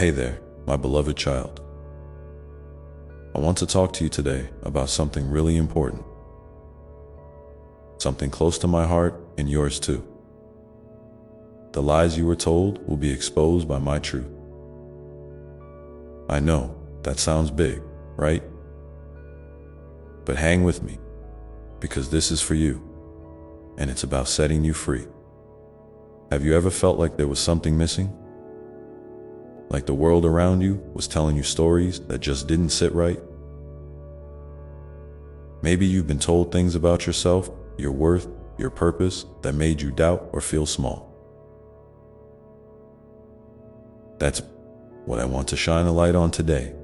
Hey there, my beloved child. I want to talk to you today about something really important. Something close to my heart and yours too. The lies you were told will be exposed by my truth. I know, that sounds big, right? But hang with me, because this is for you, and it's about setting you free. Have you ever felt like there was something missing? Like the world around you was telling you stories that just didn't sit right? Maybe you've been told things about yourself, your worth, your purpose that made you doubt or feel small. That's what I want to shine a light on today.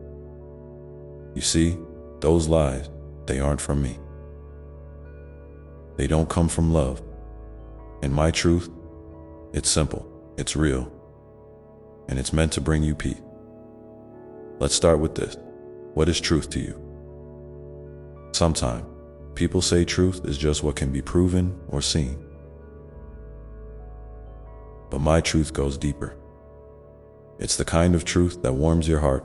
You see, those lies, they aren't from me. They don't come from love. And my truth, it's simple, it's real, and it's meant to bring you peace. Let's start with this. What is truth to you? Sometimes, people say truth is just what can be proven or seen. But my truth goes deeper. It's the kind of truth that warms your heart,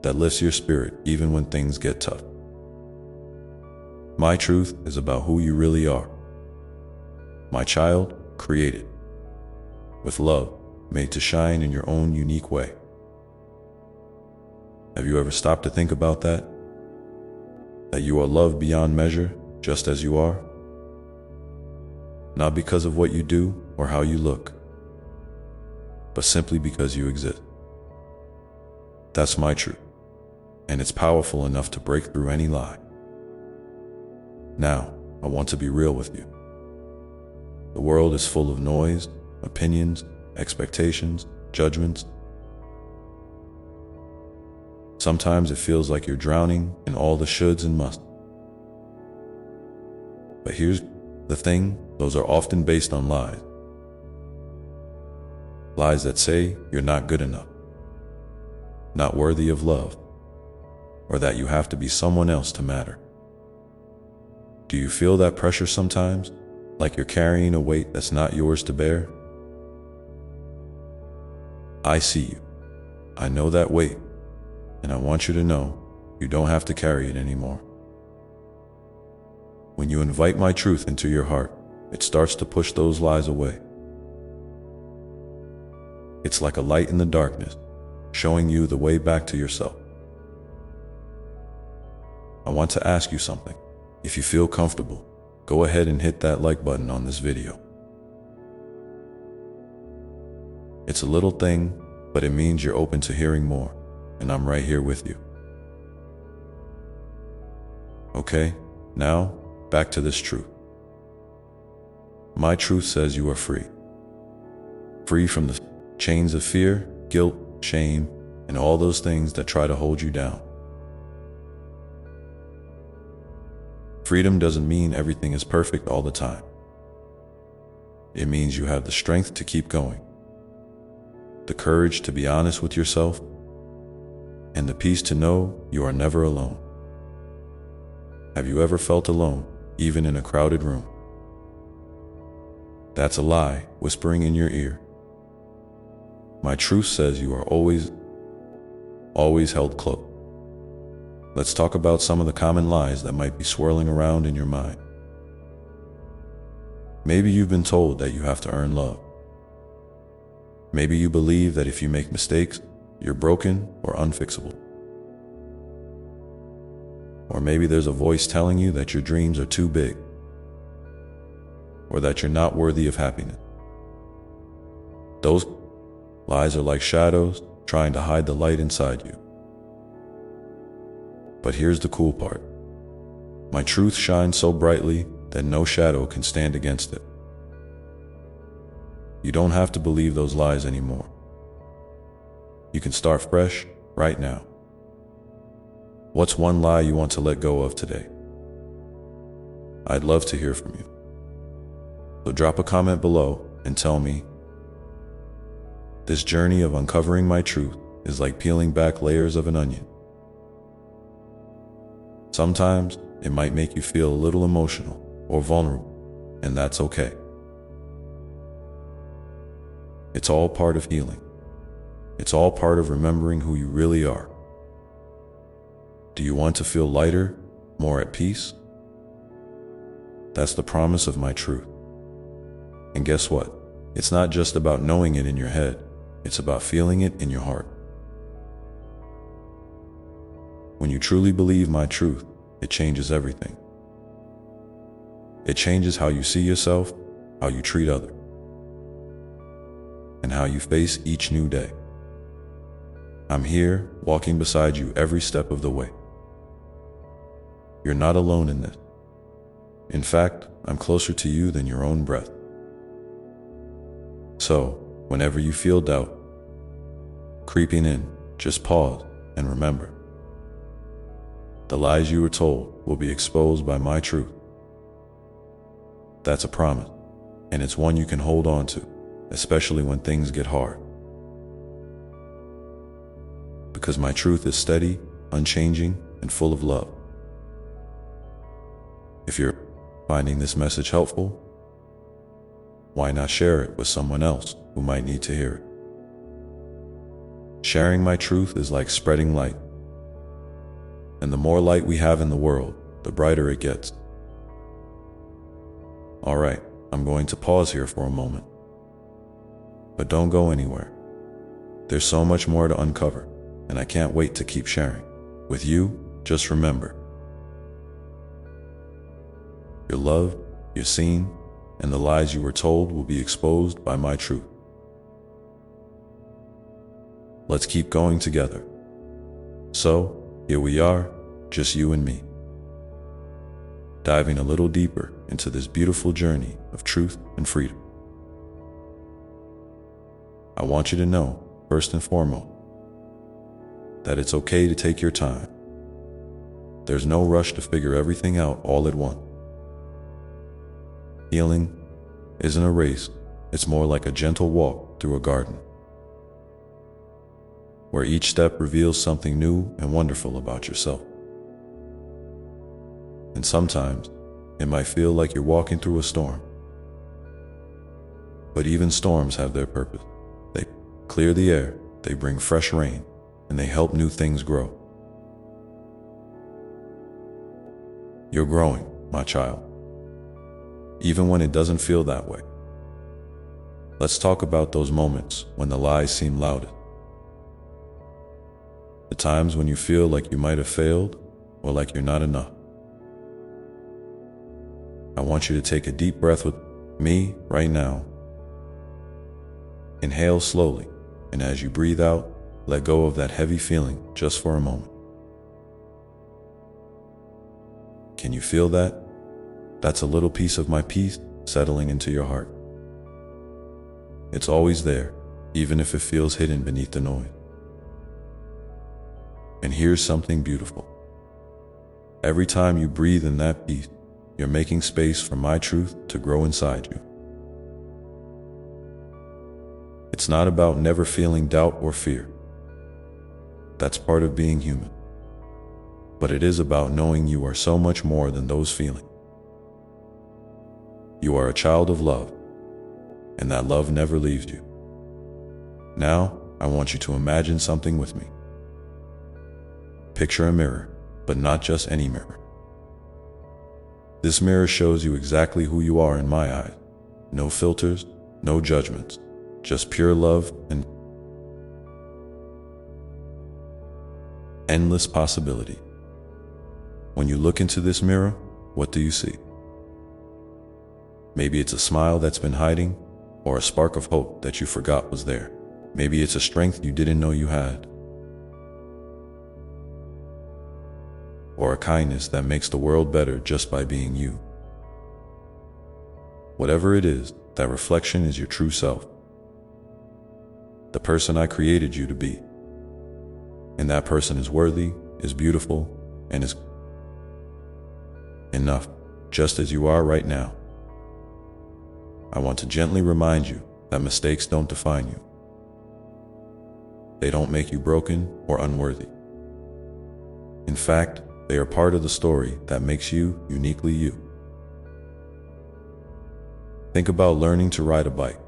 that lifts your spirit even when things get tough. My truth is about who you really are. My child, created with love, made to shine in your own unique way. Have you ever stopped to think about that? That you are loved beyond measure, just as you are? Not because of what you do or how you look, but simply because you exist. That's my truth, and it's powerful enough to break through any lie. Now, I want to be real with you. The world is full of noise, opinions, expectations, judgments. Sometimes it feels like you're drowning in all the shoulds and musts. But here's the thing, those are often based on lies. Lies that say you're not good enough, not worthy of love, or that you have to be someone else to matter. Do you feel that pressure sometimes, like you're carrying a weight that's not yours to bear? I see you. I know that weight, and I want you to know you don't have to carry it anymore. When you invite my truth into your heart, it starts to push those lies away. It's like a light in the darkness, showing you the way back to yourself. I want to ask you something. If you feel comfortable, go ahead and hit that like button on this video. It's a little thing, but it means you're open to hearing more, and I'm right here with you. Okay, now back to this truth. My truth says you are free. Free from the chains of fear, guilt, shame, and all those things that try to hold you down. Freedom doesn't mean everything is perfect all the time. It means you have the strength to keep going, the courage to be honest with yourself, and the peace to know you are never alone. Have you ever felt alone, even in a crowded room? That's a lie whispering in your ear. My truth says you are always held close. Let's talk about some of the common lies that might be swirling around in your mind. Maybe you've been told that you have to earn love. Maybe you believe that if you make mistakes, you're broken or unfixable. Or maybe there's a voice telling you that your dreams are too big, or that you're not worthy of happiness. Those lies are like shadows trying to hide the light inside you. But here's the cool part. My truth shines so brightly that no shadow can stand against it. You don't have to believe those lies anymore. You can start fresh right now. What's one lie you want to let go of today? I'd love to hear from you. So drop a comment below and tell me. This journey of uncovering my truth is like peeling back layers of an onion. Sometimes it might make you feel a little emotional or vulnerable, and that's okay. It's all part of healing. It's all part of remembering who you really are. Do you want to feel lighter, more at peace? That's the promise of my truth. And guess what? It's not just about knowing it in your head. It's about feeling it in your heart. When you truly believe my truth, it changes everything. It changes how you see yourself, how you treat others, and how you face each new day. I'm here, walking beside you every step of the way. You're not alone in this. In fact, I'm closer to you than your own breath. So, whenever you feel doubt creeping in, just pause and remember. The lies you were told will be exposed by my truth. That's a promise, and it's one you can hold on to, especially when things get hard. Because my truth is steady, unchanging, and full of love. If you're finding this message helpful, why not share it with someone else who might need to hear it? Sharing my truth is like spreading light. And the more light we have in the world, the brighter it gets. All right, I'm going to pause here for a moment. But don't go anywhere. There's so much more to uncover, and I can't wait to keep sharing. With you, just remember, you're loved, you're seen, and the lies you were told will be exposed by my truth. Let's keep going together. So, here we are, just you and me, diving a little deeper into this beautiful journey of truth and freedom. I want you to know, first and foremost, that it's okay to take your time. There's no rush to figure everything out all at once. Healing isn't a race, it's more like a gentle walk through a garden, where each step reveals something new and wonderful about yourself. And sometimes, it might feel like you're walking through a storm. But even storms have their purpose. They clear the air, they bring fresh rain, and they help new things grow. You're growing, my child, even when it doesn't feel that way. Let's talk about those moments when the lies seem loudest. The times when you feel like you might have failed or like you're not enough. I want you to take a deep breath with me right now. Inhale slowly, and as you breathe out, let go of that heavy feeling just for a moment. Can you feel that? That's a little piece of my peace settling into your heart. It's always there, even if it feels hidden beneath the noise. And here's something beautiful. Every time you breathe in that peace, you're making space for my truth to grow inside you. It's not about never feeling doubt or fear. That's part of being human. But it is about knowing you are so much more than those feelings. You are a child of love, and that love never leaves you. Now, I want you to imagine something with me. Picture a mirror, but not just any mirror. This mirror shows you exactly who you are in my eyes. No filters, no judgments, just pure love and endless possibility. When you look into this mirror, what do you see? Maybe it's a smile that's been hiding, or a spark of hope that you forgot was there. Maybe it's a strength you didn't know you had, or a kindness that makes the world better just by being you. Whatever it is, that reflection is your true self, the person I created you to be. And that person is worthy, is beautiful, and is enough, just as you are right now. I want to gently remind you that mistakes don't define you. They don't make you broken or unworthy. In fact, they are part of the story that makes you uniquely you. Think about learning to ride a bike.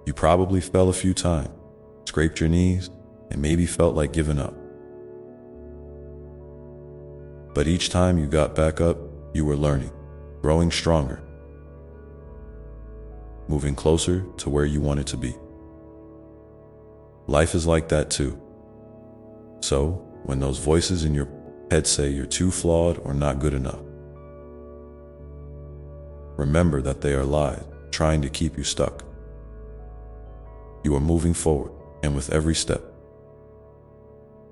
You probably fell a few times, scraped your knees, and maybe felt like giving up. But each time you got back up, you were learning, growing stronger, moving closer to where you wanted to be. Life is like that too. So, when those voices in your head say you're too flawed or not good enough, remember that they are lies trying to keep you stuck. You are moving forward, and with every step,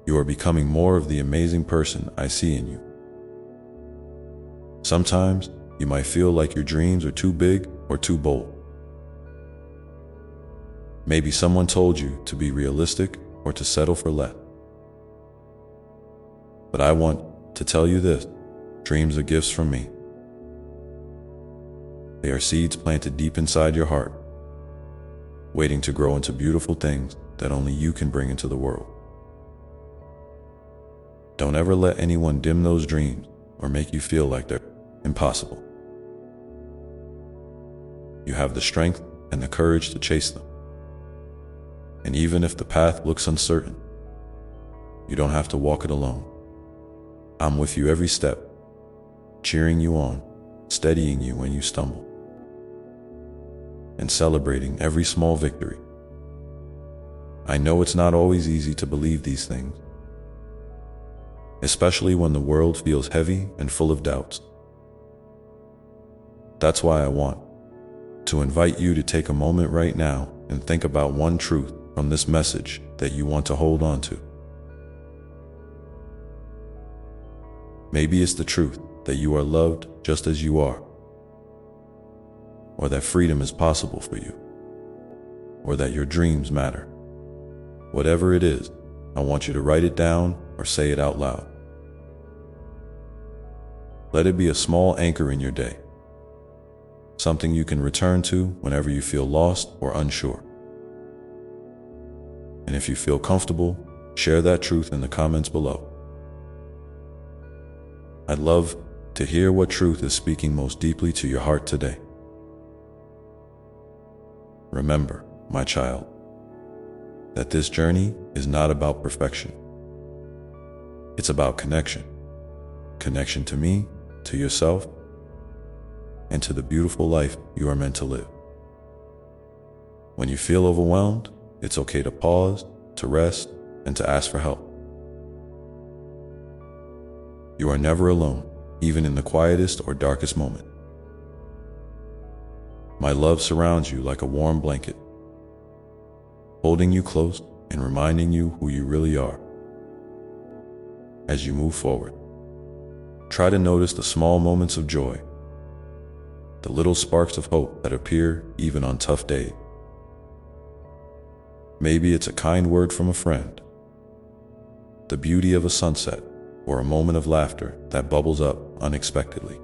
you are becoming more of the amazing person I see in you. Sometimes, you might feel like your dreams are too big or too bold. Maybe someone told you to be realistic or to settle for less. But I want to tell you this: dreams are gifts from me. They are seeds planted deep inside your heart, waiting to grow into beautiful things that only you can bring into the world. Don't ever let anyone dim those dreams or make you feel like they're impossible. You have the strength and the courage to chase them. And even if the path looks uncertain, you don't have to walk it alone. I'm with you every step, cheering you on, steadying you when you stumble, and celebrating every small victory. I know it's not always easy to believe these things, especially when the world feels heavy and full of doubts. That's why I want to invite you to take a moment right now and think about one truth from this message that you want to hold on to. Maybe it's the truth that you are loved just as you are, or that freedom is possible for you, or that your dreams matter. Whatever it is, I want you to write it down or say it out loud. Let it be a small anchor in your day, something you can return to whenever you feel lost or unsure. And if you feel comfortable, share that truth in the comments below. I'd love to hear what truth is speaking most deeply to your heart today. Remember, my child, that this journey is not about perfection. It's about connection. Connection to me, to yourself, and to the beautiful life you are meant to live. When you feel overwhelmed, it's okay to pause, to rest, and to ask for help. You are never alone, even in the quietest or darkest moment. My love surrounds you like a warm blanket, holding you close and reminding you who you really are. As you move forward, try to notice the small moments of joy, the little sparks of hope that appear even on tough days. Maybe it's a kind word from a friend, the beauty of a sunset, or a moment of laughter that bubbles up unexpectedly.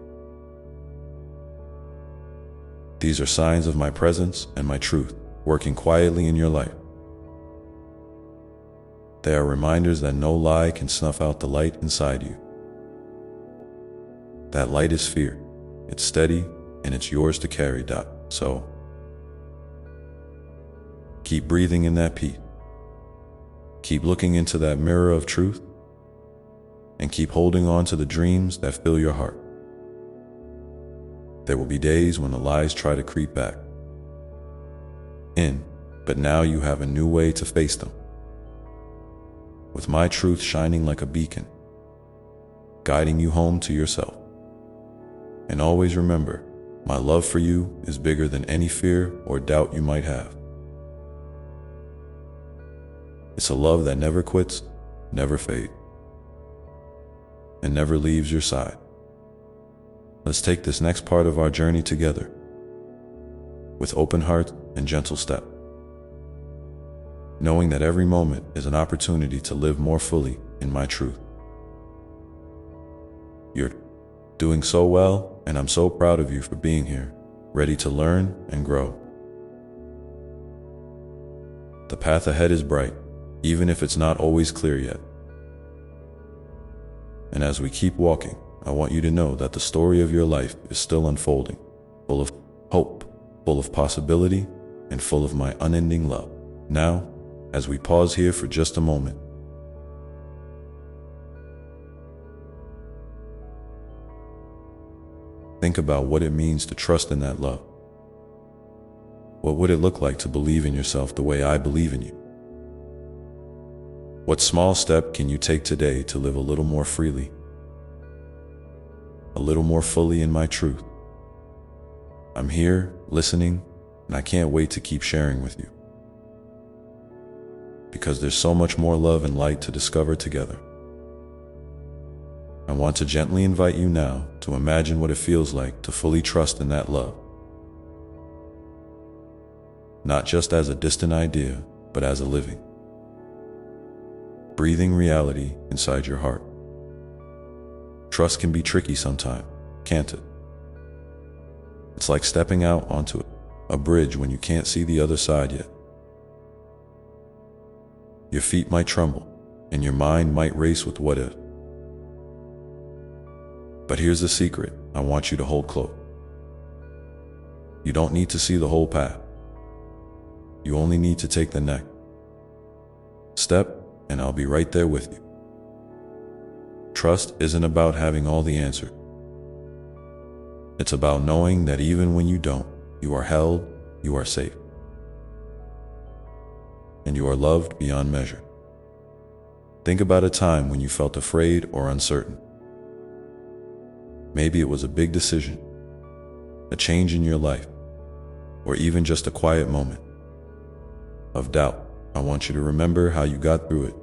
These are signs of my presence and my truth working quietly in your life. They are reminders that no lie can snuff out the light inside you. That light is fear. It's steady and it's yours to carry. So, keep breathing in that peace. Keep looking into that mirror of truth, and keep holding on to the dreams that fill your heart. There will be days when the lies try to creep back in, but now you have a new way to face them. With my truth shining like a beacon, guiding you home to yourself. And always remember, my love for you is bigger than any fear or doubt you might have. It's a love that never quits, never fades, and never leaves your side. Let's take this next part of our journey together, with open heart and gentle step, knowing that every moment is an opportunity to live more fully in my truth. You're doing so well, and I'm so proud of you for being here, ready to learn and grow. The path ahead is bright, even if it's not always clear yet. And as we keep walking, I want you to know that the story of your life is still unfolding, full of hope, full of possibility, and full of my unending love. Now, as we pause here for just a moment. Think about what it means to trust in that love. What would it look like to believe in yourself the way I believe in you? What small step can you take today to live a little more freely, a little more fully in my truth? I'm here, listening, and I can't wait to keep sharing with you. Because there's so much more love and light to discover together. I want to gently invite you now to imagine what it feels like to fully trust in that love. Not just as a distant idea, but as a living, breathing reality inside your heart. Trust can be tricky sometimes, can't it? It's like stepping out onto a bridge when you can't see the other side yet. Your feet might tremble, and your mind might race with what if. But here's the secret I want you to hold close. You don't need to see the whole path. You only need to take the next step, and I'll be right there with you. Trust isn't about having all the answers. It's about knowing that even when you don't, you are held, you are safe, and you are loved beyond measure. Think about a time when you felt afraid or uncertain. Maybe it was a big decision, a change in your life, or even just a quiet moment of doubt. I want you to remember how you got through it.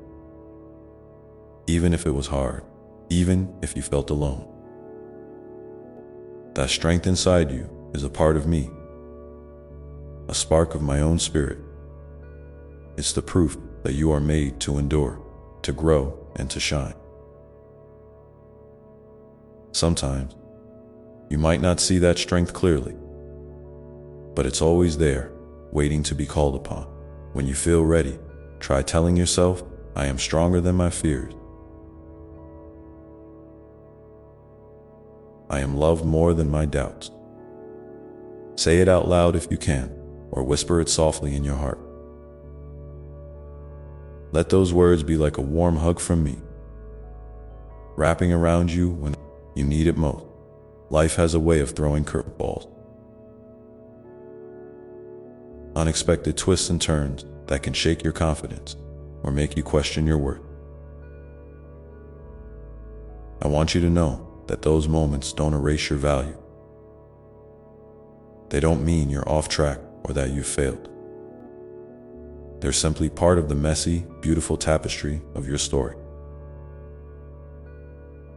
Even if it was hard, even if you felt alone. That strength inside you is a part of me, a spark of my own spirit. It's the proof that you are made to endure, to grow, and to shine. Sometimes, you might not see that strength clearly, but it's always there, waiting to be called upon. When you feel ready, try telling yourself, I am stronger than my fears. I am loved more than my doubts. Say it out loud if you can, or whisper it softly in your heart. Let those words be like a warm hug from me, wrapping around you when you need it most. Life has a way of throwing curveballs, unexpected twists and turns that can shake your confidence or make you question your worth. I want you to know that those moments don't erase your value. They don't mean you're off track or that you failed. They're simply part of the messy, beautiful tapestry of your story.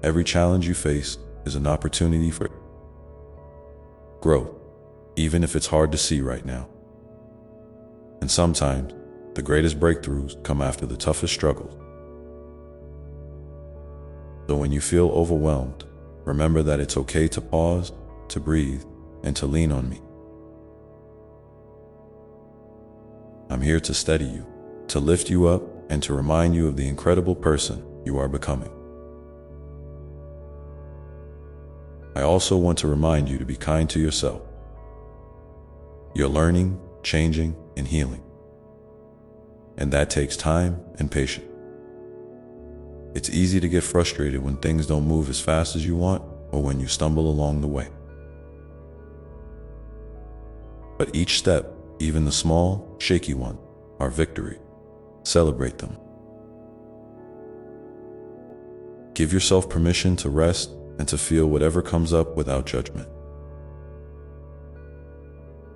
Every challenge you face is an opportunity for growth, even if it's hard to see right now. And sometimes, the greatest breakthroughs come after the toughest struggles. So when you feel overwhelmed, remember that it's okay to pause, to breathe, and to lean on me. I'm here to steady you, to lift you up, and to remind you of the incredible person you are becoming. I also want to remind you to be kind to yourself. You're learning, changing, and healing. And that takes time and patience. It's easy to get frustrated when things don't move as fast as you want or when you stumble along the way. But each step, even the small, shaky one, are victory. Celebrate them. Give yourself permission to rest and to feel whatever comes up without judgment.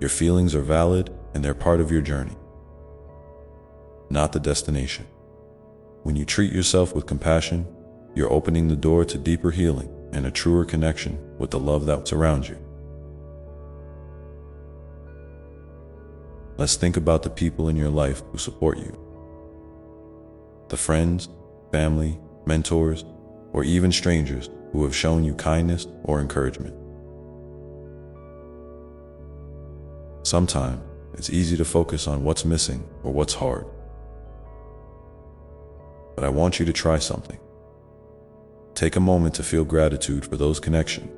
Your feelings are valid and they're part of your journey, not the destination. When you treat yourself with compassion, you're opening the door to deeper healing and a truer connection with the love that surrounds you. Let's think about the people in your life who support you. The friends, family, mentors, or even strangers who have shown you kindness or encouragement. Sometimes, it's easy to focus on what's missing or what's hard. But I want you to try something. Take a moment to feel gratitude for those connections,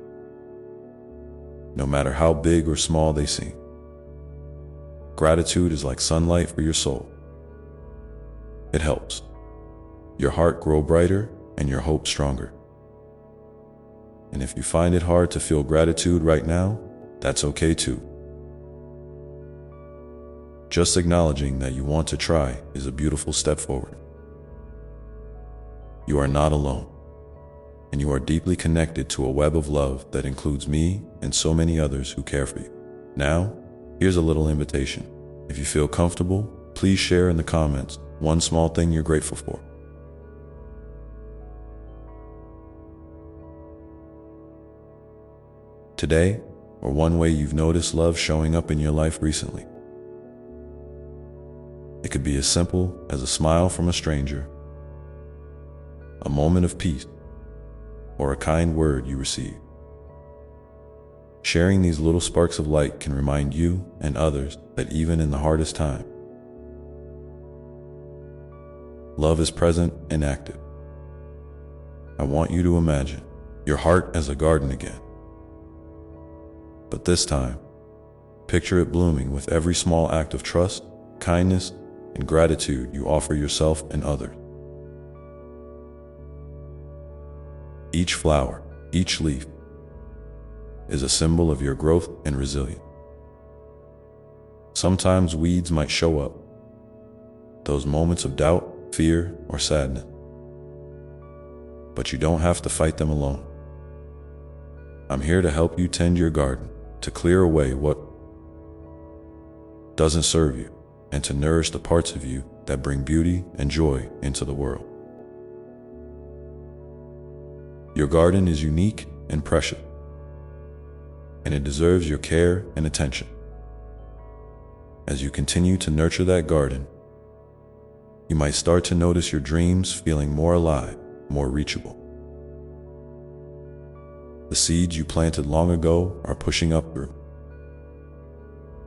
no matter how big or small they seem. Gratitude is like sunlight for your soul. It helps your heart grow brighter and your hope stronger. And if you find it hard to feel gratitude right now, that's okay too. Just acknowledging that you want to try is a beautiful step forward. You are not alone, and you are deeply connected to a web of love that includes me and so many others who care for you. Now, here's a little invitation. If you feel comfortable, please share in the comments one small thing you're grateful for. Today, or one way you've noticed love showing up in your life recently. It could be as simple as a smile from a stranger, a moment of peace, or a kind word you receive. Sharing these little sparks of light can remind you and others that even in the hardest time, love is present and active. I want you to imagine your heart as a garden again. But this time, picture it blooming with every small act of trust, kindness, and gratitude you offer yourself and others. Each flower, each leaf, is a symbol of your growth and resilience. Sometimes weeds might show up, those moments of doubt, fear, or sadness. But you don't have to fight them alone. I'm here to help you tend your garden, to clear away what doesn't serve you, and to nourish the parts of you that bring beauty and joy into the world. Your garden is unique and precious, and it deserves your care and attention. As you continue to nurture that garden, you might start to notice your dreams feeling more alive, more reachable. The seeds you planted long ago are pushing up through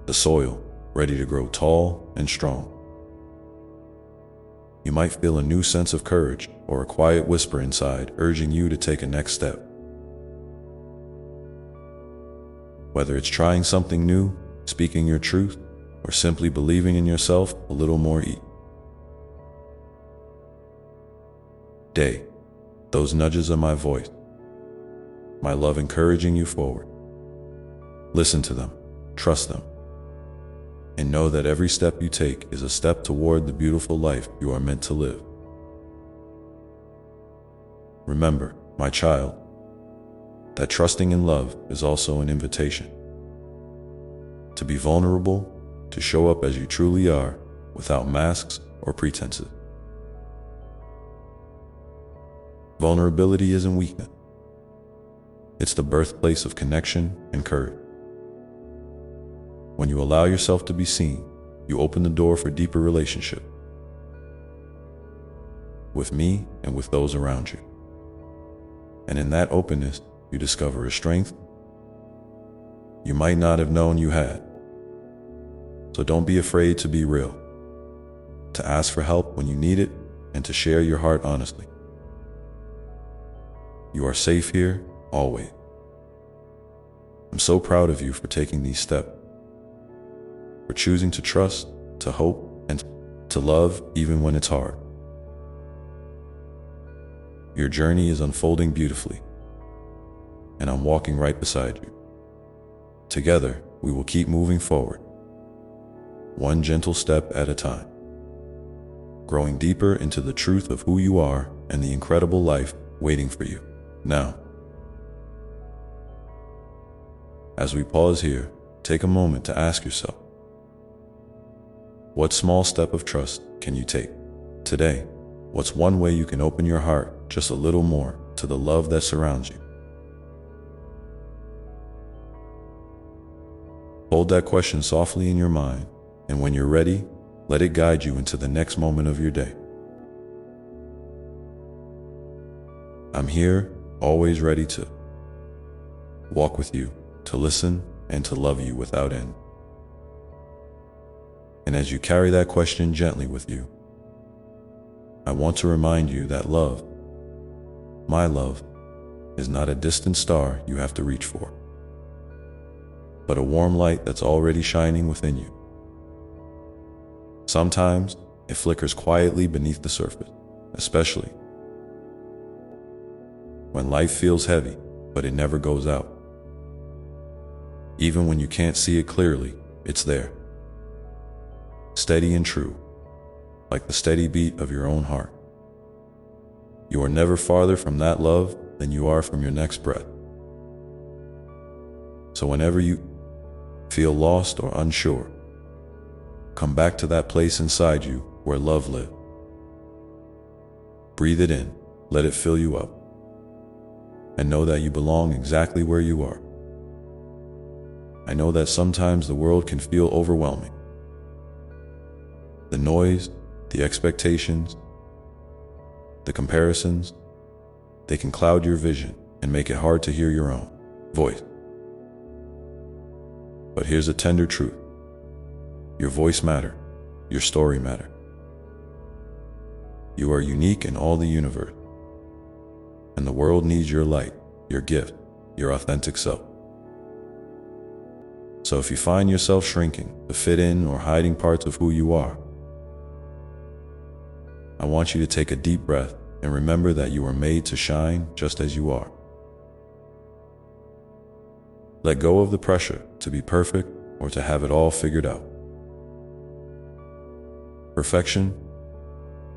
the soil, ready to grow tall and strong. You might feel a new sense of courage or a quiet whisper inside urging you to take a next step. Whether it's trying something new, speaking your truth, or simply believing in yourself a little more each day, those nudges are my voice, my love encouraging you forward. Listen to them, trust them, and know that every step you take is a step toward the beautiful life you are meant to live. Remember, my child, that trusting in love is also an invitation to be vulnerable, to show up as you truly are, without masks or pretenses. Vulnerability isn't weakness. It's the birthplace of connection and courage. When you allow yourself to be seen, you open the door for deeper relationship with me and with those around you. And in that openness, you discover a strength you might not have known you had. So don't be afraid to be real, to ask for help when you need it, and to share your heart honestly. You are safe here, always. I'm so proud of you for taking these steps, for choosing to trust, to hope, and to love even when it's hard. Your journey is unfolding beautifully, and I'm walking right beside you. Together, we will keep moving forward, one gentle step at a time, growing deeper into the truth of who you are and the incredible life waiting for you. Now, as we pause here, take a moment to ask yourself, what small step of trust can you take today? What's one way you can open your heart just a little more to the love that surrounds you? Hold that question softly in your mind, and when you're ready, let it guide you into the next moment of your day. I'm here, always ready to walk with you, to listen, and to love you without end. And as you carry that question gently with you, I want to remind you that love, my love, is not a distant star you have to reach for, but a warm light that's already shining within you. Sometimes It flickers quietly beneath the surface, especially when life feels heavy, but it never goes out. Even when you can't see it clearly, it's there. Steady and true, like the steady beat of your own heart. You are never farther from that love than you are from your next breath. So whenever you feel lost or unsure, come back to that place inside you where love lives. Breathe it in, let it fill you up, and know that you belong exactly where you are. I know that sometimes the world can feel overwhelming. The noise, the expectations, the comparisons, they can cloud your vision and make it hard to hear your own voice. But here's a tender truth. Your voice matters. Your story matters. You are unique in all the universe, and the world needs your light, your gift, your authentic self. So if you find yourself shrinking to fit in or hiding parts of who you are, I want you to take a deep breath and remember that you are made to shine just as you are. Let go of the pressure to be perfect or to have it all figured out. Perfection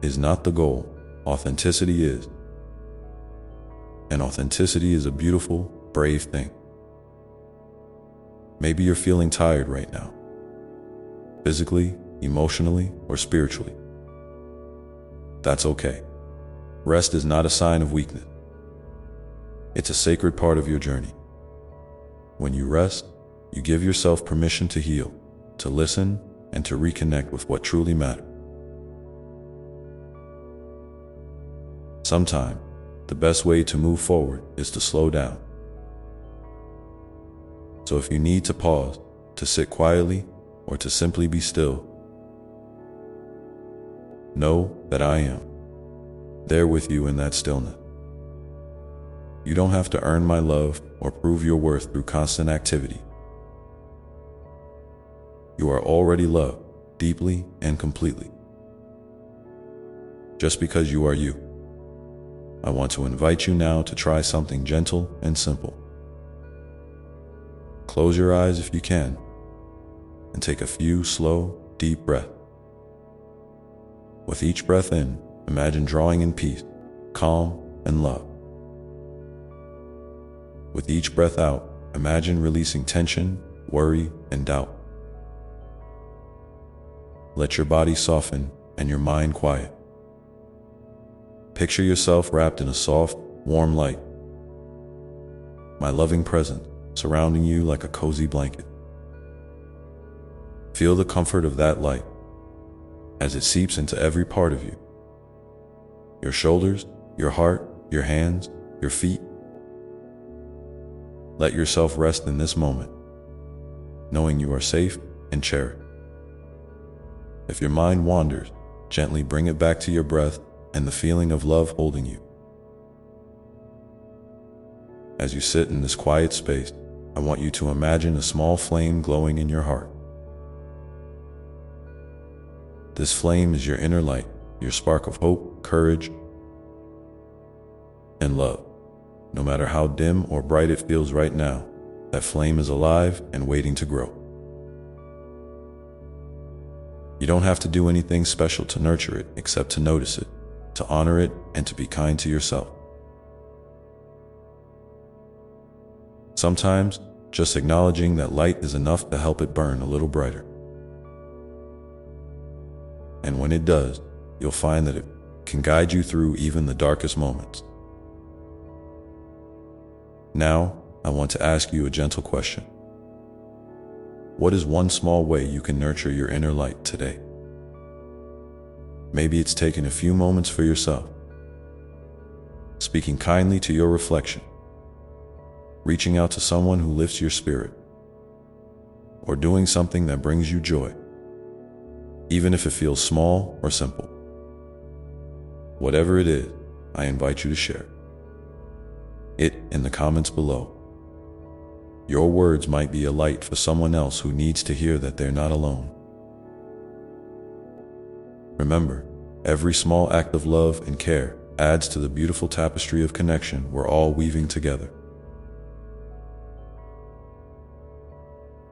is not the goal, authenticity is. And authenticity is a beautiful, brave thing. Maybe you're feeling tired right now, physically, emotionally, or spiritually. That's okay. Rest is not a sign of weakness. It's a sacred part of your journey. When you rest, you give yourself permission to heal, to listen, and to reconnect with what truly matters. Sometimes, the best way to move forward is to slow down. So if you need to pause, to sit quietly, or to simply be still, know that I am there with you in that stillness. You don't have to earn my love or prove your worth through constant activity. You are already loved, deeply and completely. Just because you are you. I want to invite you now to try something gentle and simple. Close your eyes if you can, and take a few slow, deep breaths. With each breath in, imagine drawing in peace, calm, and love. With each breath out, imagine releasing tension, worry, and doubt. Let your body soften and your mind quiet. Picture yourself wrapped in a soft, warm light. My loving presence surrounding you like a cozy blanket. Feel the comfort of that light as it seeps into every part of you. Your shoulders, your heart, your hands, your feet. Let yourself rest in this moment, knowing you are safe and cherished. If your mind wanders, gently bring it back to your breath and the feeling of love holding you. As you sit in this quiet space, I want you to imagine a small flame glowing in your heart. This flame is your inner light, your spark of hope, courage, and love. No matter how dim or bright it feels right now, that flame is alive and waiting to grow. You don't have to do anything special to nurture it except to notice it, to honor it, and to be kind to yourself. Sometimes, just acknowledging that light is enough to help it burn a little brighter. And when it does, you'll find that it can guide you through even the darkest moments. Now, I want to ask you a gentle question. What is one small way you can nurture your inner light today? Maybe it's taking a few moments for yourself, speaking kindly to your reflection, reaching out to someone who lifts your spirit, or doing something that brings you joy, even if it feels small or simple. Whatever it is, I invite you to share it in the comments below. Your words might be a light for someone else who needs to hear that they're not alone. Remember, every small act of love and care adds to the beautiful tapestry of connection we're all weaving together.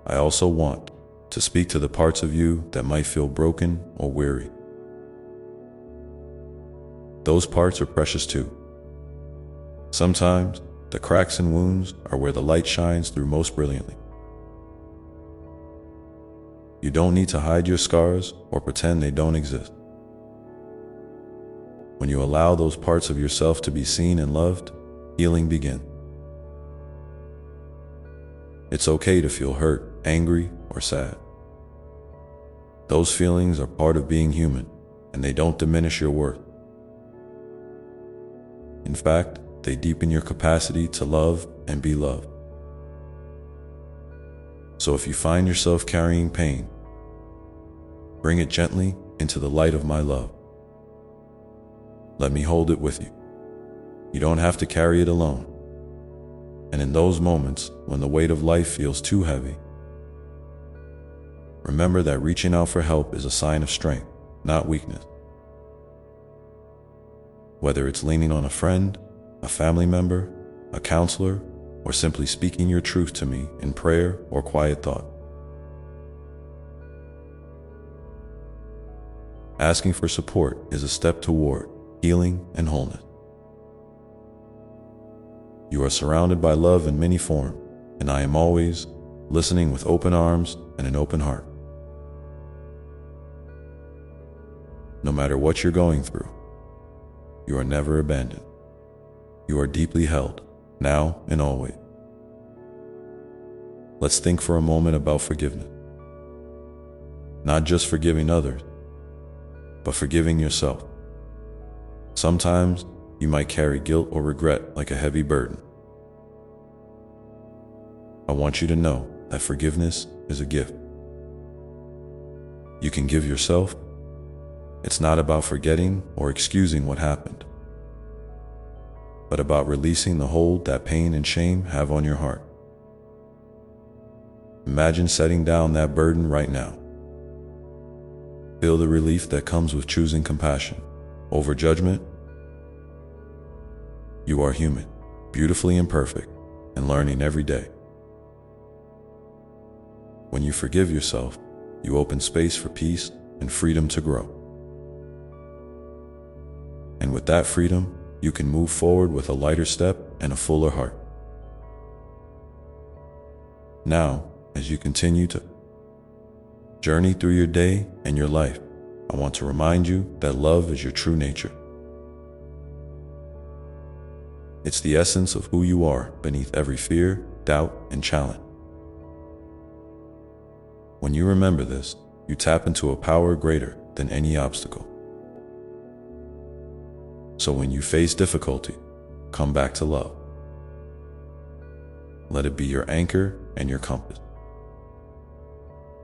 I also want to speak to the parts of you that might feel broken or weary. Those parts are precious too. Sometimes, the cracks and wounds are where the light shines through most brilliantly. You don't need to hide your scars or pretend they don't exist. When you allow those parts of yourself to be seen and loved, healing begins. It's okay to feel hurt, angry, or sad. Those feelings are part of being human, and they don't diminish your worth. In fact, they deepen your capacity to love and be loved. So if you find yourself carrying pain, bring it gently into the light of my love. Let me hold it with you. You don't have to carry it alone. And in those moments when the weight of life feels too heavy, remember that reaching out for help is a sign of strength, not weakness. Whether it's leaning on a friend, a family member, a counselor, or simply speaking your truth to me in prayer or quiet thought. Asking for support is a step toward healing and wholeness. You are surrounded by love in many forms, and I am always listening with open arms and an open heart. No matter what you're going through, you are never abandoned. You are deeply held, now and always. Let's think for a moment about forgiveness. Not just forgiving others, but forgiving yourself. Sometimes you might carry guilt or regret like a heavy burden. I want you to know that forgiveness is a gift you can give yourself. It's not about forgetting or excusing what happened, but about releasing the hold that pain and shame have on your heart. Imagine setting down that burden right now. Feel the relief that comes with choosing compassion over judgment. You are human, beautifully imperfect, and learning every day. When you forgive yourself, you open space for peace and freedom to grow. And with that freedom, you can move forward with a lighter step and a fuller heart. Now, as you continue to journey through your day and your life, I want to remind you that love is your true nature. It's the essence of who you are beneath every fear, doubt, and challenge. When you remember this, you tap into a power greater than any obstacle. So when you face difficulty, come back to love. Let it be your anchor and your compass.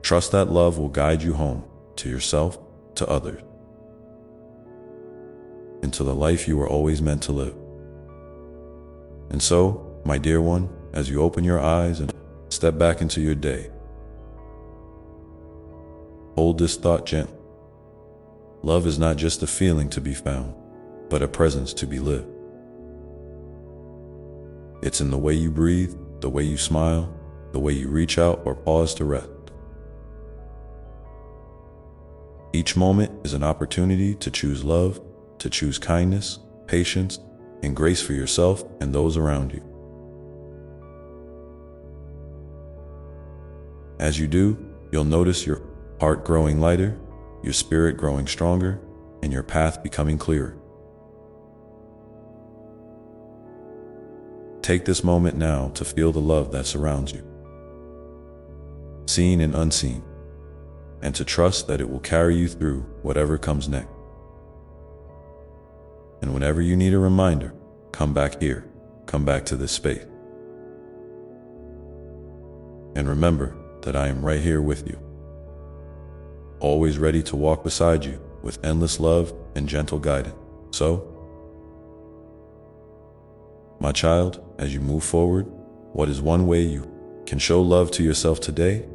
Trust that love will guide you home, to yourself, to others, into the life you were always meant to live. And so, my dear one, as you open your eyes and step back into your day, hold this thought gently. Love is not just a feeling to be found, but a presence to be lived. It's in the way you breathe, the way you smile, the way you reach out or pause to rest. Each moment is an opportunity to choose love, to choose kindness, patience, and grace for yourself and those around you. As you do, you'll notice your heart growing lighter, your spirit growing stronger, and your path becoming clearer. Take this moment now to feel the love that surrounds you, seen and unseen, and to trust that it will carry you through whatever comes next. And whenever you need a reminder, come back here, come back to this space. And remember that I am right here with you, always ready to walk beside you with endless love and gentle guidance. So, my child, as you move forward, what is one way you can show love to yourself today?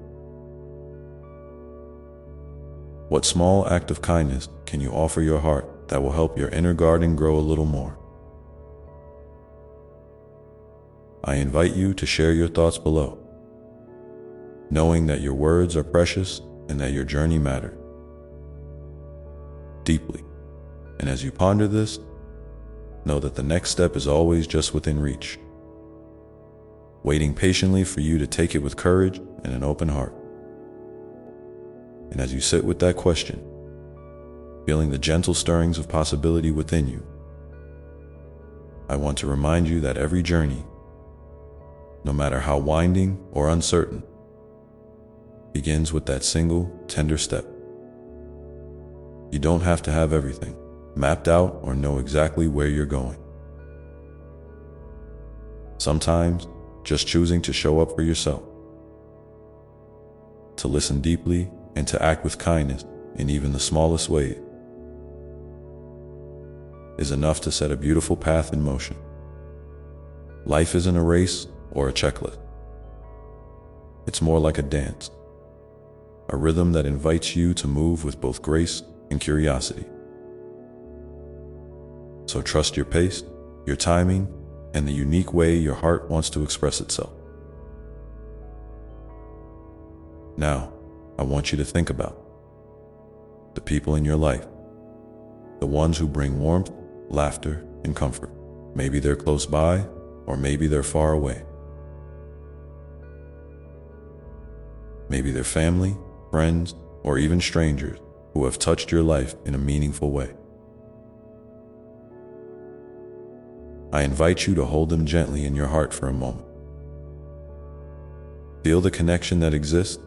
What small act of kindness can you offer your heart that will help your inner garden grow a little more? I invite you to share your thoughts below, knowing that your words are precious and that your journey matters deeply. And as you ponder this, know that the next step is always just within reach, waiting patiently for you to take it with courage and an open heart. And as you sit with that question, feeling the gentle stirrings of possibility within you, I want to remind you that every journey, no matter how winding or uncertain, begins with that single, tender step. You don't have to have everything mapped out or know exactly where you're going. Sometimes, just choosing to show up for yourself, to listen deeply, and to act with kindness in even the smallest way is enough to set a beautiful path in motion. Life isn't a race or a checklist. It's more like a dance, a rhythm that invites you to move with both grace and curiosity. So trust your pace, your timing, and the unique way your heart wants to express itself. Now, I want you to think about the people in your life, the ones who bring warmth, laughter, and comfort. Maybe they're close by, or maybe they're far away. Maybe they're family, friends, or even strangers who have touched your life in a meaningful way. I invite you to hold them gently in your heart for a moment. Feel the connection that exists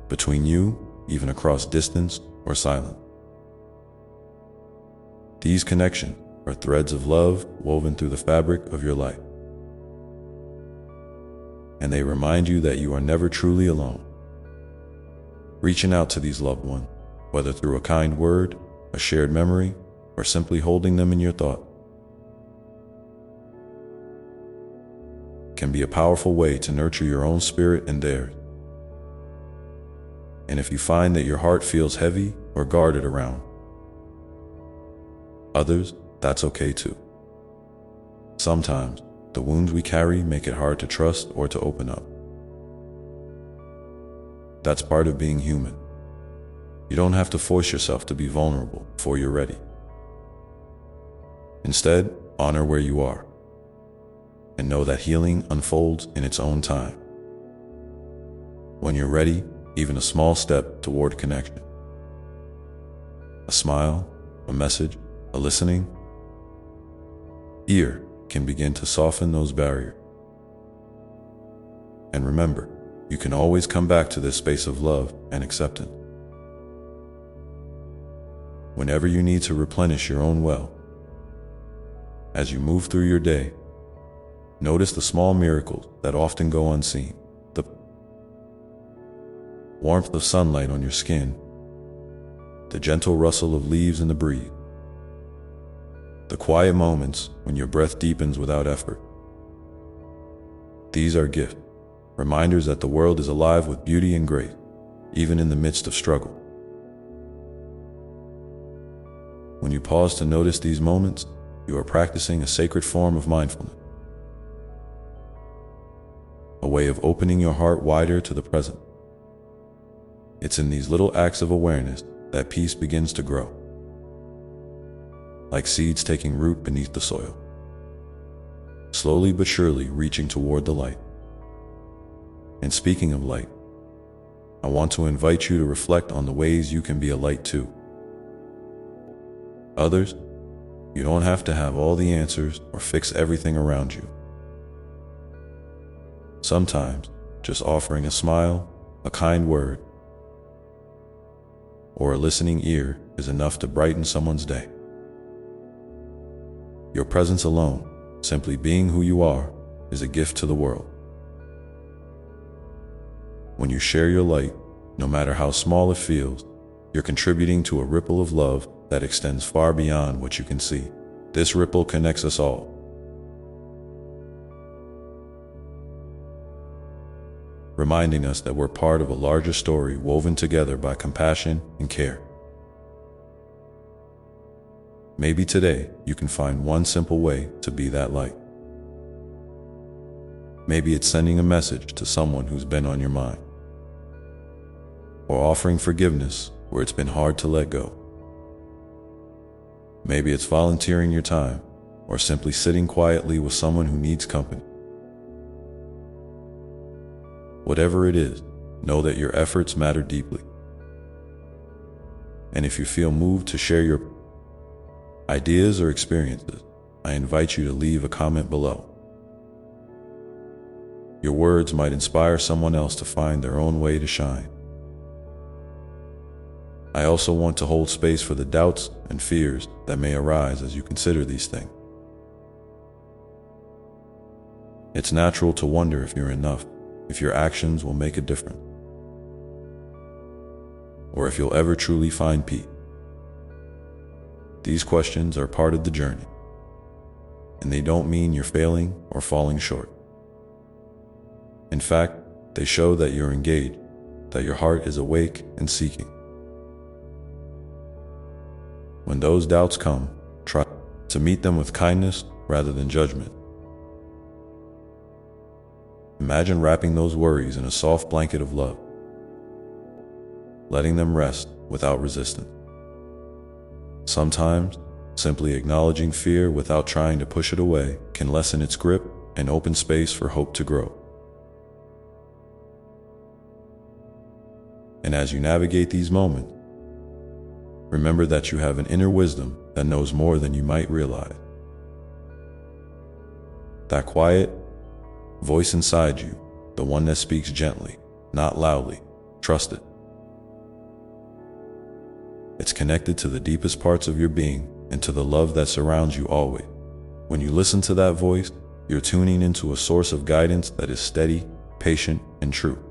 between you, even across distance or silence. These connections are threads of love woven through the fabric of your life, and they remind you that you are never truly alone. Reaching out to these loved ones, whether through a kind word, a shared memory, or simply holding them in your thought, can be a powerful way to nurture your own spirit and theirs. And if you find that your heart feels heavy or guarded around others, that's okay too. Sometimes, the wounds we carry make it hard to trust or to open up. That's part of being human. You don't have to force yourself to be vulnerable before you're ready. Instead, honor where you are, and know that healing unfolds in its own time. When you're ready, even a small step toward connection, a smile, a message, a listening ear can begin to soften those barriers. And remember, you can always come back to this space of love and acceptance whenever you need to replenish your own well. As you move through your day, notice the small miracles that often go unseen. The warmth of sunlight on your skin, the gentle rustle of leaves in the breeze, the quiet moments when your breath deepens without effort. These are gifts, reminders that the world is alive with beauty and grace, even in the midst of struggle. When you pause to notice these moments, you are practicing a sacred form of mindfulness, a way of opening your heart wider to the present. It's in these little acts of awareness that peace begins to grow, like seeds taking root beneath the soil, slowly but surely reaching toward the light. And speaking of light, I want to invite you to reflect on the ways you can be a light too. Others, you don't have to have all the answers or fix everything around you. Sometimes, just offering a smile, a kind word, or a listening ear is enough to brighten someone's day. Your presence alone, simply being who you are, is a gift to the world. When you share your light, no matter how small it feels, you're contributing to a ripple of love that extends far beyond what you can see. This ripple connects us all. reminding us that we're part of a larger story woven together by compassion and care. Maybe today you can find one simple way to be that light. Maybe it's sending a message to someone who's been on your mind, or offering forgiveness where it's been hard to let go. Maybe it's volunteering your time, or simply sitting quietly with someone who needs company. Whatever it is, know that your efforts matter deeply. And if you feel moved to share your ideas or experiences, I invite you to leave a comment below. Your words might inspire someone else to find their own way to shine. I also want to hold space for the doubts and fears that may arise as you consider these things. It's natural to wonder if you're enough, if your actions will make a difference, or if you'll ever truly find peace. These questions are part of the journey, and they don't mean you're failing or falling short. In fact, they show that you're engaged, that your heart is awake and seeking. When those doubts come, try to meet them with kindness rather than judgment. Imagine wrapping those worries in a soft blanket of love, letting them rest without resistance. Sometimes, simply acknowledging fear without trying to push it away can lessen its grip and open space for hope to grow. And as you navigate these moments, remember that you have an inner wisdom that knows more than you might realize. That quiet voice inside you, the one that speaks gently, not loudly, trust it. It's connected to the deepest parts of your being and to the love that surrounds you always. When you listen to that voice, you're tuning into a source of guidance that is steady, patient, and true.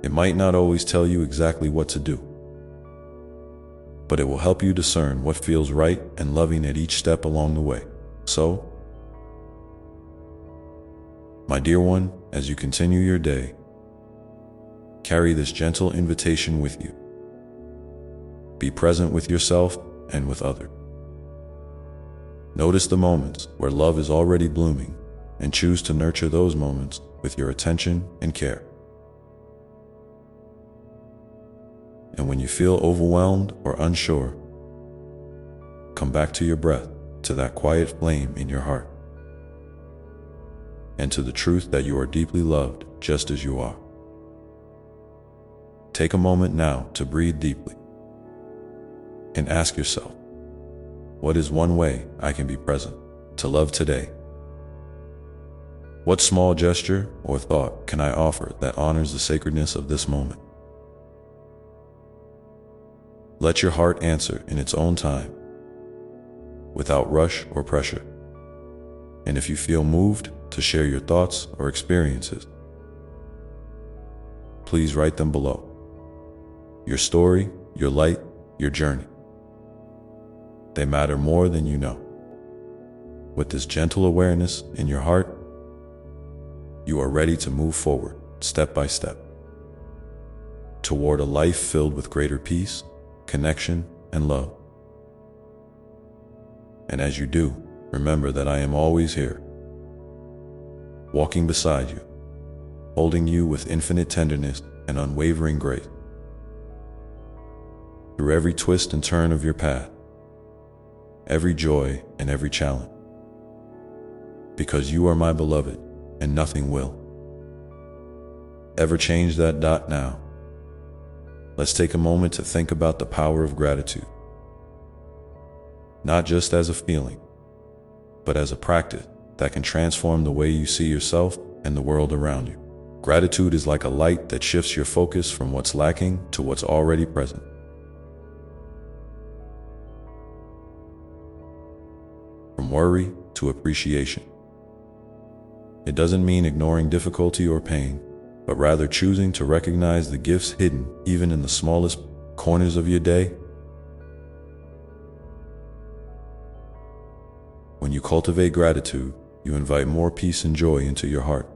It might not always tell you exactly what to do, but it will help you discern what feels right and loving at each step along the way. So, my dear one, as you continue your day, carry this gentle invitation with you. Be present with yourself and with others. Notice the moments where love is already blooming and choose to nurture those moments with your attention and care. And when you feel overwhelmed or unsure, come back to your breath, to that quiet flame in your heart, and to the truth that you are deeply loved just as you are. Take a moment now to breathe deeply and ask yourself, what is one way I can be present to love today? What small gesture or thought can I offer that honors the sacredness of this moment? Let your heart answer in its own time, without rush or pressure. And if you feel moved to share your thoughts or experiences, please write them below. Your story, your light, your journey. They matter more than you know. With this gentle awareness in your heart, you are ready to move forward, step by step, toward a life filled with greater peace, connection, and love. And as you do, remember that I am always here, walking beside you, holding you with infinite tenderness and unwavering grace. Through every twist and turn of your path, every joy and every challenge. Because you are my beloved, and nothing will ever change that dot now. Let's take a moment to think about the power of gratitude. Not just as a feeling, but as a practice that can transform the way you see yourself and the world around you. Gratitude is like a light that shifts your focus from what's lacking to what's already present. From worry to appreciation. It doesn't mean ignoring difficulty or pain, but rather choosing to recognize the gifts hidden even in the smallest corners of your day. When you cultivate gratitude, you invite more peace and joy into your heart.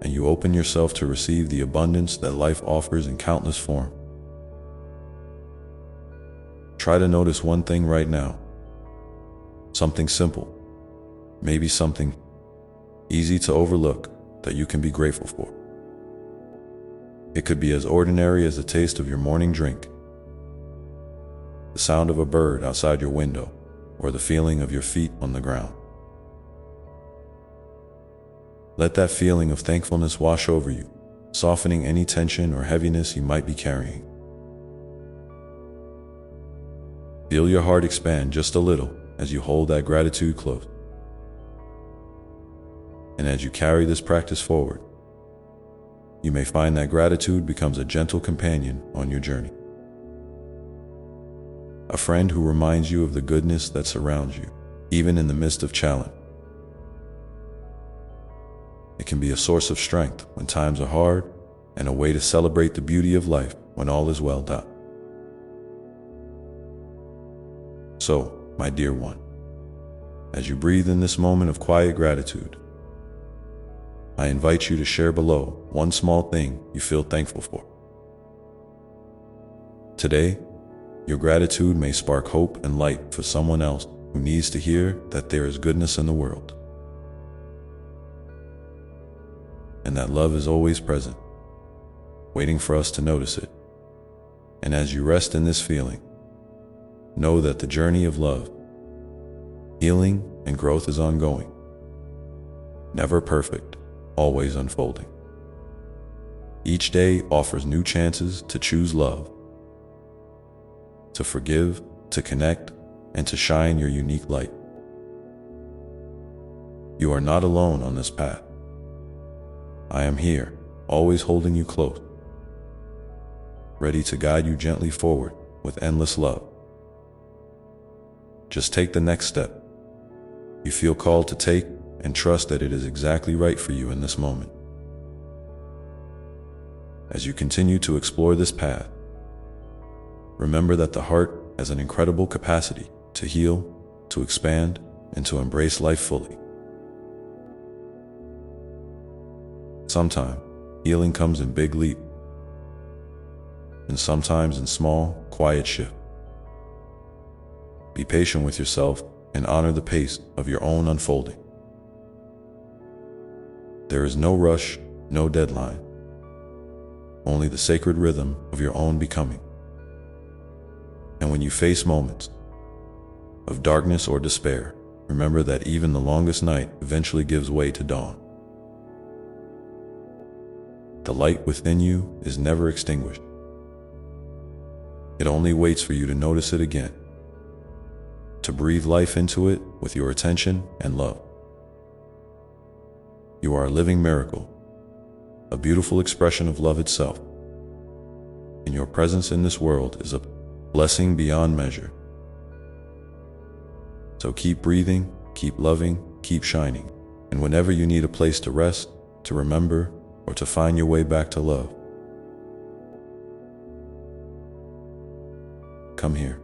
And you open yourself to receive the abundance that life offers in countless forms. Try to notice one thing right now. Something simple, maybe something easy to overlook that you can be grateful for. It could be as ordinary as the taste of your morning drink, the sound of a bird outside your window, or the feeling of your feet on the ground. Let that feeling of thankfulness wash over you, softening any tension or heaviness you might be carrying. Feel your heart expand just a little as you hold that gratitude close. And as you carry this practice forward, you may find that gratitude becomes a gentle companion on your journey. A friend who reminds you of the goodness that surrounds you, even in the midst of challenge. It can be a source of strength when times are hard, and a way to celebrate the beauty of life when all is well done. So, my dear one, as you breathe in this moment of quiet gratitude, I invite you to share below one small thing you feel thankful for. Today, your gratitude may spark hope and light for someone else who needs to hear that there is goodness in the world, and that love is always present, waiting for us to notice it. And as you rest in this feeling, know that the journey of love, healing, and growth is ongoing. Never perfect, always unfolding. Each day offers new chances to choose love, to forgive, to connect, and to shine your unique light. You are not alone on this path. I am here, always holding you close, ready to guide you gently forward with endless love. Just take the next step you feel called to take, and trust that it is exactly right for you in this moment. As you continue to explore this path, remember that the heart has an incredible capacity to heal, to expand, and to embrace life fully. Sometimes, healing comes in big leaps, and sometimes in small, quiet shifts. Be patient with yourself and honor the pace of your own unfolding. There is no rush, no deadline, only the sacred rhythm of your own becoming. And when you face moments of darkness or despair, remember that even the longest night eventually gives way to dawn. The light within you is never extinguished. It only waits for you to notice it again, to breathe life into it with your attention and love. You are a living miracle, a beautiful expression of love itself, and your presence in this world is a blessing beyond measure. So keep breathing, keep loving, keep shining, and whenever you need a place to rest, to remember, or to find your way back to love, come here.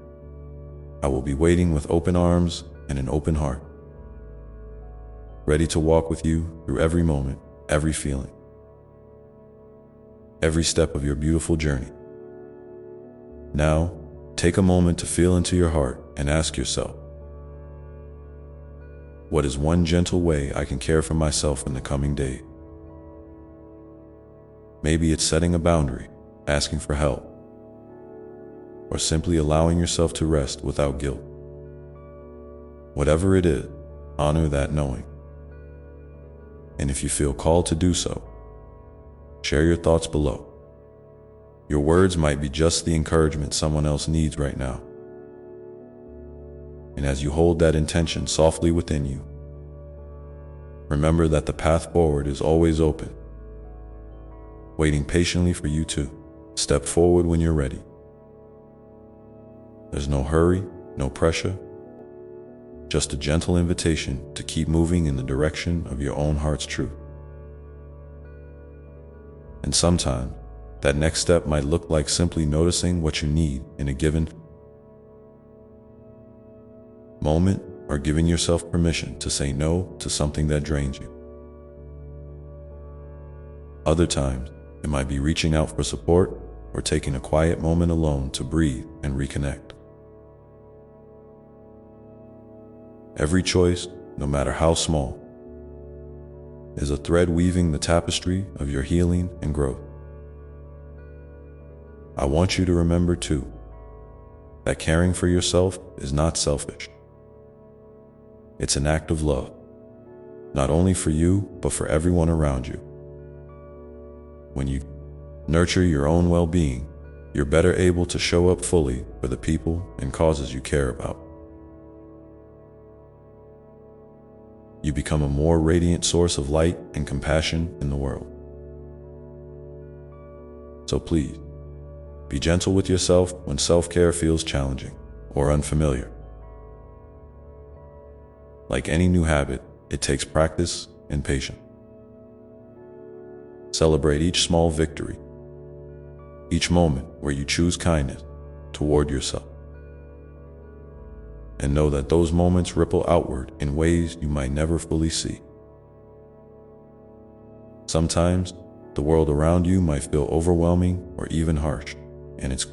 I will be waiting with open arms and an open heart, ready to walk with you through every moment, every feeling, every step of your beautiful journey. Now, take a moment to feel into your heart and ask yourself, what is one gentle way I can care for myself in the coming days? Maybe it's setting a boundary, asking for help, or simply allowing yourself to rest without guilt. Whatever it is, honor that knowing. And if you feel called to do so, share your thoughts below. Your words might be just the encouragement someone else needs right now. And as you hold that intention softly within you, remember that the path forward is always open, waiting patiently for you to step forward when you're ready. There's no hurry, no pressure, just a gentle invitation to keep moving in the direction of your own heart's truth. And sometimes, that next step might look like simply noticing what you need in a given moment or giving yourself permission to say no to something that drains you. Other times, it might be reaching out for support or taking a quiet moment alone to breathe and reconnect. Every choice, no matter how small, is a thread weaving the tapestry of your healing and growth. I want you to remember, too, that caring for yourself is not selfish. It's an act of love, not only for you, but for everyone around you. When you nurture your own well-being, you're better able to show up fully for the people and causes you care about. You become a more radiant source of light and compassion in the world. So please, be gentle with yourself when self-care feels challenging or unfamiliar. Like any new habit, it takes practice and patience. Celebrate each small victory, each moment where you choose kindness toward yourself. And know that those moments ripple outward in ways you might never fully see. Sometimes, the world around you might feel overwhelming or even harsh, and it's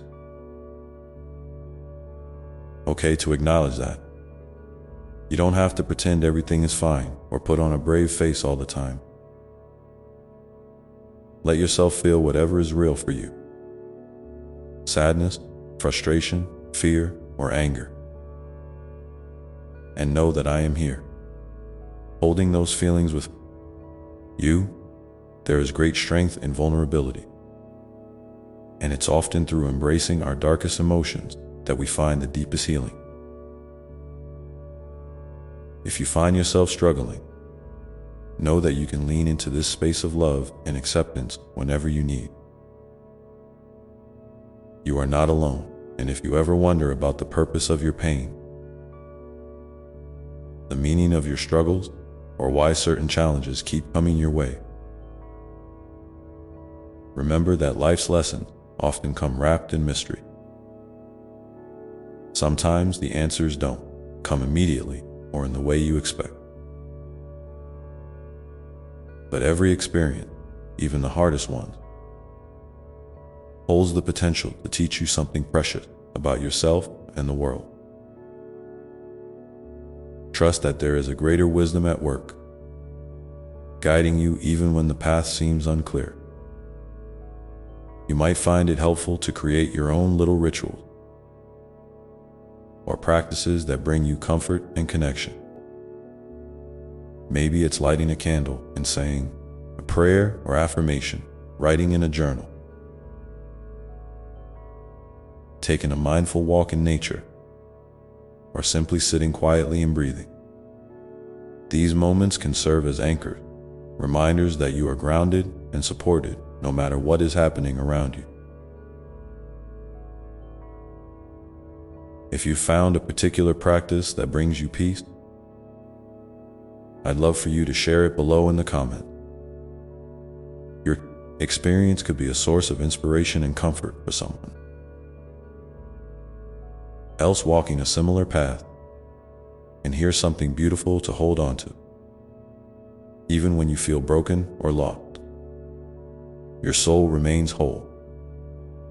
okay to acknowledge that. You don't have to pretend everything is fine or put on a brave face all the time. Let yourself feel whatever is real for you. Sadness, frustration, fear, or anger. And know that I am here, holding those feelings with you. There is great strength in vulnerability, and it's often through embracing our darkest emotions that we find the deepest healing. If you find yourself struggling, know that you can lean into this space of love and acceptance whenever you need. You are not alone, and if you ever wonder about the purpose of your pain, the meaning of your struggles, or why certain challenges keep coming your way, remember that life's lessons often come wrapped in mystery. Sometimes the answers don't come immediately or in the way you expect. But every experience, even the hardest ones, holds the potential to teach you something precious about yourself and the world. Trust that there is a greater wisdom at work, guiding you even when the path seems unclear. You might find it helpful to create your own little rituals or practices that bring you comfort and connection. Maybe it's lighting a candle and saying a prayer or affirmation, writing in a journal, taking a mindful walk in nature, or simply sitting quietly and breathing. These moments can serve as anchors, reminders that you are grounded and supported no matter what is happening around you. If you found a particular practice that brings you peace, I'd love for you to share it below in the comments. Your experience could be a source of inspiration and comfort for someone else walking a similar path, and here's something beautiful to hold on to. Even when you feel broken or lost, your soul remains whole.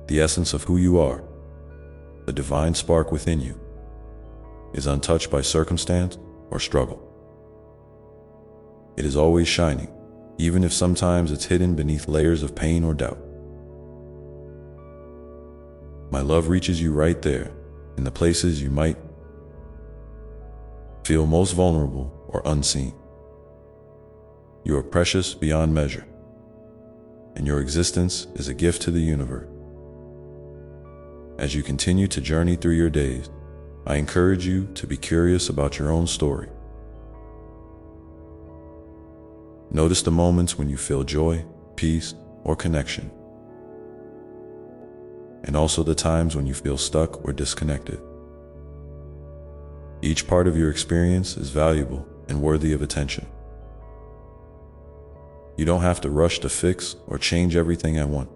The essence of who you are, the divine spark within you, is untouched by circumstance or struggle. It is always shining, even if sometimes it's hidden beneath layers of pain or doubt. My love reaches you right there, in the places you might feel most vulnerable or unseen. You are precious beyond measure, and your existence is a gift to the universe. As you continue to journey through your days, I encourage you to be curious about your own story. Notice the moments when you feel joy, peace, or connection, and also the times when you feel stuck or disconnected. Each part of your experience is valuable and worthy of attention. You don't have to rush to fix or change everything at once.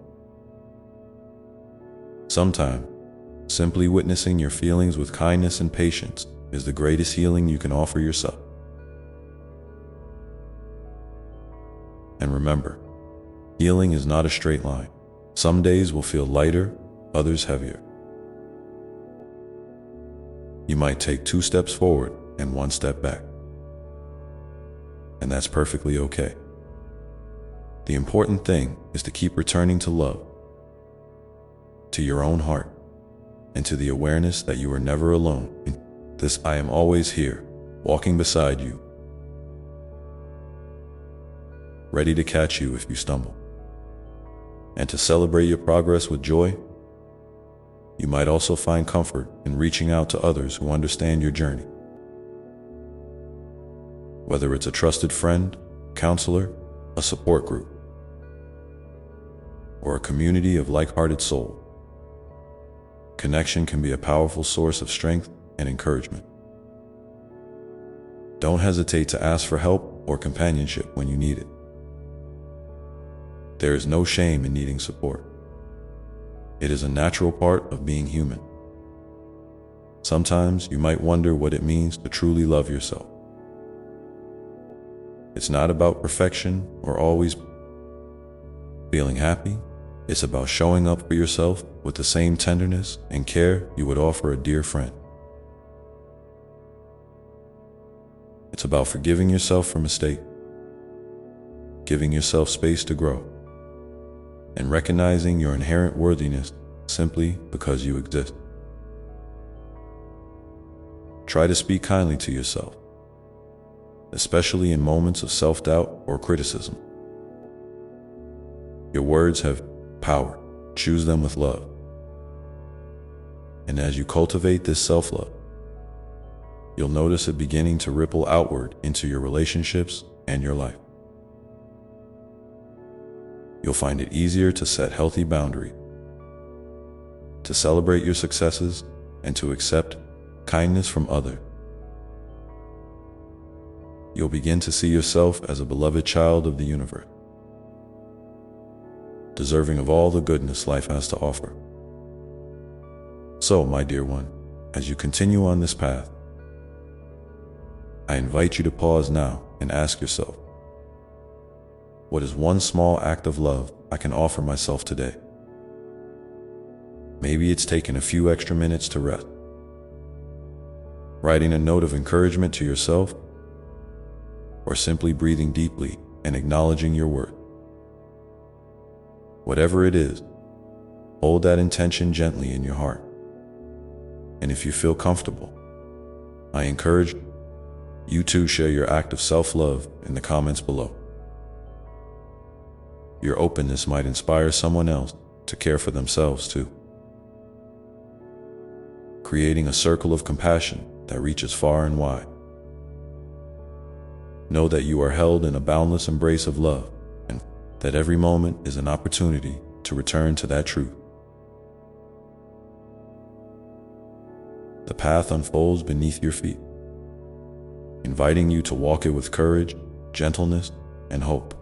Sometimes, simply witnessing your feelings with kindness and patience is the greatest healing you can offer yourself. And remember, healing is not a straight line. Some days will feel lighter, others heavier. You might take 2 steps forward and 1 step back. And that's perfectly okay. The important thing is to keep returning to love, to your own heart, and to the awareness that you are never alone. This I am always here, walking beside you, ready to catch you if you stumble. And to celebrate your progress with joy, you might also find comfort in reaching out to others who understand your journey. Whether it's a trusted friend, counselor, a support group, or a community of like-hearted souls, connection can be a powerful source of strength and encouragement. Don't hesitate to ask for help or companionship when you need it. There is no shame in needing support. It is a natural part of being human. Sometimes you might wonder what it means to truly love yourself. It's not about perfection or always feeling happy. It's about showing up for yourself with the same tenderness and care you would offer a dear friend. It's about forgiving yourself for mistakes, giving yourself space to grow, and recognizing your inherent worthiness simply because you exist. Try to speak kindly to yourself, especially in moments of self-doubt or criticism. Your words have power. Choose them with love. And as you cultivate this self-love, you'll notice it beginning to ripple outward into your relationships and your life. You'll find it easier to set healthy boundaries, to celebrate your successes, and to accept kindness from others. You'll begin to see yourself as a beloved child of the universe, deserving of all the goodness life has to offer. So, my dear one, as you continue on this path, I invite you to pause now and ask yourself, what is one small act of love I can offer myself today? Maybe it's taking a few extra minutes to rest, writing a note of encouragement to yourself, or simply breathing deeply and acknowledging your worth. Whatever it is, hold that intention gently in your heart. And if you feel comfortable, I encourage you to share your act of self-love in the comments below. Your openness might inspire someone else to care for themselves too, creating a circle of compassion that reaches far and wide. Know that you are held in a boundless embrace of love, and that every moment is an opportunity to return to that truth. The path unfolds beneath your feet, inviting you to walk it with courage, gentleness, and hope.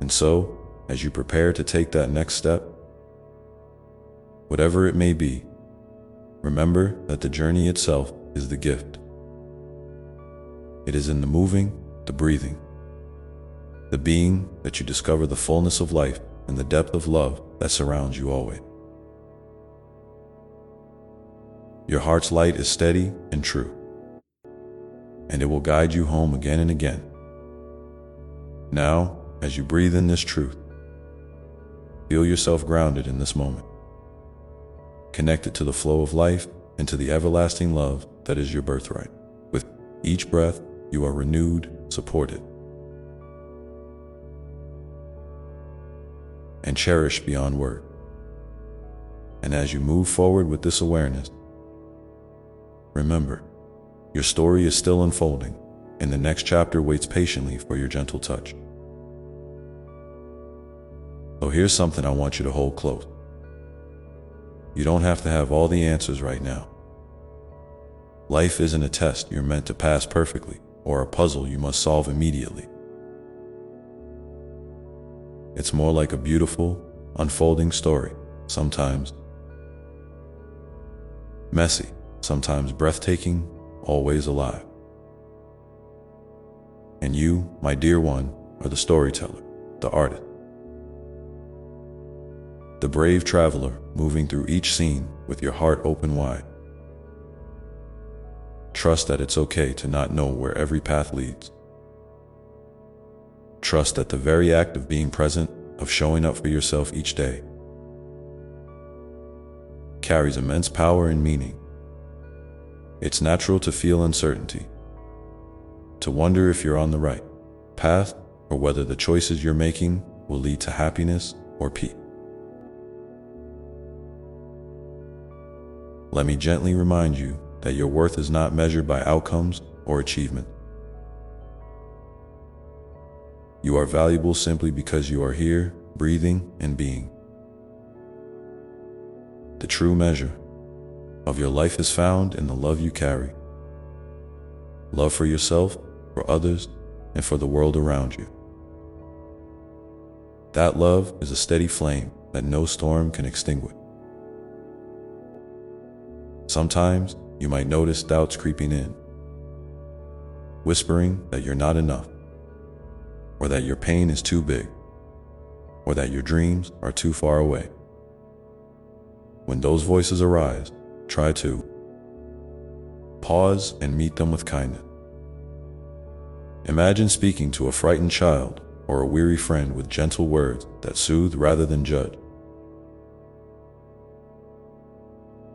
And so, as you prepare to take that next step, whatever it may be, remember that the journey itself is the gift. It is in the moving, the breathing, the being that you discover the fullness of life and the depth of love that surrounds you always. Your heart's light is steady and true, and it will guide you home again and again. Now, as you breathe in this truth, feel yourself grounded in this moment, connected to the flow of life and to the everlasting love that is your birthright. With each breath, you are renewed, supported, and cherished beyond word. And as you move forward with this awareness, remember, your story is still unfolding, and the next chapter waits patiently for your gentle touch. So here's something I want you to hold close. You don't have to have all the answers right now. Life isn't a test you're meant to pass perfectly, or a puzzle you must solve immediately. It's more like a beautiful, unfolding story, sometimes messy, sometimes breathtaking, always alive. And you, my dear one, are the storyteller, the artist, the brave traveler moving through each scene with your heart open wide. Trust that it's okay to not know where every path leads. Trust that the very act of being present, of showing up for yourself each day, carries immense power and meaning. It's natural to feel uncertainty, to wonder if you're on the right path or whether the choices you're making will lead to happiness or peace. Let me gently remind you that your worth is not measured by outcomes or achievement. You are valuable simply because you are here, breathing and being. The true measure of your life is found in the love you carry. Love for yourself, for others, and for the world around you. That love is a steady flame that no storm can extinguish. Sometimes you might notice doubts creeping in, whispering that you're not enough, or that your pain is too big, or that your dreams are too far away. When those voices arise, try to pause and meet them with kindness. Imagine speaking to a frightened child or a weary friend with gentle words that soothe rather than judge.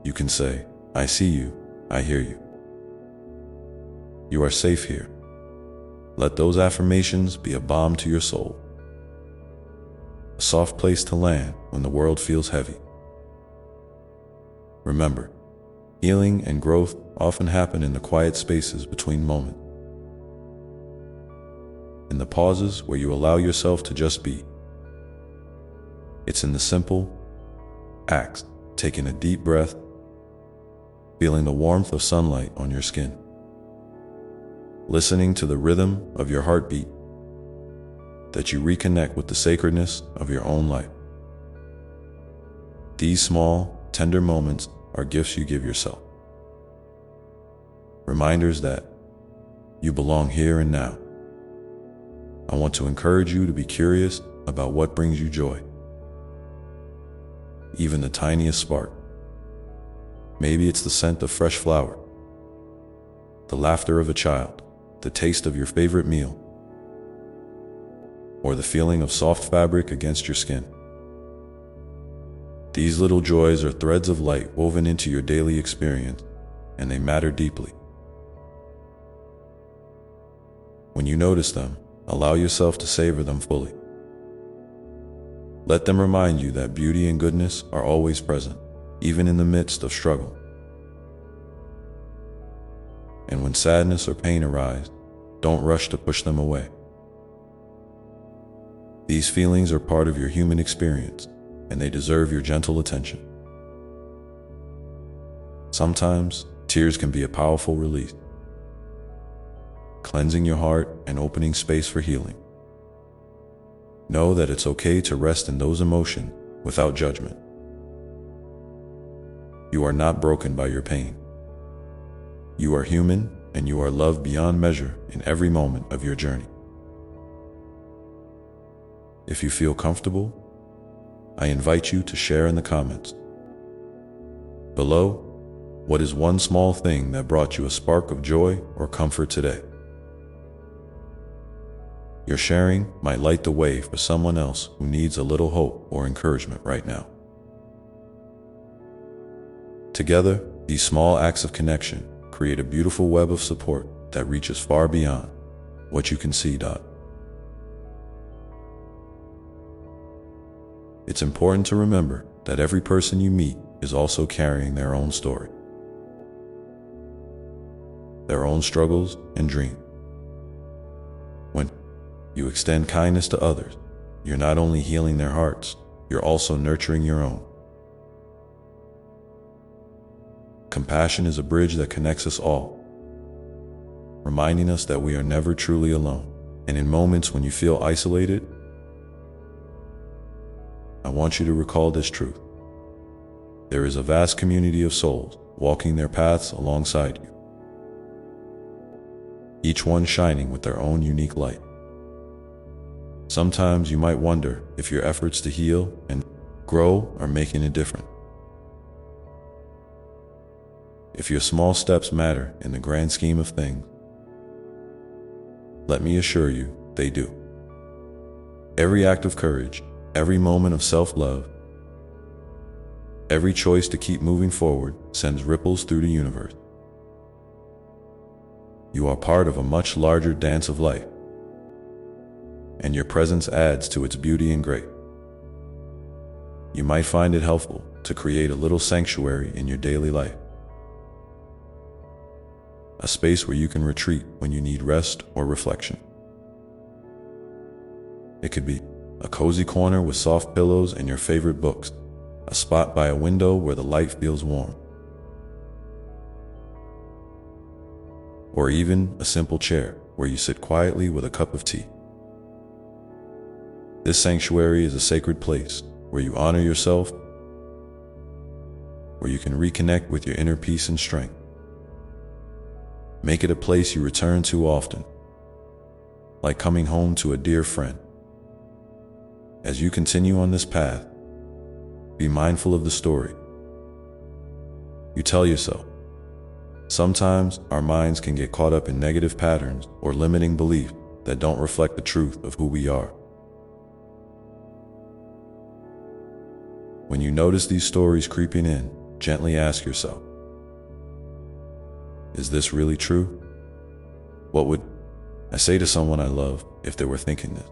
You can say, "I see you, I hear you. You are safe here." Let those affirmations be a balm to your soul, a soft place to land when the world feels heavy. Remember, healing and growth often happen in the quiet spaces between moments, in the pauses where you allow yourself to just be. It's in the simple acts, taking a deep breath, feeling the warmth of sunlight on your skin, listening to the rhythm of your heartbeat, that you reconnect with the sacredness of your own life. These small, tender moments are gifts you give yourself. Reminders that you belong here and now. I want to encourage you to be curious about what brings you joy. Even the tiniest spark. Maybe it's the scent of fresh flower, the laughter of a child, the taste of your favorite meal, or the feeling of soft fabric against your skin. These little joys are threads of light woven into your daily experience, and they matter deeply. When you notice them, allow yourself to savor them fully. Let them remind you that beauty and goodness are always present, even in the midst of struggle. And when sadness or pain arise, don't rush to push them away. These feelings are part of your human experience, and they deserve your gentle attention. Sometimes, tears can be a powerful release, cleansing your heart and opening space for healing. Know that it's okay to rest in those emotions without judgment. You are not broken by your pain. You are human, and you are loved beyond measure in every moment of your journey. If you feel comfortable, I invite you to share in the comments below, what is one small thing that brought you a spark of joy or comfort today? Your sharing might light the way for someone else who needs a little hope or encouragement right now. Together, these small acts of connection create a beautiful web of support that reaches far beyond what you can see. It's important to remember that every person you meet is also carrying their own story, their own struggles and dreams. When you extend kindness to others, you're not only healing their hearts, you're also nurturing your own. Compassion is a bridge that connects us all, reminding us that we are never truly alone. And in moments when you feel isolated, I want you to recall this truth. There is a vast community of souls walking their paths alongside you, each one shining with their own unique light. Sometimes you might wonder if your efforts to heal and grow are making a difference. If your small steps matter in the grand scheme of things, let me assure you, they do. Every act of courage, every moment of self-love, every choice to keep moving forward sends ripples through the universe. You are part of a much larger dance of life, and your presence adds to its beauty and grace. You might find it helpful to create a little sanctuary in your daily life, a space where you can retreat when you need rest or reflection. It could be a cozy corner with soft pillows and your favorite books, a spot by a window where the light feels warm, or even a simple chair where you sit quietly with a cup of tea. This sanctuary is a sacred place where you honor yourself, where you can reconnect with your inner peace and strength. Make it a place you return to often, like coming home to a dear friend. As you continue on this path, be mindful of the story you tell yourself. Sometimes our minds can get caught up in negative patterns or limiting beliefs that don't reflect the truth of who we are. When you notice these stories creeping in, gently ask yourself, is this really true? What would I say to someone I love if they were thinking this?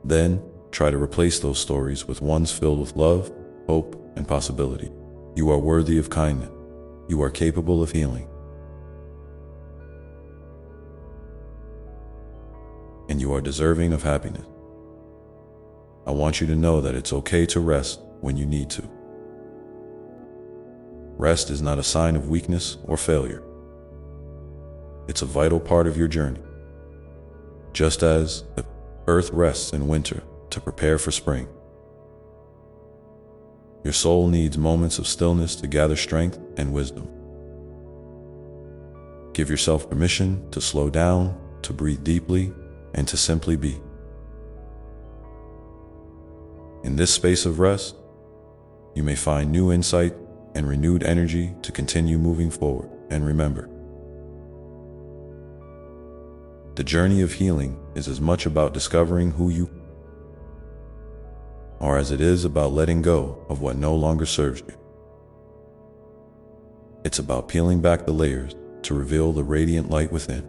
Then, try to replace those stories with ones filled with love, hope, and possibility. You are worthy of kindness. You are capable of healing. And you are deserving of happiness. I want you to know that it's okay to rest when you need to. Rest is not a sign of weakness or failure. It's a vital part of your journey. Just as the earth rests in winter to prepare for spring, your soul needs moments of stillness to gather strength and wisdom. Give yourself permission to slow down, to breathe deeply, and to simply be. In this space of rest, you may find new insight and renewed energy to continue moving forward. And remember, the journey of healing is as much about discovering who you are as it is about letting go of what no longer serves you. It's about peeling back the layers to reveal the radiant light within.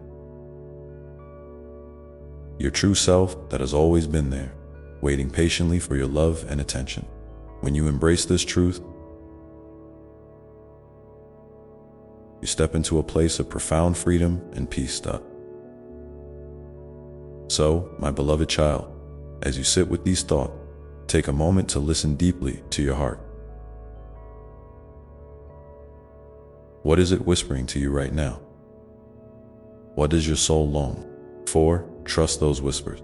Your true self that has always been there, waiting patiently for your love and attention. When you embrace this truth, you step into a place of profound freedom and peace. So, my beloved child, as you sit with these thoughts, take a moment to listen deeply to your heart. What is it whispering to you right now? What does your soul long for? Trust those whispers.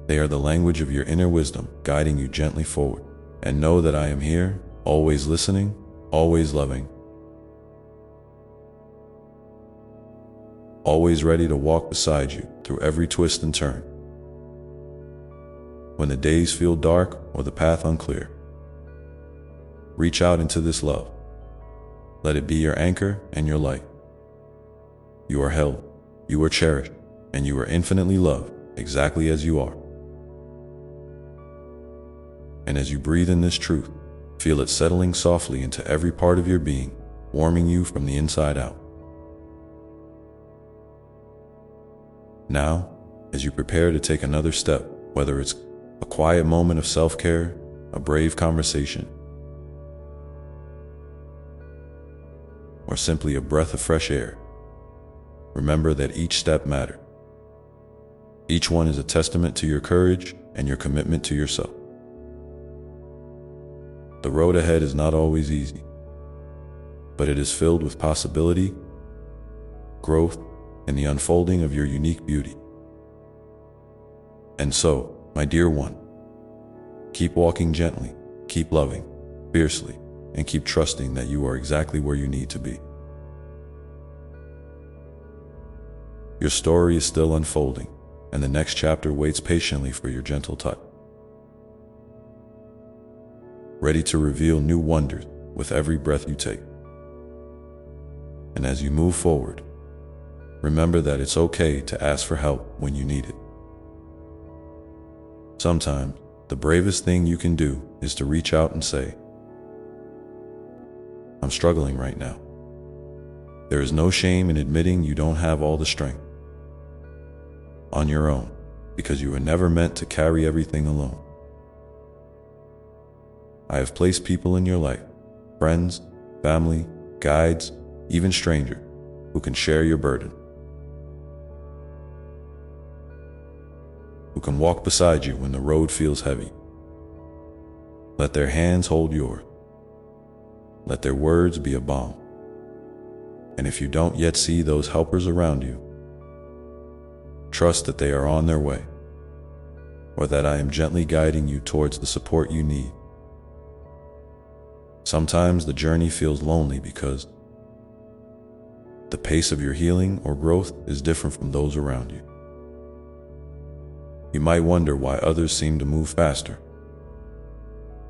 They are the language of your inner wisdom, guiding you gently forward. And know that I am here, always listening, always loving, always ready to walk beside you through every twist and turn. When the days feel dark or the path unclear, reach out into this love. Let it be your anchor and your light. You are held, you are cherished, and you are infinitely loved exactly as you are. And as you breathe in this truth, feel it settling softly into every part of your being, warming you from the inside out. Now, as you prepare to take another step, whether it's a quiet moment of self-care, a brave conversation, or simply a breath of fresh air, remember that each step matters. Each one is a testament to your courage and your commitment to yourself. The road ahead is not always easy, but it is filled with possibility, growth, and the unfolding of your unique beauty. And so, my dear one, keep walking gently, keep loving, fiercely, and keep trusting that you are exactly where you need to be. Your story is still unfolding, and the next chapter waits patiently for your gentle touch, ready to reveal new wonders with every breath you take. And as you move forward, remember that it's okay to ask for help when you need it. Sometimes, the bravest thing you can do is to reach out and say, "I'm struggling right now." There is no shame in admitting you don't have all the strength on your own, because you were never meant to carry everything alone. I have placed people in your life, friends, family, guides, even strangers, who can share your burden, who can walk beside you when the road feels heavy. Let their hands hold yours. Let their words be a balm. And if you don't yet see those helpers around you, trust that they are on their way, or that I am gently guiding you towards the support you need. Sometimes the journey feels lonely because the pace of your healing or growth is different from those around you. You might wonder why others seem to move faster,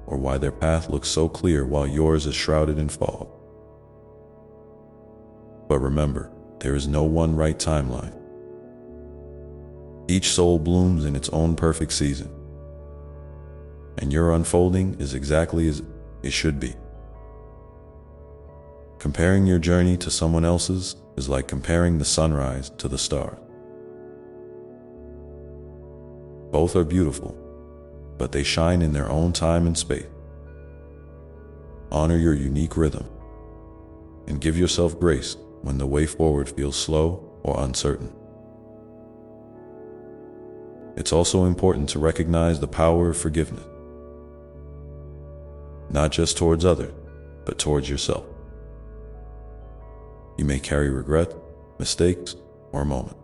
or why their path looks so clear while yours is shrouded in fog. But remember, there is no one right timeline. Each soul blooms in its own perfect season, and your unfolding is exactly as it should be. Comparing your journey to someone else's is like comparing the sunrise to the stars. Both are beautiful, but they shine in their own time and space. Honor your unique rhythm, and give yourself grace when the way forward feels slow or uncertain. It's also important to recognize the power of forgiveness, not just towards others, but towards yourself. You may carry regret, mistakes, or a moment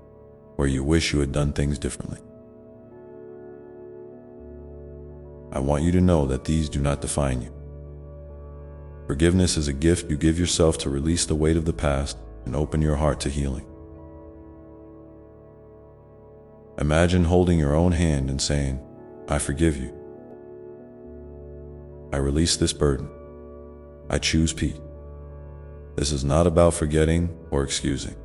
where you wish you had done things differently. I want you to know that these do not define you. Forgiveness is a gift you give yourself to release the weight of the past and open your heart to healing. Imagine holding your own hand and saying, "I forgive you. I release this burden. I choose peace." This is not about forgetting or excusing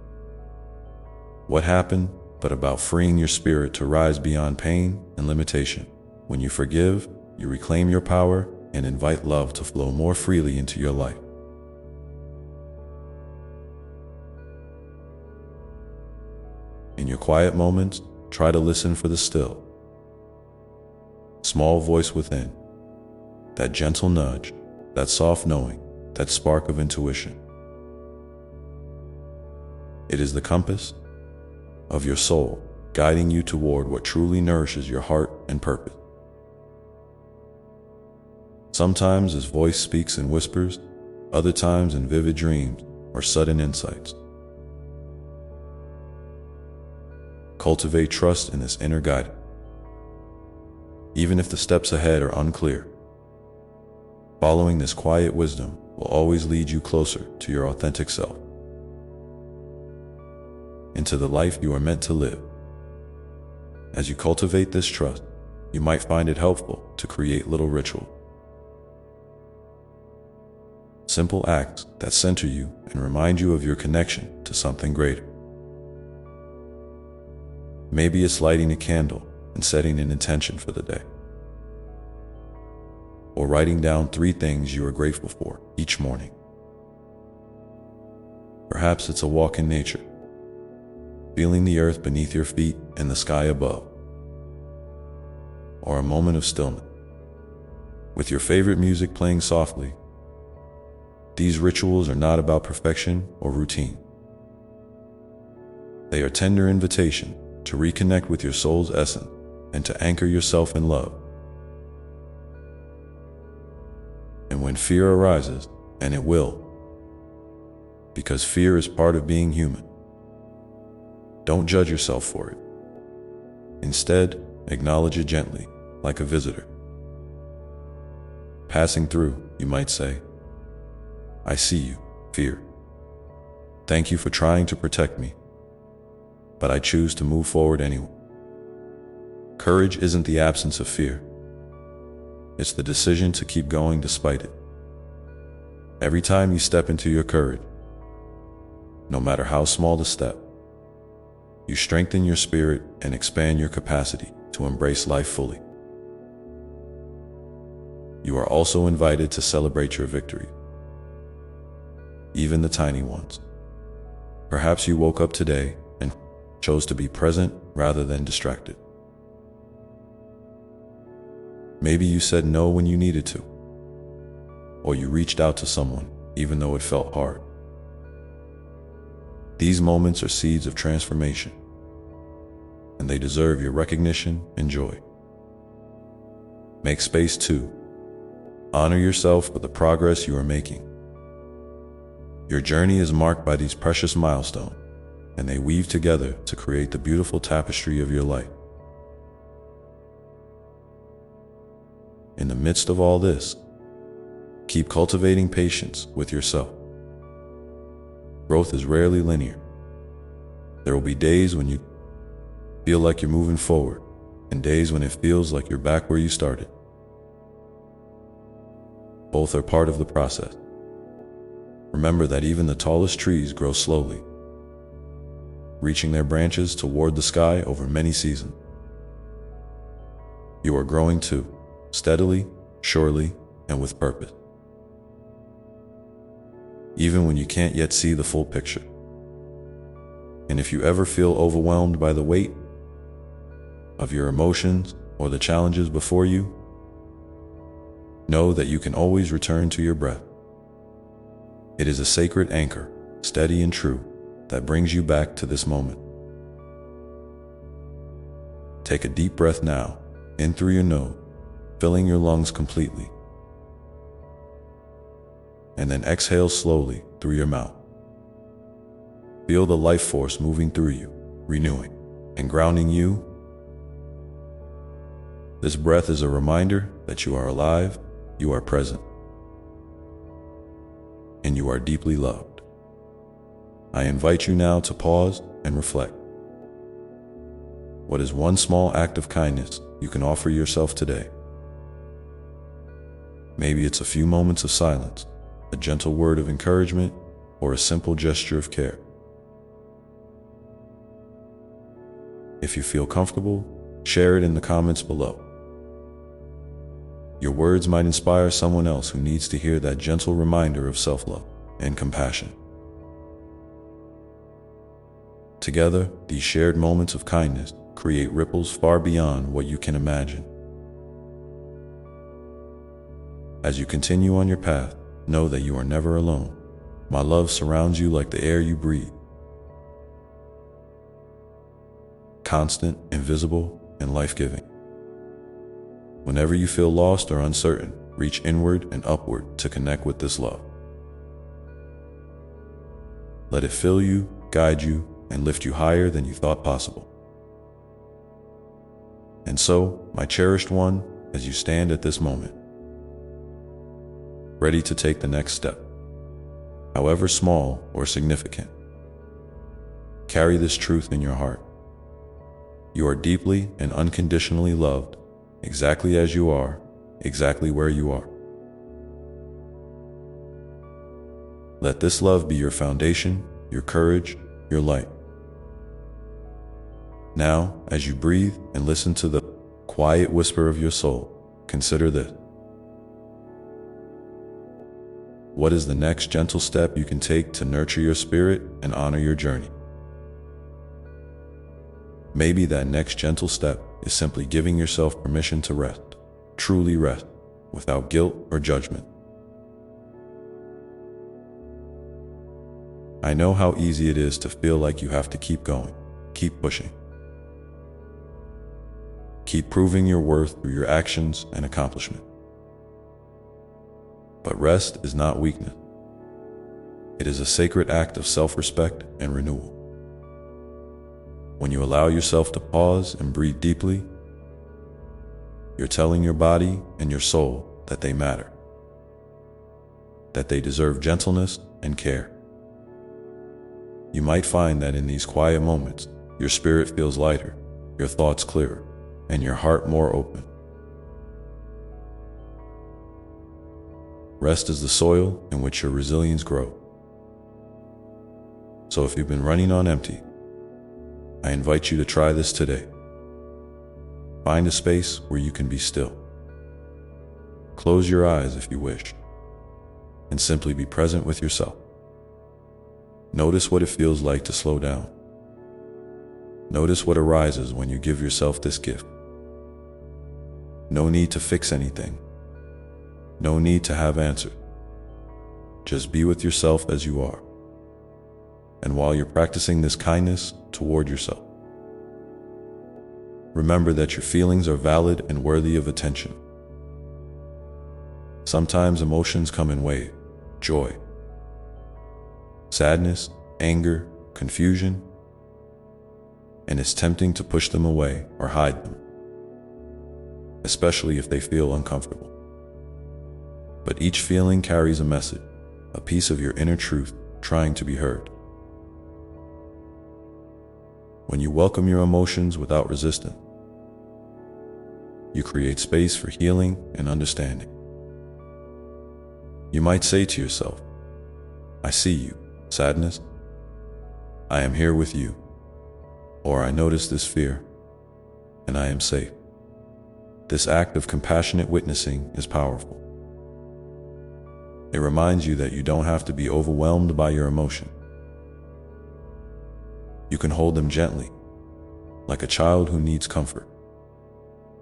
what happened, but about freeing your spirit to rise beyond pain and limitation. When you forgive, you reclaim your power and invite love to flow more freely into your life. In your quiet moments, try to listen for the still, small voice within, that gentle nudge, that soft knowing, that spark of intuition. It is the compass of your soul, guiding you toward what truly nourishes your heart and purpose. Sometimes his voice speaks in whispers, other times in vivid dreams or sudden insights. Cultivate trust in this inner guidance, even if the steps ahead are unclear. Following this quiet wisdom will always lead you closer to your authentic self, into the life you are meant to live. As you cultivate this trust, you might find it helpful to create little rituals, simple acts that center you and remind you of your connection to something greater. Maybe it's lighting a candle and setting an intention for the day, or writing down 3 things you are grateful for each morning. Perhaps it's a walk in nature, feeling the earth beneath your feet and the sky above, or a moment of stillness, with your favorite music playing softly. These rituals are not about perfection or routine. They are tender invitations to reconnect with your soul's essence and to anchor yourself in love. And when fear arises, and it will, because fear is part of being human, don't judge yourself for it. Instead, acknowledge it gently, like a visitor. passing through, you might say, "I see you, fear. Thank you for trying to protect me, but I choose to move forward anyway." Courage isn't the absence of fear. It's the decision to keep going despite it. Every time you step into your courage, no matter how small the step, you strengthen your spirit and expand your capacity to embrace life fully. You are also invited to celebrate your victories, even the tiny ones. Perhaps you woke up today and chose to be present rather than distracted. Maybe you said no when you needed to, or you reached out to someone even though it felt hard. These moments are seeds of transformation, and they deserve your recognition and joy. Make space too. Honor yourself for the progress you are making. Your journey is marked by these precious milestones, and they weave together to create the beautiful tapestry of your life. In the midst of all this, keep cultivating patience with yourself. Growth is rarely linear. There will be days when you feel like you're moving forward, and days when it feels like you're back where you started. Both are part of the process. Remember that even the tallest trees grow slowly, reaching their branches toward the sky over many seasons. You are growing too, steadily, surely, and with purpose. Even when you can't yet see the full picture. And if you ever feel overwhelmed by the weight of your emotions or the challenges before you, know that you can always return to your breath. It is a sacred anchor, steady and true, that brings you back to this moment. Take a deep breath now, in through your nose, filling your lungs completely. And then exhale slowly through your mouth. Feel the life force moving through you, renewing and grounding you. This breath is a reminder that you are alive, you are present, and you are deeply loved. I invite you now to pause and reflect. What is one small act of kindness you can offer yourself today? Maybe it's a few moments of silence, a gentle word of encouragement, or a simple gesture of care. If you feel comfortable, share it in the comments below. Your words might inspire someone else who needs to hear that gentle reminder of self-love and compassion. Together, these shared moments of kindness create ripples far beyond what you can imagine. As you continue on your path, know that you are never alone. My love surrounds you like the air you breathe. Constant, invisible, and life-giving. Whenever you feel lost or uncertain, reach inward and upward to connect with this love. Let it fill you, guide you, and lift you higher than you thought possible. And so, my cherished one, as you stand at this moment, ready to take the next step, however small or significant, carry this truth in your heart. You are deeply and unconditionally loved, exactly as you are, exactly where you are. Let this love be your foundation, your courage, your light. Now, as you breathe and listen to the quiet whisper of your soul, consider this. What is the next gentle step you can take to nurture your spirit and honor your journey? Maybe that next gentle step is simply giving yourself permission to rest, truly rest, without guilt or judgment. I know how easy it is to feel like you have to keep going, keep pushing. Keep proving your worth through your actions and accomplishment. But rest is not weakness. It is a sacred act of self-respect and renewal. When you allow yourself to pause and breathe deeply, you're telling your body and your soul that they matter. that they deserve gentleness and care. You might find that in these quiet moments, your spirit feels lighter, your thoughts clearer, and your heart more open. Rest is the soil in which your resilience grows. So if you've been running on empty, I invite you to try this today. Find a space where you can be still. Close your eyes if you wish, and simply be present with yourself. Notice what it feels like to slow down. Notice what arises when you give yourself this gift. No need to fix anything. No need to have answers. Just be with yourself as you are. And while you're practicing this kindness toward yourself, remember that your feelings are valid and worthy of attention. Sometimes emotions come in waves: joy, sadness, anger, confusion, and it's tempting to push them away or hide them, especially if they feel uncomfortable. But each feeling carries a message, a piece of your inner truth trying to be heard. When you welcome your emotions without resistance, you create space for healing and understanding. You might say to yourself, "I see you, sadness. I am here with you." Or, "I notice this fear, and I am safe." This act of compassionate witnessing is powerful. It reminds you that you don't have to be overwhelmed by your emotion. You can hold them gently, like a child who needs comfort.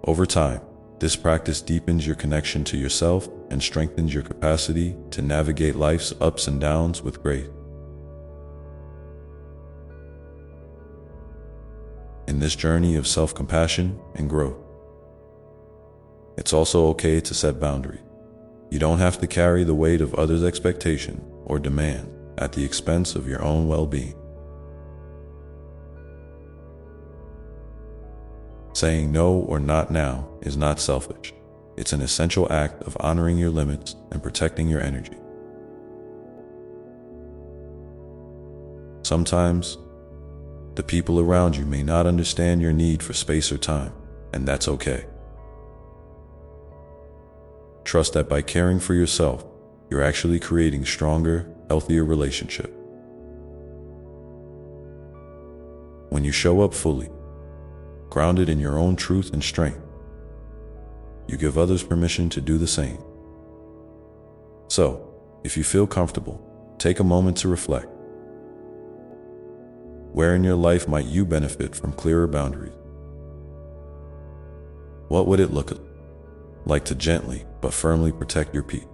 Over time, this practice deepens your connection to yourself and strengthens your capacity to navigate life's ups and downs with grace. In this journey of self-compassion and growth, it's also okay to set boundaries. You don't have to carry the weight of others' expectation or demand at the expense of your own well-being. Saying no or not now is not selfish. It's an essential act of honoring your limits and protecting your energy. Sometimes, the people around you may not understand your need for space or time, and that's okay. Trust that by caring for yourself, you're actually creating stronger, healthier relationships. When you show up fully, grounded in your own truth and strength, you give others permission to do the same. So, if you feel comfortable, take a moment to reflect. Where in your life might you benefit from clearer boundaries? What would it look like to gently but firmly protect your peace?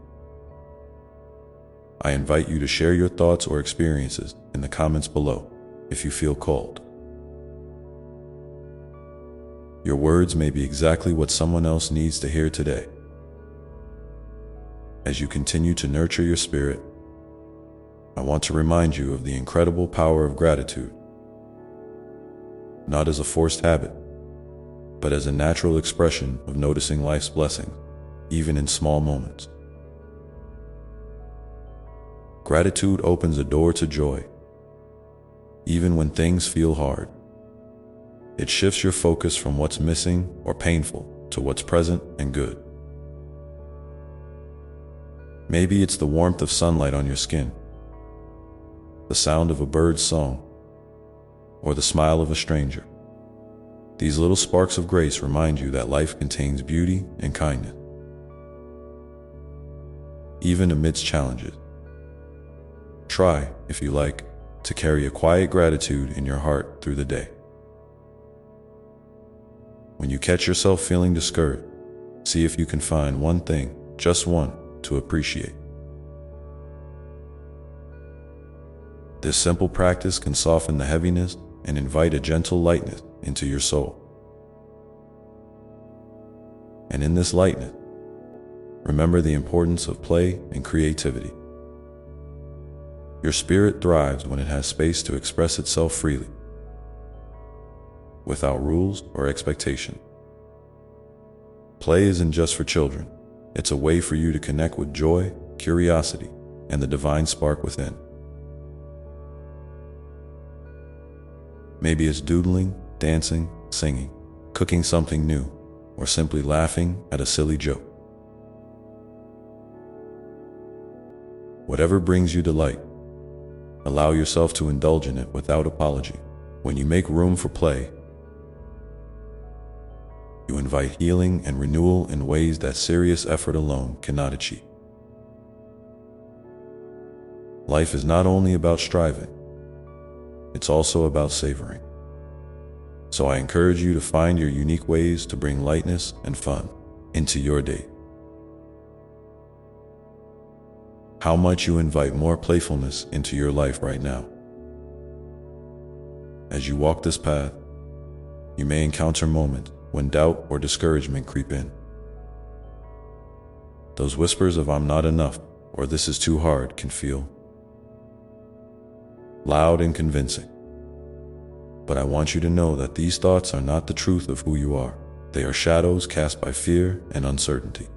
I invite you to share your thoughts or experiences in the comments below if you feel called. Your words may be exactly what someone else needs to hear today. As you continue to nurture your spirit, I want to remind you of the incredible power of gratitude, not as a forced habit, but as a natural expression of noticing life's blessings, even in small moments. Gratitude opens a door to joy, even when things feel hard. It shifts your focus from what's missing or painful to what's present and good. Maybe it's the warmth of sunlight on your skin, the sound of a bird's song, or the smile of a stranger. These little sparks of grace remind you that life contains beauty and kindness, even amidst challenges. Try, if you like, to carry a quiet gratitude in your heart through the day. When you catch yourself feeling discouraged, see if you can find one thing, just one, to appreciate. This simple practice can soften the heaviness and invite a gentle lightness into your soul. And in this lightness, remember the importance of play and creativity. Your spirit thrives when it has space to express itself freely, without rules or expectation. Play isn't just for children. It's a way for you to connect with joy, curiosity, and the divine spark within. Maybe it's doodling, dancing, singing, cooking something new, or simply laughing at a silly joke. Whatever brings you delight, allow yourself to indulge in it without apology. When you make room for play, you invite healing and renewal in ways that serious effort alone cannot achieve. Life is not only about striving, it's also about savoring. So I encourage you to find your unique ways to bring lightness and fun into your day. How much you invite more playfulness into your life right now. As you walk this path, you may encounter moments when doubt or discouragement creep in. Those whispers of "I'm not enough" or "this is too hard" can feel loud and convincing. But I want you to know that these thoughts are not the truth of who you are. They are shadows cast by fear and uncertainty.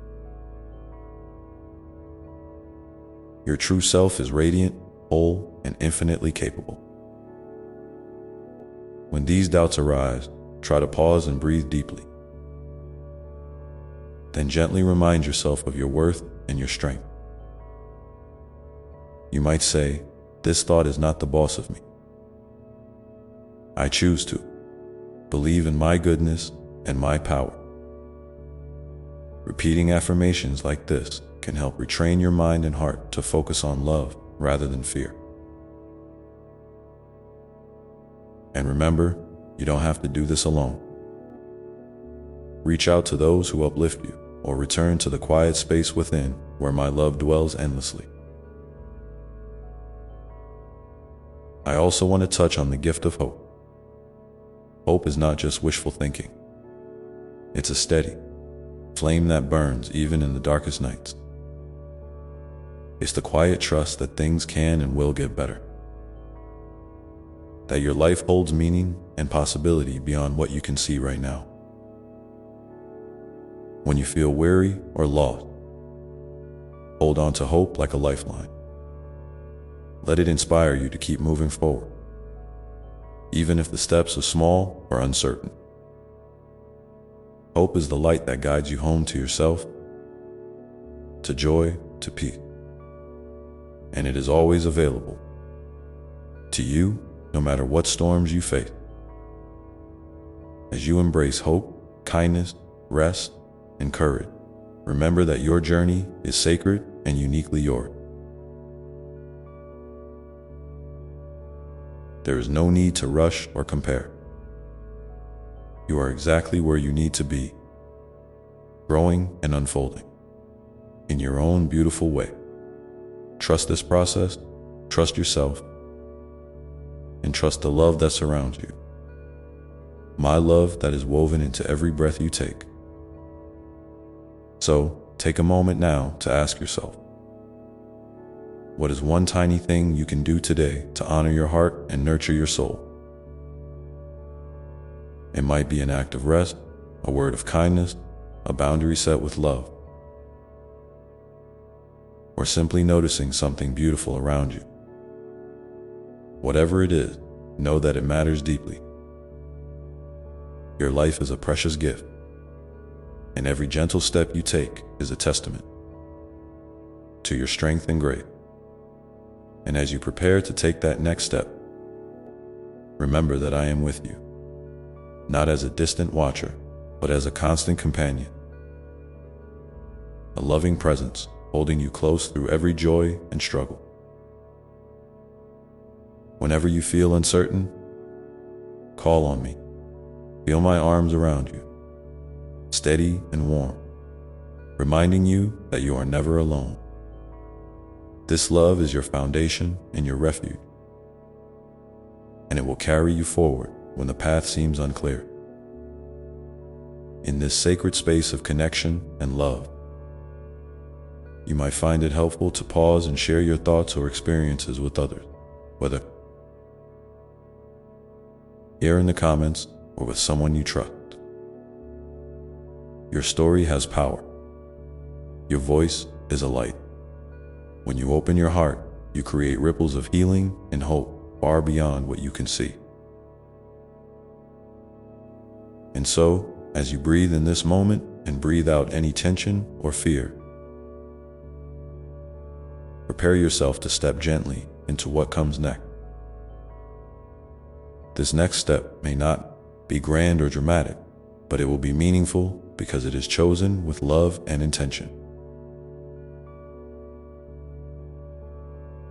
Your true self is radiant, whole, and infinitely capable. When these doubts arise, try to pause and breathe deeply. Then gently remind yourself of your worth and your strength. You might say, "This thought is not the boss of me. I choose to believe in my goodness and my power." Repeating affirmations like this can help retrain your mind and heart to focus on love rather than fear. And remember, you don't have to do this alone. Reach out to those who uplift you, or return to the quiet space within where my love dwells endlessly. I also want to touch on the gift of hope. Hope is not just wishful thinking. It's a steady flame that burns even in the darkest nights. It's the quiet trust that things can and will get better. That your life holds meaning and possibility beyond what you can see right now. When you feel weary or lost, hold on to hope like a lifeline. Let it inspire you to keep moving forward, even if the steps are small or uncertain. Hope is the light that guides you home to yourself, to joy, to peace. And it is always available to you, no matter what storms you face. As you embrace hope, kindness, rest, and courage, remember that your journey is sacred and uniquely yours. There is no need to rush or compare. You are exactly where you need to be, growing and unfolding in your own beautiful way. Trust this process, trust yourself, and trust the love that surrounds you. My love that is woven into every breath you take. So, take a moment now to ask yourself, what is one tiny thing you can do today to honor your heart and nurture your soul? It might be an act of rest, a word of kindness, a boundary set with love, or simply noticing something beautiful around you. Whatever it is, know that it matters deeply. Your life is a precious gift, and every gentle step you take is a testament to your strength and grace. And as you prepare to take that next step, remember that I am with you, not as a distant watcher, but as a constant companion, a loving presence holding you close through every joy and struggle. Whenever you feel uncertain, call on me. Feel my arms around you, steady and warm, reminding you that you are never alone. This love is your foundation and your refuge, and it will carry you forward when the path seems unclear. In this sacred space of connection and love, you might find it helpful to pause and share your thoughts or experiences with others, whether here in the comments or with someone you trust. Your story has power. Your voice is a light. When you open your heart, you create ripples of healing and hope far beyond what you can see. And so, as you breathe in this moment and breathe out any tension or fear, prepare yourself to step gently into what comes next. This next step may not be grand or dramatic, but it will be meaningful because it is chosen with love and intention.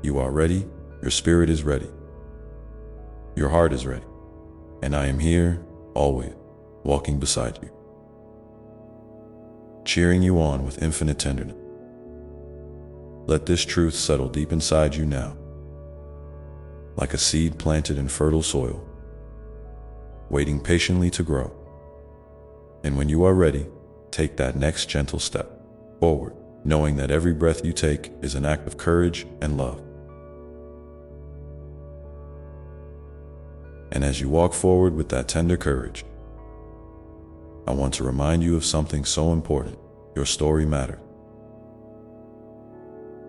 You are ready, your spirit is ready, your heart is ready, and I am here, always, walking beside you, cheering you on with infinite tenderness. Let this truth settle deep inside you now, like a seed planted in fertile soil, waiting patiently to grow. And when you are ready, take that next gentle step forward, knowing that every breath you take is an act of courage and love. And as you walk forward with that tender courage, I want to remind you of something so important. Your story matters.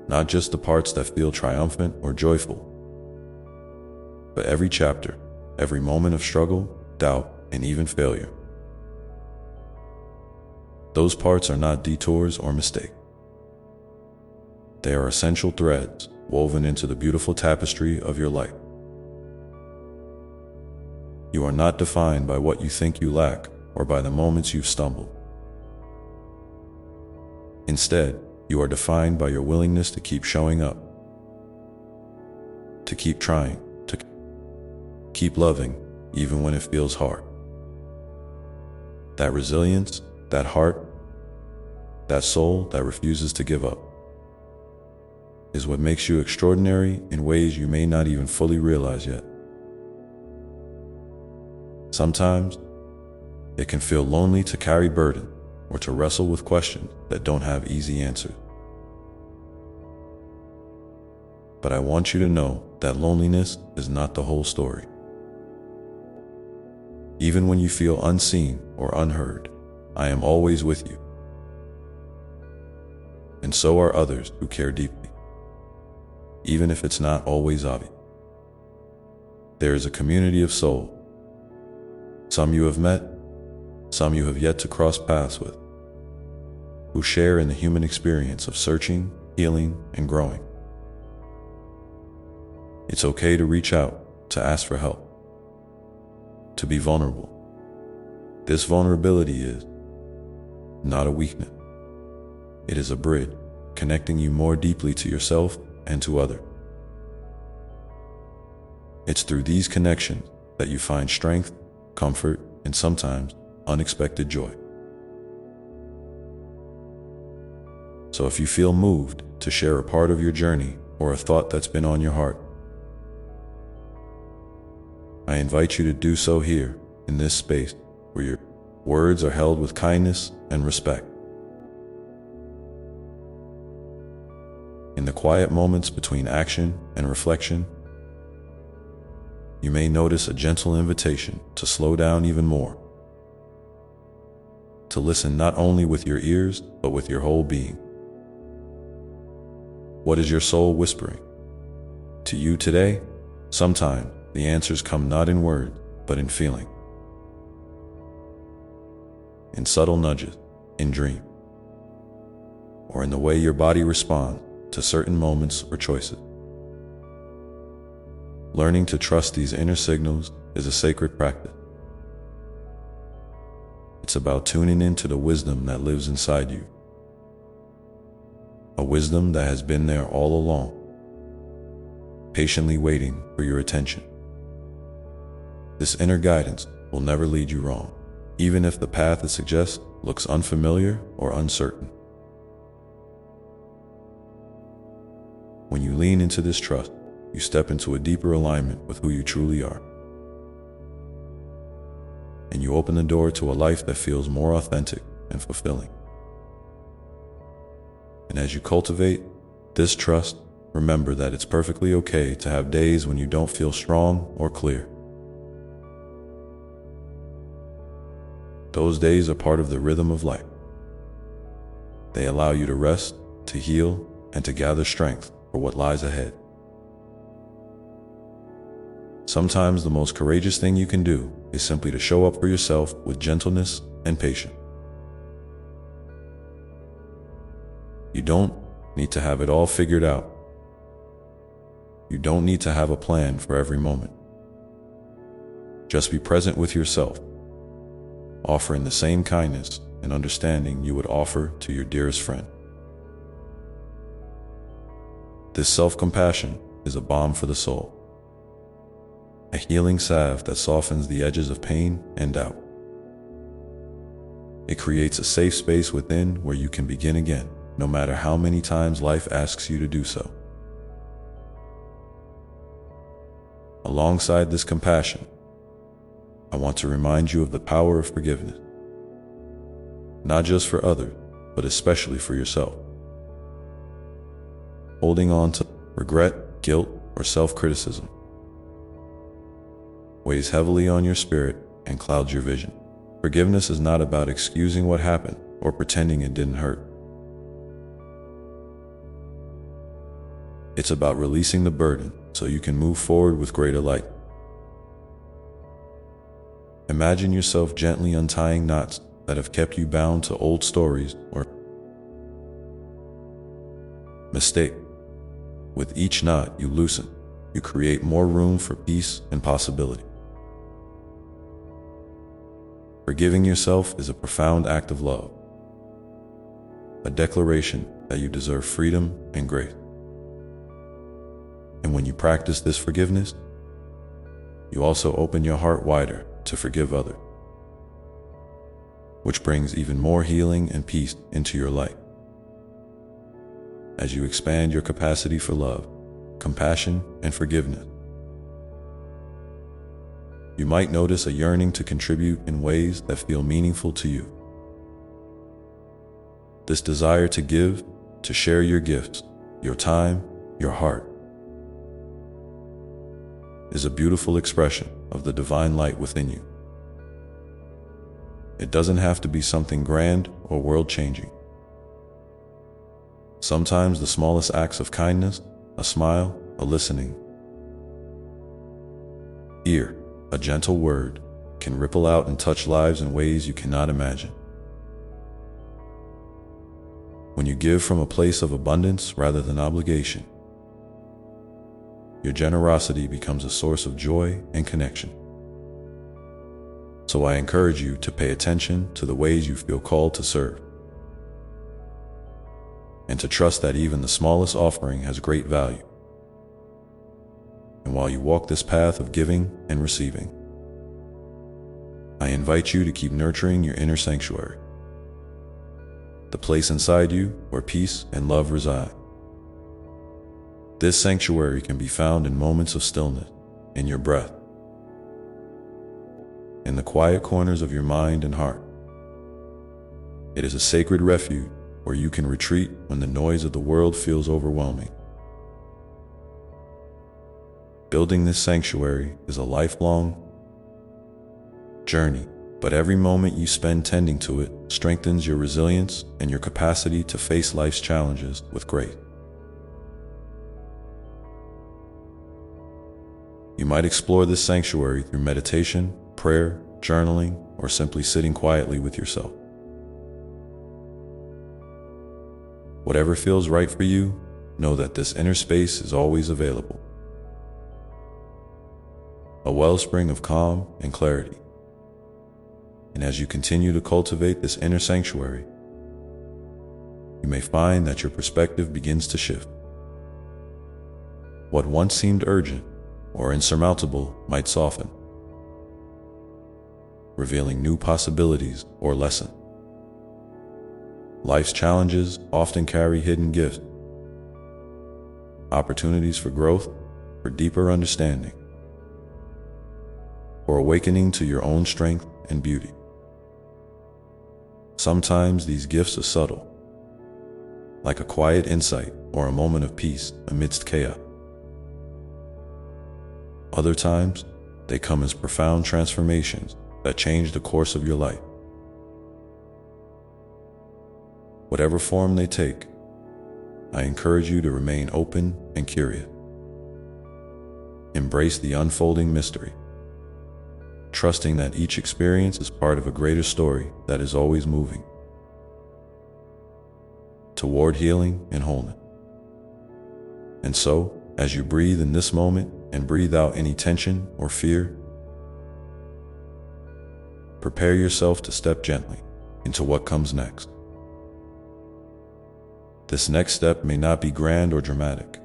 Not just the parts that feel triumphant or joyful, but every chapter, every moment of struggle, doubt, and even failure. Those parts are not detours or mistakes. They are essential threads woven into the beautiful tapestry of your life. You are not defined by what you think you lack or by the moments you've stumbled. Instead, you are defined by your willingness to keep showing up, to keep trying, to keep loving, even when it feels hard. That resilience, that heart, that soul that refuses to give up, is what makes you extraordinary in ways you may not even fully realize yet. Sometimes, it can feel lonely to carry burden or to wrestle with questions that don't have easy answers. But I want you to know that loneliness is not the whole story. Even when you feel unseen or unheard, I am always with you. And so are others who care deeply, even if it's not always obvious. There is a community of soul. Some you have met, some you have yet to cross paths with, who share in the human experience of searching, healing, and growing. It's okay to reach out, to ask for help, to be vulnerable. This vulnerability is not a weakness. It is a bridge connecting you more deeply to yourself and to others. It's through these connections that you find strength, comfort, and sometimes unexpected joy. So if you feel moved to share a part of your journey or a thought that's been on your heart, I invite you to do so here in this space where your words are held with kindness and respect. In the quiet moments between action and reflection, you may notice a gentle invitation to slow down even more, to listen not only with your ears, but with your whole being. What is your soul whispering to you today? Sometimes the answers come not in words, but in feeling, in subtle nudges, in dreams, or in the way your body responds to certain moments or choices. Learning to trust these inner signals is a sacred practice. It's about tuning into the wisdom that lives inside you, a wisdom that has been there all along, patiently waiting for your attention. This inner guidance will never lead you wrong, even if the path it suggests looks unfamiliar or uncertain. When you lean into this trust, you step into a deeper alignment with who you truly are. And you open the door to a life that feels more authentic and fulfilling. And as you cultivate this trust, remember that it's perfectly okay to have days when you don't feel strong or clear. Those days are part of the rhythm of life. They allow you to rest, to heal, and to gather strength for what lies ahead. Sometimes the most courageous thing you can do is simply to show up for yourself with gentleness and patience. You don't need to have it all figured out. You don't need to have a plan for every moment. Just be present with yourself, offering the same kindness and understanding you would offer to your dearest friend. This self-compassion is a balm for the soul, a healing salve that softens the edges of pain and doubt. It creates a safe space within where you can begin again, no matter how many times life asks you to do so. Alongside this compassion, I want to remind you of the power of forgiveness, not just for others, but especially for yourself. Holding on to regret, guilt, or self-criticism weighs heavily on your spirit and clouds your vision. Forgiveness is not about excusing what happened or pretending it didn't hurt. It's about releasing the burden so you can move forward with greater light. Imagine yourself gently untying knots that have kept you bound to old stories or mistakes. With each knot you loosen, you create more room for peace and possibility. Forgiving yourself is a profound act of love, a declaration that you deserve freedom and grace. And when you practice this forgiveness, you also open your heart wider to forgive others, which brings even more healing and peace into your life. As you expand your capacity for love, compassion, and forgiveness, you might notice a yearning to contribute in ways that feel meaningful to you. This desire to give, to share your gifts, your time, your heart, is a beautiful expression of the divine light within you. It doesn't have to be something grand or world-changing. Sometimes the smallest acts of kindness, a smile, a listening ear, a gentle word, can ripple out and touch lives in ways you cannot imagine. When you give from a place of abundance rather than obligation, your generosity becomes a source of joy and connection. So I encourage you to pay attention to the ways you feel called to serve, and to trust that even the smallest offering has great value. And while you walk this path of giving and receiving, I invite you to keep nurturing your inner sanctuary, the place inside you where peace and love reside. This sanctuary can be found in moments of stillness, in your breath, in the quiet corners of your mind and heart. It is a sacred refuge where you can retreat when the noise of the world feels overwhelming. Building this sanctuary is a lifelong journey, but every moment you spend tending to it strengthens your resilience and your capacity to face life's challenges with grace. You might explore this sanctuary through meditation, prayer, journaling, or simply sitting quietly with yourself. Whatever feels right for you, know that this inner space is always available. A wellspring of calm and clarity. And as you continue to cultivate this inner sanctuary, you may find that your perspective begins to shift. What once seemed urgent or insurmountable might soften, revealing new possibilities or lessons. Life's challenges often carry hidden gifts, opportunities for growth, for deeper understanding, for awakening to your own strength and beauty. Sometimes these gifts are subtle, like a quiet insight or a moment of peace amidst chaos. Other times, they come as profound transformations that change the course of your life. Whatever form they take, I encourage you to remain open and curious. Embrace the unfolding mystery, trusting that each experience is part of a greater story that is always moving toward healing and wholeness. And so, as you breathe in this moment and breathe out any tension or fear, prepare yourself to step gently into what comes next. This next step may not be grand or dramatic,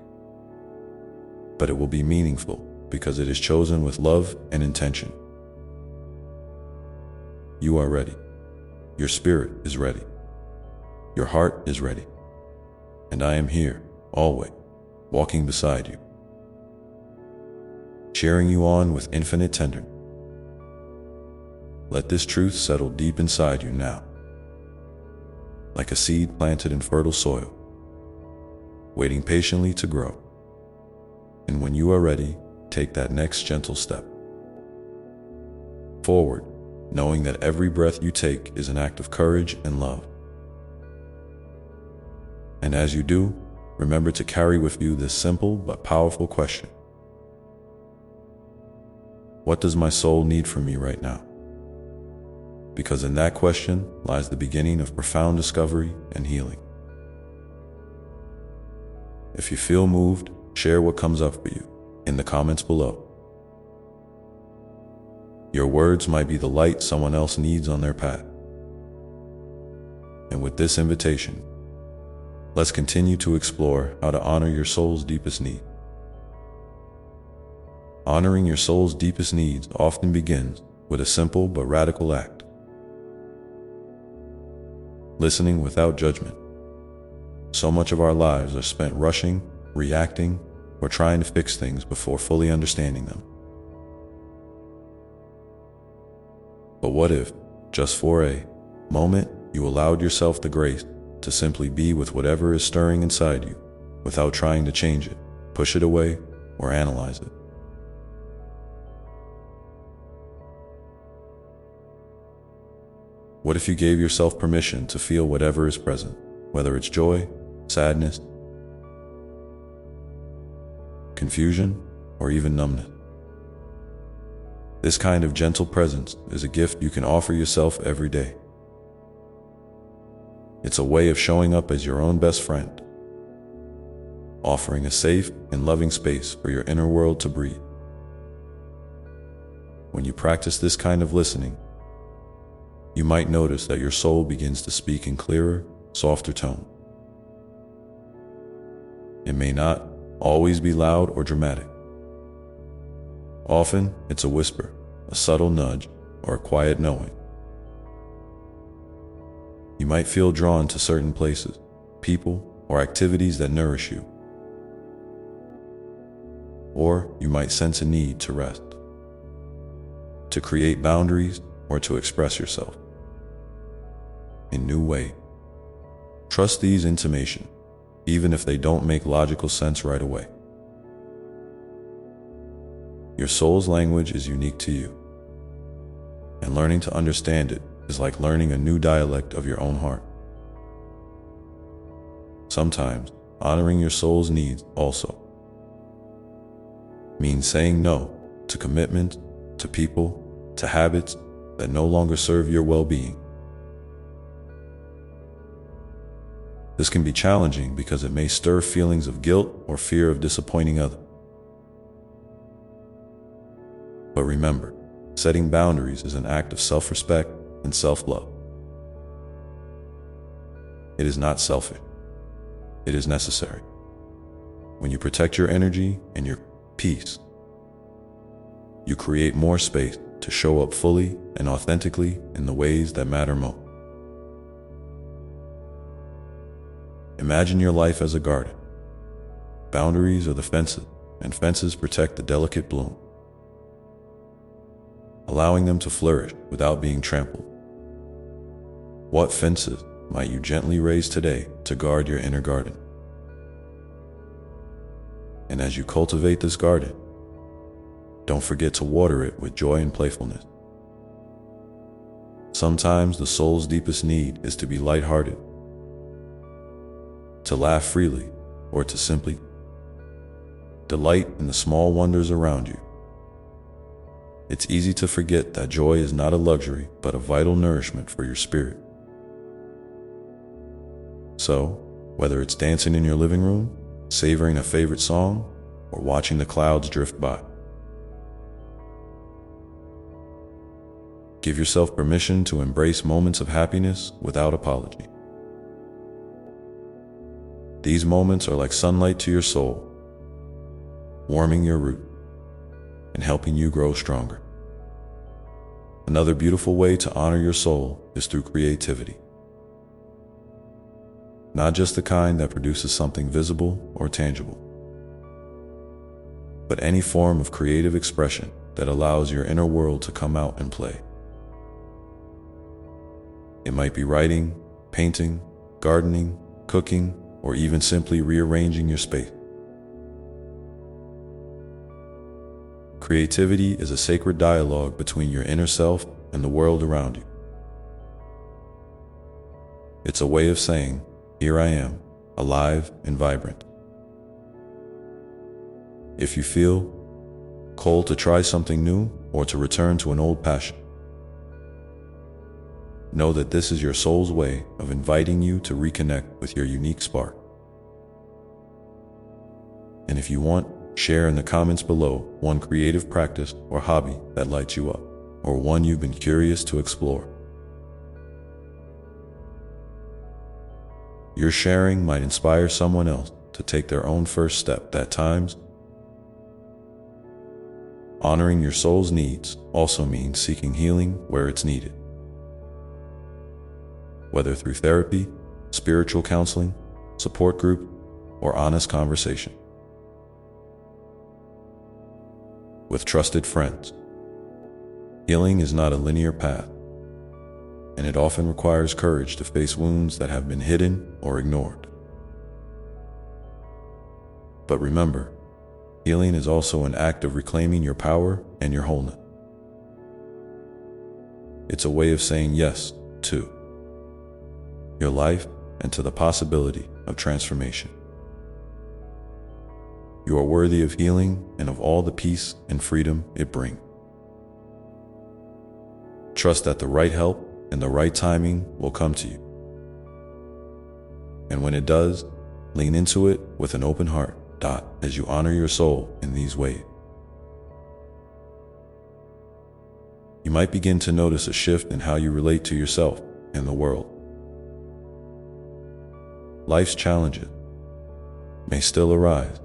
but it will be meaningful because it is chosen with love and intention. You are ready. Your spirit is ready. Your heart is ready. And I am here, always, walking beside you, cheering you on with infinite tenderness. Let this truth settle deep inside you now, like a seed planted in fertile soil, waiting patiently to grow. And when you are ready, take that next gentle step forward, knowing that every breath you take is an act of courage and love. And as you do, remember to carry with you this simple but powerful question. What does my soul need from me right now? Because in that question lies the beginning of profound discovery and healing. If you feel moved, share what comes up for you in the comments below. Your words might be the light someone else needs on their path. And with this invitation, let's continue to explore how to honor your soul's deepest need. Honoring your soul's deepest needs often begins with a simple but radical act. Listening without judgment. So much of our lives are spent rushing, reacting, or trying to fix things before fully understanding them. But what if, just for a moment, you allowed yourself the grace to simply be with whatever is stirring inside you, without trying to change it, push it away, or analyze it? What if you gave yourself permission to feel whatever is present, whether it's joy, sadness, confusion, or even numbness? This kind of gentle presence is a gift you can offer yourself every day. It's a way of showing up as your own best friend, offering a safe and loving space for your inner world to breathe. When you practice this kind of listening, you might notice that your soul begins to speak in clearer, softer tone. It may not always be loud or dramatic. Often, it's a whisper, a subtle nudge, or a quiet knowing. You might feel drawn to certain places, people, or activities that nourish you. Or you might sense a need to rest, to create boundaries, or to express yourself in new ways. Trust these intimations, even if they don't make logical sense right away. Your soul's language is unique to you, and learning to understand it is like learning a new dialect of your own heart. Sometimes, honoring your soul's needs also means saying no to commitments, to people, to habits that no longer serve your well-being. This can be challenging because it may stir feelings of guilt or fear of disappointing others. But remember, setting boundaries is an act of self-respect and self-love. It is not selfish. It is necessary. When you protect your energy and your peace, you create more space to show up fully and authentically in the ways that matter most. Imagine your life as a garden. Boundaries are the fences, and fences protect the delicate bloom, allowing them to flourish without being trampled. What fences might you gently raise today to guard your inner garden? And as you cultivate this garden, don't forget to water it with joy and playfulness. Sometimes the soul's deepest need is to be lighthearted, to laugh freely, or to simply delight in the small wonders around you. It's easy to forget that joy is not a luxury, but a vital nourishment for your spirit. So, whether it's dancing in your living room, savoring a favorite song, or watching the clouds drift by, give yourself permission to embrace moments of happiness without apology. These moments are like sunlight to your soul, warming your root and helping you grow stronger. Another beautiful way to honor your soul is through creativity. Not just the kind that produces something visible or tangible, but any form of creative expression that allows your inner world to come out and play. It might be writing, painting, gardening, cooking, or even simply rearranging your space. Creativity is a sacred dialogue between your inner self and the world around you. It's a way of saying, "Here I am, alive and vibrant." If you feel called to try something new or to return to an old passion, know that this is your soul's way of inviting you to reconnect with your unique spark. And if you want, share in the comments below one creative practice or hobby that lights you up, or one you've been curious to explore. Your sharing might inspire someone else to take their own first step. At times, honoring your soul's needs also means seeking healing where it's needed. Whether through therapy, spiritual counseling, support group, or honest conversation with trusted friends. Healing is not a linear path, and it often requires courage to face wounds that have been hidden or ignored. But remember, healing is also an act of reclaiming your power and your wholeness. It's a way of saying yes to your life and to the possibility of transformation. You are worthy of healing and of all the peace and freedom it brings. Trust that the right help and the right timing will come to you. And when it does, lean into it with an open heart, as you honor your soul in these ways. You might begin to notice a shift in how you relate to yourself and the world. Life's challenges may still arise,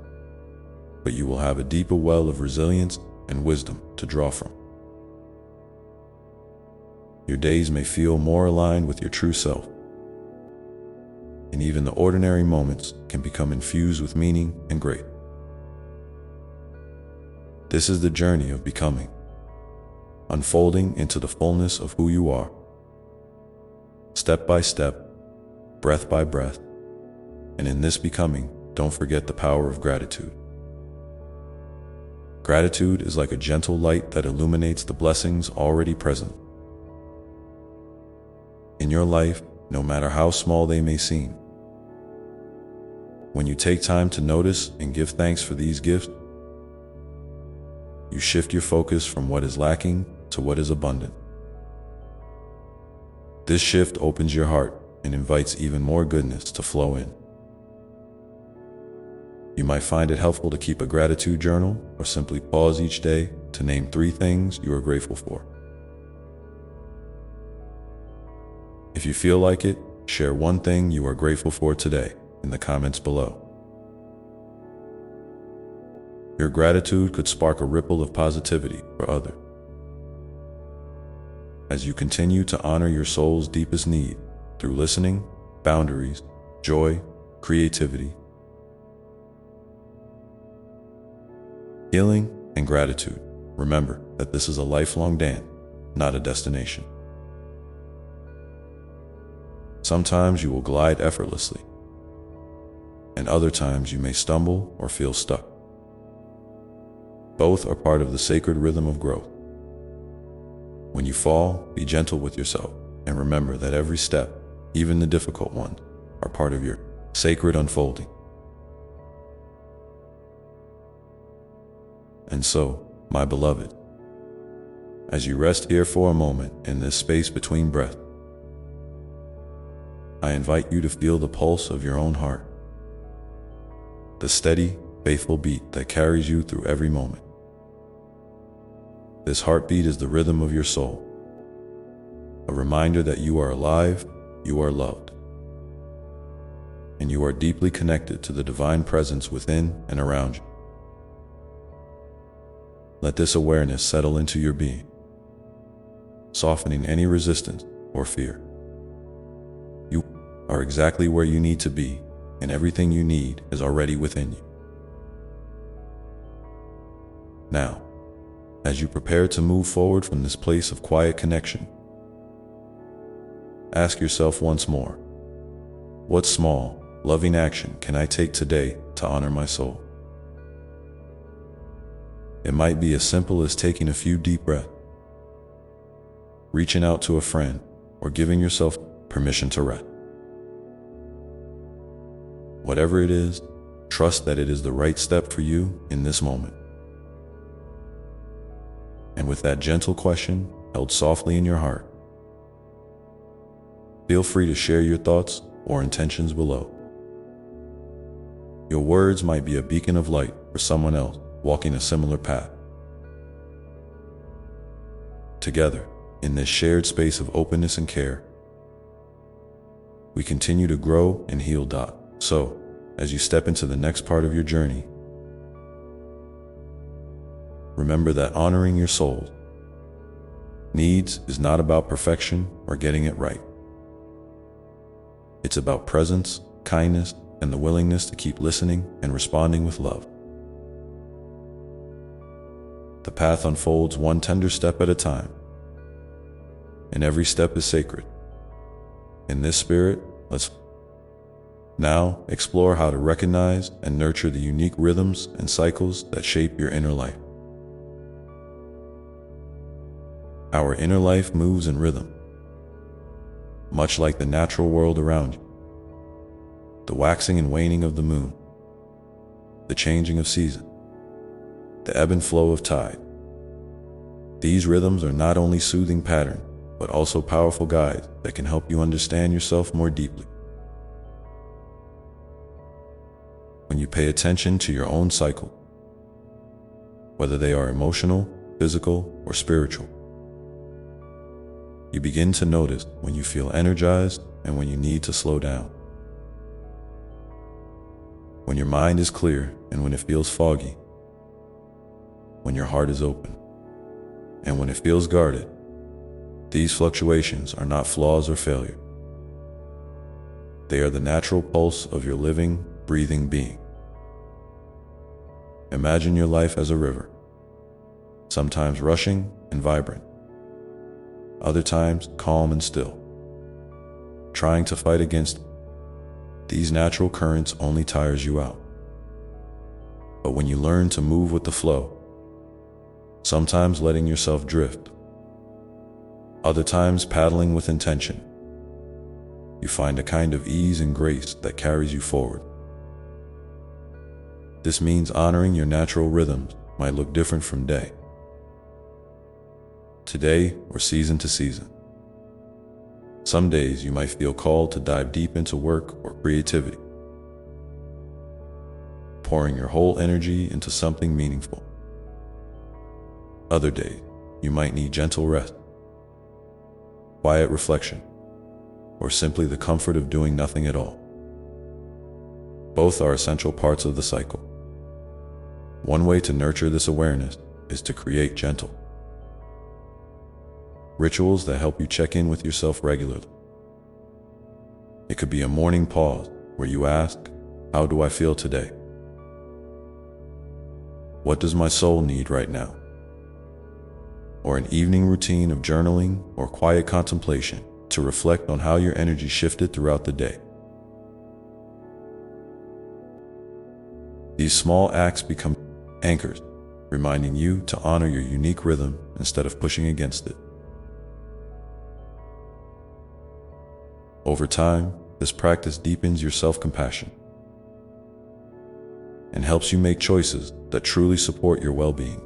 but you will have a deeper well of resilience and wisdom to draw from. Your days may feel more aligned with your true self, and even the ordinary moments can become infused with meaning and grace. This is the journey of becoming, unfolding into the fullness of who you are, step by step, breath by breath, and in this becoming, don't forget the power of gratitude. Gratitude is like a gentle light that illuminates the blessings already present in your life, no matter how small they may seem. When you take time to notice and give thanks for these gifts, you shift your focus from what is lacking to what is abundant. This shift opens your heart and invites even more goodness to flow in. You might find it helpful to keep a gratitude journal or simply pause each day to name 3 things you are grateful for. If you feel like it, share one thing you are grateful for today in the comments below. Your gratitude could spark a ripple of positivity for others. As you continue to honor your soul's deepest need through listening, boundaries, joy, creativity, healing, and gratitude, remember that this is a lifelong dance, not a destination. Sometimes you will glide effortlessly, and other times you may stumble or feel stuck. Both are part of the sacred rhythm of growth. When you fall, be gentle with yourself, and remember that every step, even the difficult ones, are part of your sacred unfolding. And so, my beloved, as you rest here for a moment in this space between breaths, I invite you to feel the pulse of your own heart, the steady, faithful beat that carries you through every moment. This heartbeat is the rhythm of your soul, a reminder that you are alive, you are loved, and you are deeply connected to the divine presence within and around you. Let this awareness settle into your being, softening any resistance or fear. You are exactly where you need to be, and everything you need is already within you. Now, as you prepare to move forward from this place of quiet connection, ask yourself once more, what small, loving action can I take today to honor my soul? It might be as simple as taking a few deep breaths, reaching out to a friend, or giving yourself permission to rest. Whatever it is, trust that it is the right step for you in this moment. And with that gentle question held softly in your heart, feel free to share your thoughts or intentions below. Your words might be a beacon of light for someone else walking a similar path. Together, in this shared space of openness and care, we continue to grow and heal. So, as you step into the next part of your journey, remember that honoring your soul's needs is not about perfection or getting it right. It's about presence, kindness, and the willingness to keep listening and responding with love. The path unfolds one tender step at a time, and every step is sacred. In this spirit, let's now explore how to recognize and nurture the unique rhythms and cycles that shape your inner life. Our inner life moves in rhythm, much like the natural world around you. The waxing and waning of the moon, the changing of seasons, the ebb and flow of tide. These rhythms are not only soothing patterns, but also powerful guides that can help you understand yourself more deeply. When you pay attention to your own cycle, whether they are emotional, physical, or spiritual, you begin to notice when you feel energized and when you need to slow down. When your mind is clear and when it feels foggy. When your heart is open and when it feels guarded. These fluctuations are not flaws or failure. They are the natural pulse of your living, breathing being. Imagine your life as a river, sometimes rushing and vibrant, other times calm and still. Trying to fight against these natural currents only tires you out. But when you learn to move with the flow, sometimes letting yourself drift, other times paddling with intention, you find a kind of ease and grace that carries you forward. This means honoring your natural rhythms might look different from day to day or season to season. Some days you might feel called to dive deep into work or creativity, pouring your whole energy into something meaningful. Other days, you might need gentle rest, quiet reflection, or simply the comfort of doing nothing at all. Both are essential parts of the cycle. One way to nurture this awareness is to create gentle rituals that help you check in with yourself regularly. It could be a morning pause where you ask, how do I feel today? What does my soul need right now? Or an evening routine of journaling or quiet contemplation to reflect on how your energy shifted throughout the day. These small acts become anchors, reminding you to honor your unique rhythm instead of pushing against it. Over time, this practice deepens your self-compassion. and helps you make choices that truly support your well-being.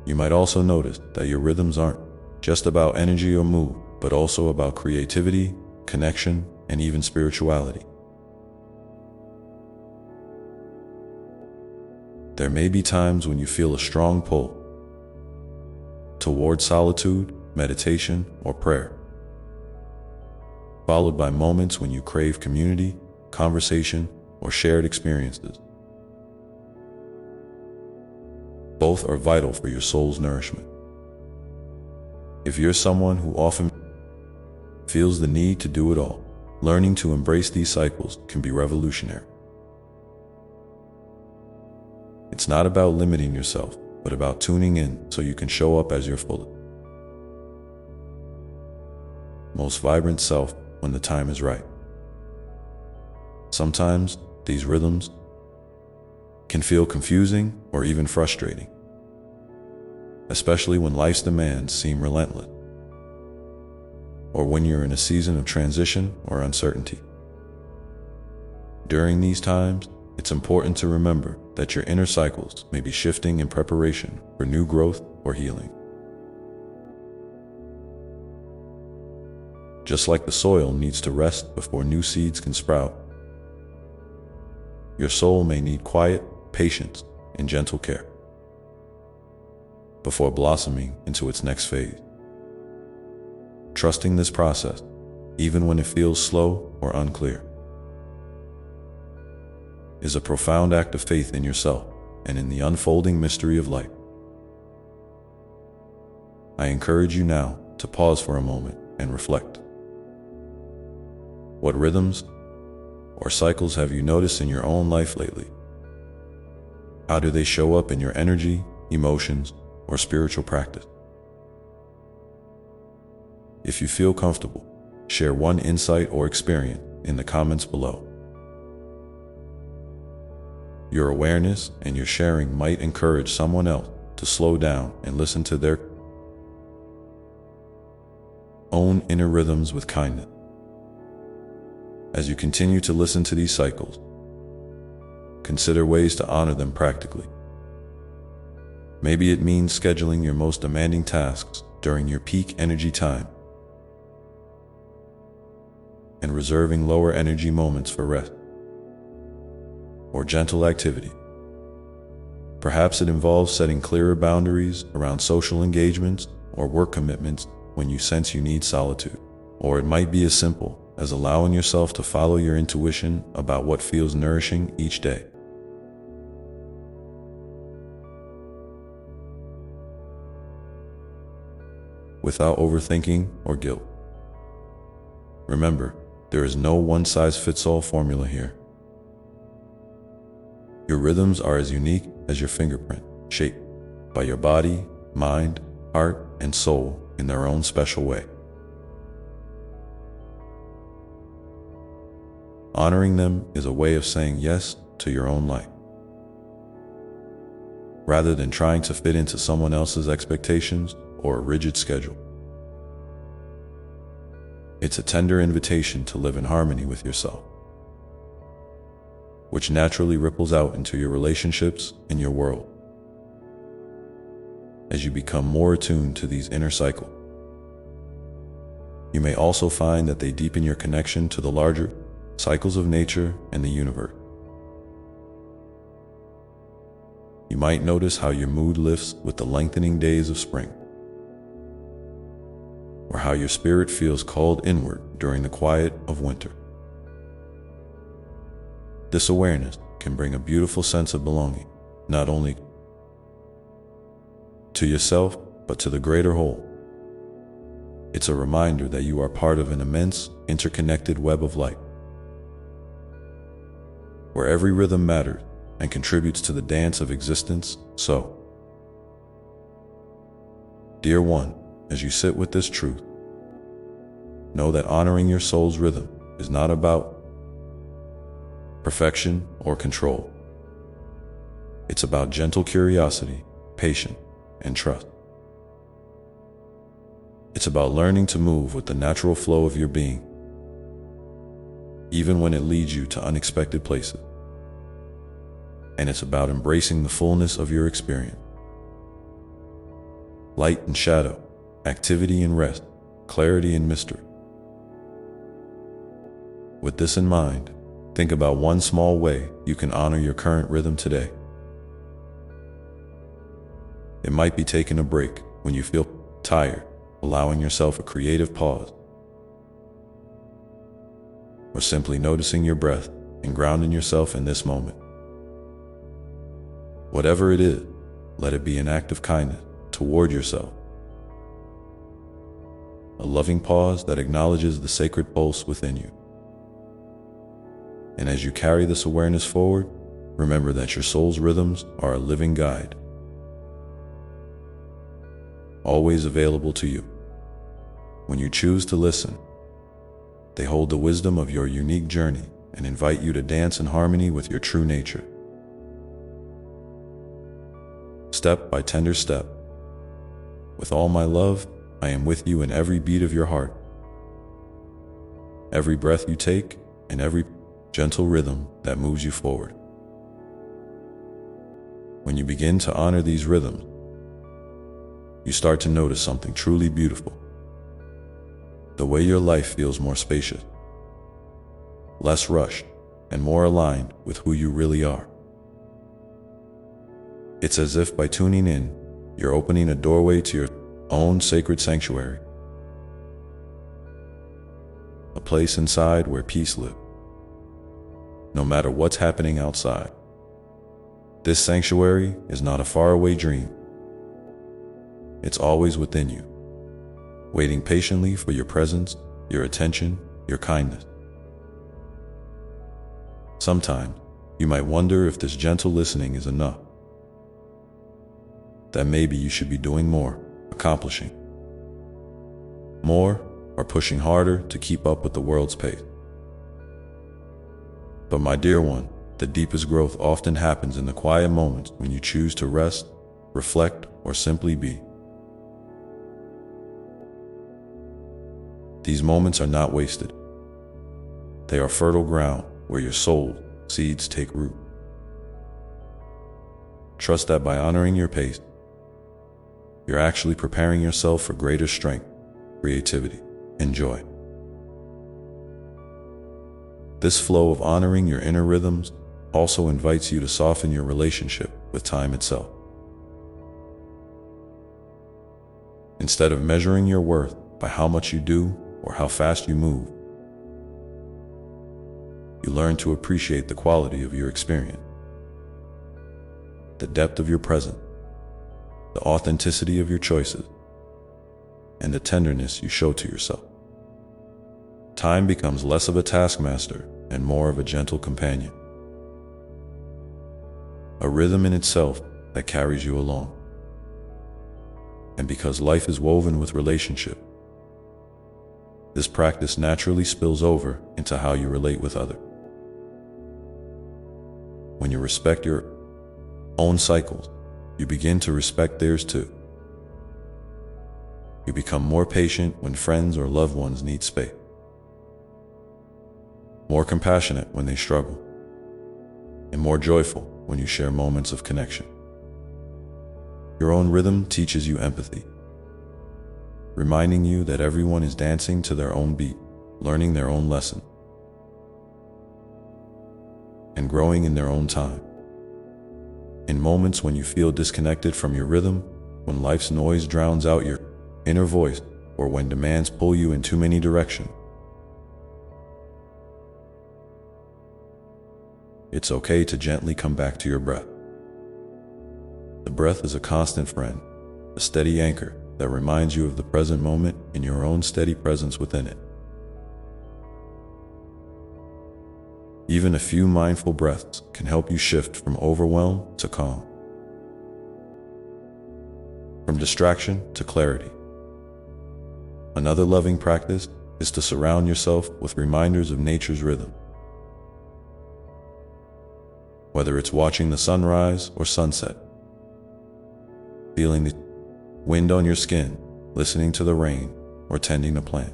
You might also notice that your rhythms aren't just about energy or mood, but also about creativity, connection, and even spirituality. There may be times when you feel a strong pull toward solitude, meditation, or prayer, followed by moments when you crave community, conversation, or shared experiences. Both are vital for your soul's nourishment. If you're someone who often feels the need to do it all, learning to embrace these cycles can be revolutionary. It's not about limiting yourself, but about tuning in so you can show up as your fullest, most vibrant self when the time is right. Sometimes these rhythms can feel confusing or even frustrating, especially when life's demands seem relentless, or when you're in a season of transition or uncertainty. During these times, it's important to remember that your inner cycles may be shifting in preparation for new growth or healing. Just like the soil needs to rest before new seeds can sprout, your soul may need quiet, patience, and gentle care before blossoming into its next phase. Trusting this process, even when it feels slow or unclear, is a profound act of faith in yourself and in the unfolding mystery of life. I encourage you now to pause for a moment and reflect. What rhythms or cycles have you noticed in your own life lately? How do they show up in your energy, emotions, or spiritual practice? If you feel comfortable, share one insight or experience in the comments below. Your awareness and your sharing might encourage someone else to slow down and listen to their own inner rhythms with kindness. As you continue to listen to these cycles, consider ways to honor them practically. Maybe it means scheduling your most demanding tasks during your peak energy time and reserving lower energy moments for rest or gentle activity. Perhaps it involves setting clearer boundaries around social engagements or work commitments when you sense you need solitude. Or it might be as simple as allowing yourself to follow your intuition about what feels nourishing each day. Without overthinking or guilt. Remember, there is no one-size-fits-all formula here. Your rhythms are as unique as your fingerprint, shaped by your body, mind, heart, and soul in their own special way. Honoring them is a way of saying yes to your own life, rather than trying to fit into someone else's expectations or a rigid schedule. It's a tender invitation to live in harmony with yourself, which naturally ripples out into your relationships and your world. As you become more attuned to these inner cycles, you may also find that they deepen your connection to the larger cycles of nature and the universe. You might notice how your mood lifts with the lengthening days of spring, or how your spirit feels called inward during the quiet of winter. This awareness can bring a beautiful sense of belonging, not only to yourself, but to the greater whole. It's a reminder that you are part of an immense, interconnected web of life, where every rhythm matters and contributes to the dance of existence. So, dear one, as you sit with this truth, know that honoring your soul's rhythm is not about perfection or control. It's about gentle curiosity, patience, and trust. It's about learning to move with the natural flow of your being, even when it leads you to unexpected places. and it's about embracing the fullness of your experience. Light and shadow, activity and rest, clarity and mystery. With this in mind, think about one small way you can honor your current rhythm today. It might be taking a break when you feel tired, allowing yourself a creative pause, or simply noticing your breath and grounding yourself in this moment. Whatever it is, let it be an act of kindness toward yourself. A loving pause that acknowledges the sacred pulse within you. And as you carry this awareness forward, remember that your soul's rhythms are a living guide, always available to you. When you choose to listen, they hold the wisdom of your unique journey and invite you to dance in harmony with your true nature. Step by tender step. With all my love, I am with you in every beat of your heart, every breath you take, and every gentle rhythm that moves you forward. When you begin to honor these rhythms, you start to notice something truly beautiful. The way your life feels more spacious, less rushed, and more aligned with who you really are. It's as if by tuning in, you're opening a doorway to your own sacred sanctuary, a place inside where peace lives. No matter what's happening outside, this sanctuary is not a faraway dream. It's always within you, waiting patiently for your presence, your attention, your kindness. Sometimes, you might wonder if this gentle listening is enough, that maybe you should be doing more, accomplishing more, or pushing harder to keep up with the world's pace. But my dear one, the deepest growth often happens in the quiet moments when you choose to rest, reflect, or simply be. These moments are not wasted. They are fertile ground where your soul seeds take root. Trust that by honoring your pace, you're actually preparing yourself for greater strength, creativity, and joy. This flow of honoring your inner rhythms also invites you to soften your relationship with time itself. Instead of measuring your worth by how much you do or how fast you move, you learn to appreciate the quality of your experience, the depth of your presence, the authenticity of your choices, and the tenderness you show to yourself. Time becomes less of a taskmaster and more of a gentle companion, a rhythm in itself that carries you along. And because life is woven with relationship, this practice naturally spills over into how you relate with others. When you respect your own cycles, you begin to respect theirs too. You become more patient when friends or loved ones need space, more compassionate when they struggle, and more joyful when you share moments of connection. Your own rhythm teaches you empathy, reminding you that everyone is dancing to their own beat, learning their own lesson, and growing in their own time. In moments when you feel disconnected from your rhythm, when life's noise drowns out your inner voice, or when demands pull you in too many directions, it's okay to gently come back to your breath. The breath is a constant friend, a steady anchor that reminds you of the present moment and your own steady presence within it. Even a few mindful breaths can help you shift from overwhelm to calm, from distraction to clarity. Another loving practice is to surround yourself with reminders of nature's rhythm. Whether it's watching the sunrise or sunset, feeling the wind on your skin, listening to the rain, or tending a plant.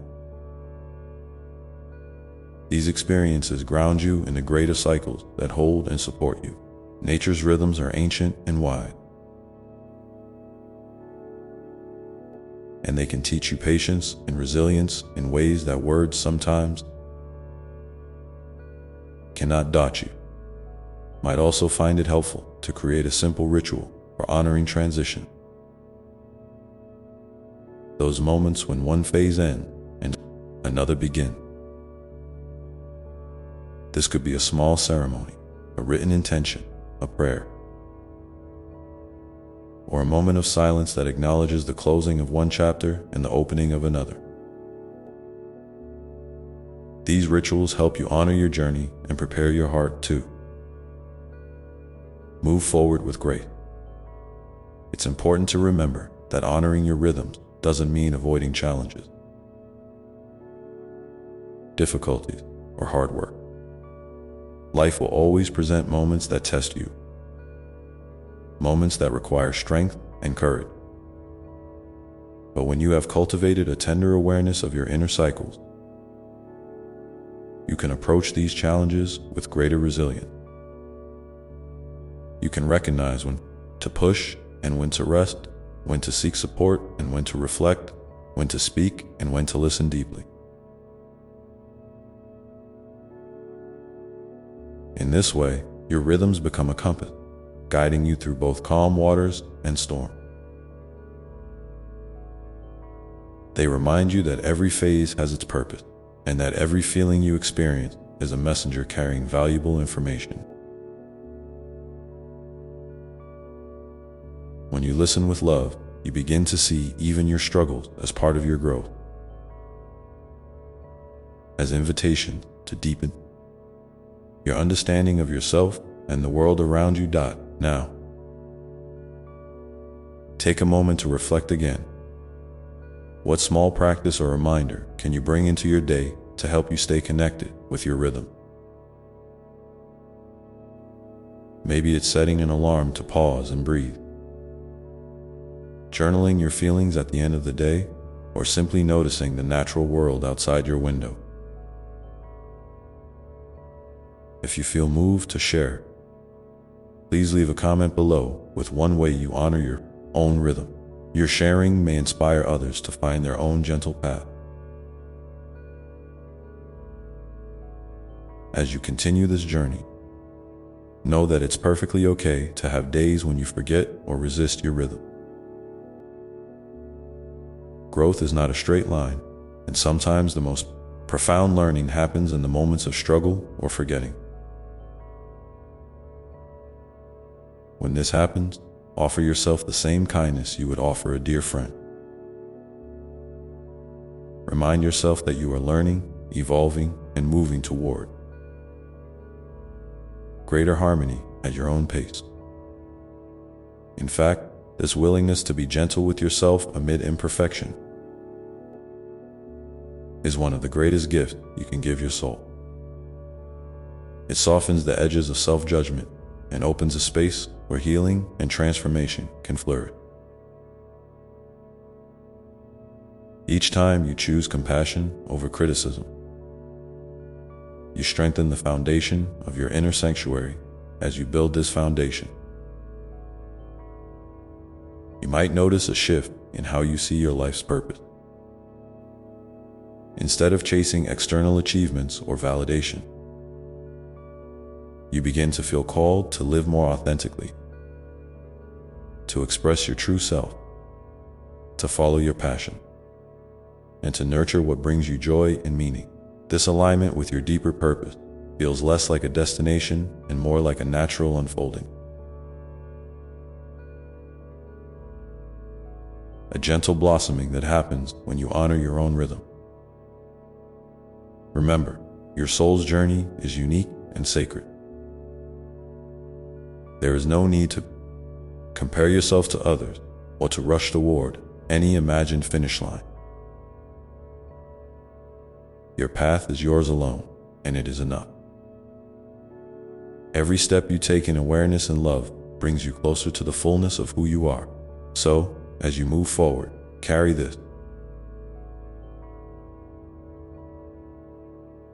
These experiences ground you in the greater cycles that hold and support you. Nature's rhythms are ancient and wide, and they can teach you patience and resilience in ways that words sometimes cannot. You might also find it helpful to create a simple ritual for honoring transition. Those moments when one phase ends and another begins. This could be a small ceremony, a written intention, a prayer, or a moment of silence that acknowledges the closing of one chapter and the opening of another. These rituals help you honor your journey and prepare your heart to move forward with grace. It's important to remember that honoring your rhythms doesn't mean avoiding challenges, difficulties, or hard work. Life will always present moments that test you, moments that require strength and courage. But when you have cultivated a tender awareness of your inner cycles, you can approach these challenges with greater resilience. You can recognize when to push and when to rest, when to seek support and when to reflect, when to speak and when to listen deeply. In this way, your rhythms become a compass, guiding you through both calm waters and storm. They remind you that every phase has its purpose, and that every feeling you experience is a messenger carrying valuable information. When you listen with love, you begin to see even your struggles as part of your growth, as invitations to deepen your understanding of yourself and the world around you. Now, take a moment to reflect again. What small practice or reminder can you bring into your day to help you stay connected with your rhythm? Maybe it's setting an alarm to pause and breathe, journaling your feelings at the end of the day, or simply noticing the natural world outside your window. If you feel moved to share, please leave a comment below with one way you honor your own rhythm. Your sharing may inspire others to find their own gentle path. As you continue this journey, know that it's perfectly okay to have days when you forget or resist your rhythm. Growth is not a straight line, and sometimes the most profound learning happens in the moments of struggle or forgetting. When this happens, offer yourself the same kindness you would offer a dear friend. Remind yourself that you are learning, evolving, and moving toward greater harmony at your own pace. In fact, this willingness to be gentle with yourself amid imperfection is one of the greatest gifts you can give your soul. It softens the edges of self-judgment and opens a space where healing and transformation can flourish. Each time you choose compassion over criticism, you strengthen the foundation of your inner sanctuary. As you build this foundation, you might notice a shift in how you see your life's purpose. Instead of chasing external achievements or validation, you begin to feel called to live more authentically, to express your true self, to follow your passion, and to nurture what brings you joy and meaning. This alignment with your deeper purpose feels less like a destination and more like a natural unfolding. A gentle blossoming that happens when you honor your own rhythm. Remember, your soul's journey is unique and sacred. There is no need to compare yourself to others or to rush toward any imagined finish line. Your path is yours alone, and it is enough. Every step you take in awareness and love brings you closer to the fullness of who you are. So, as you move forward, carry this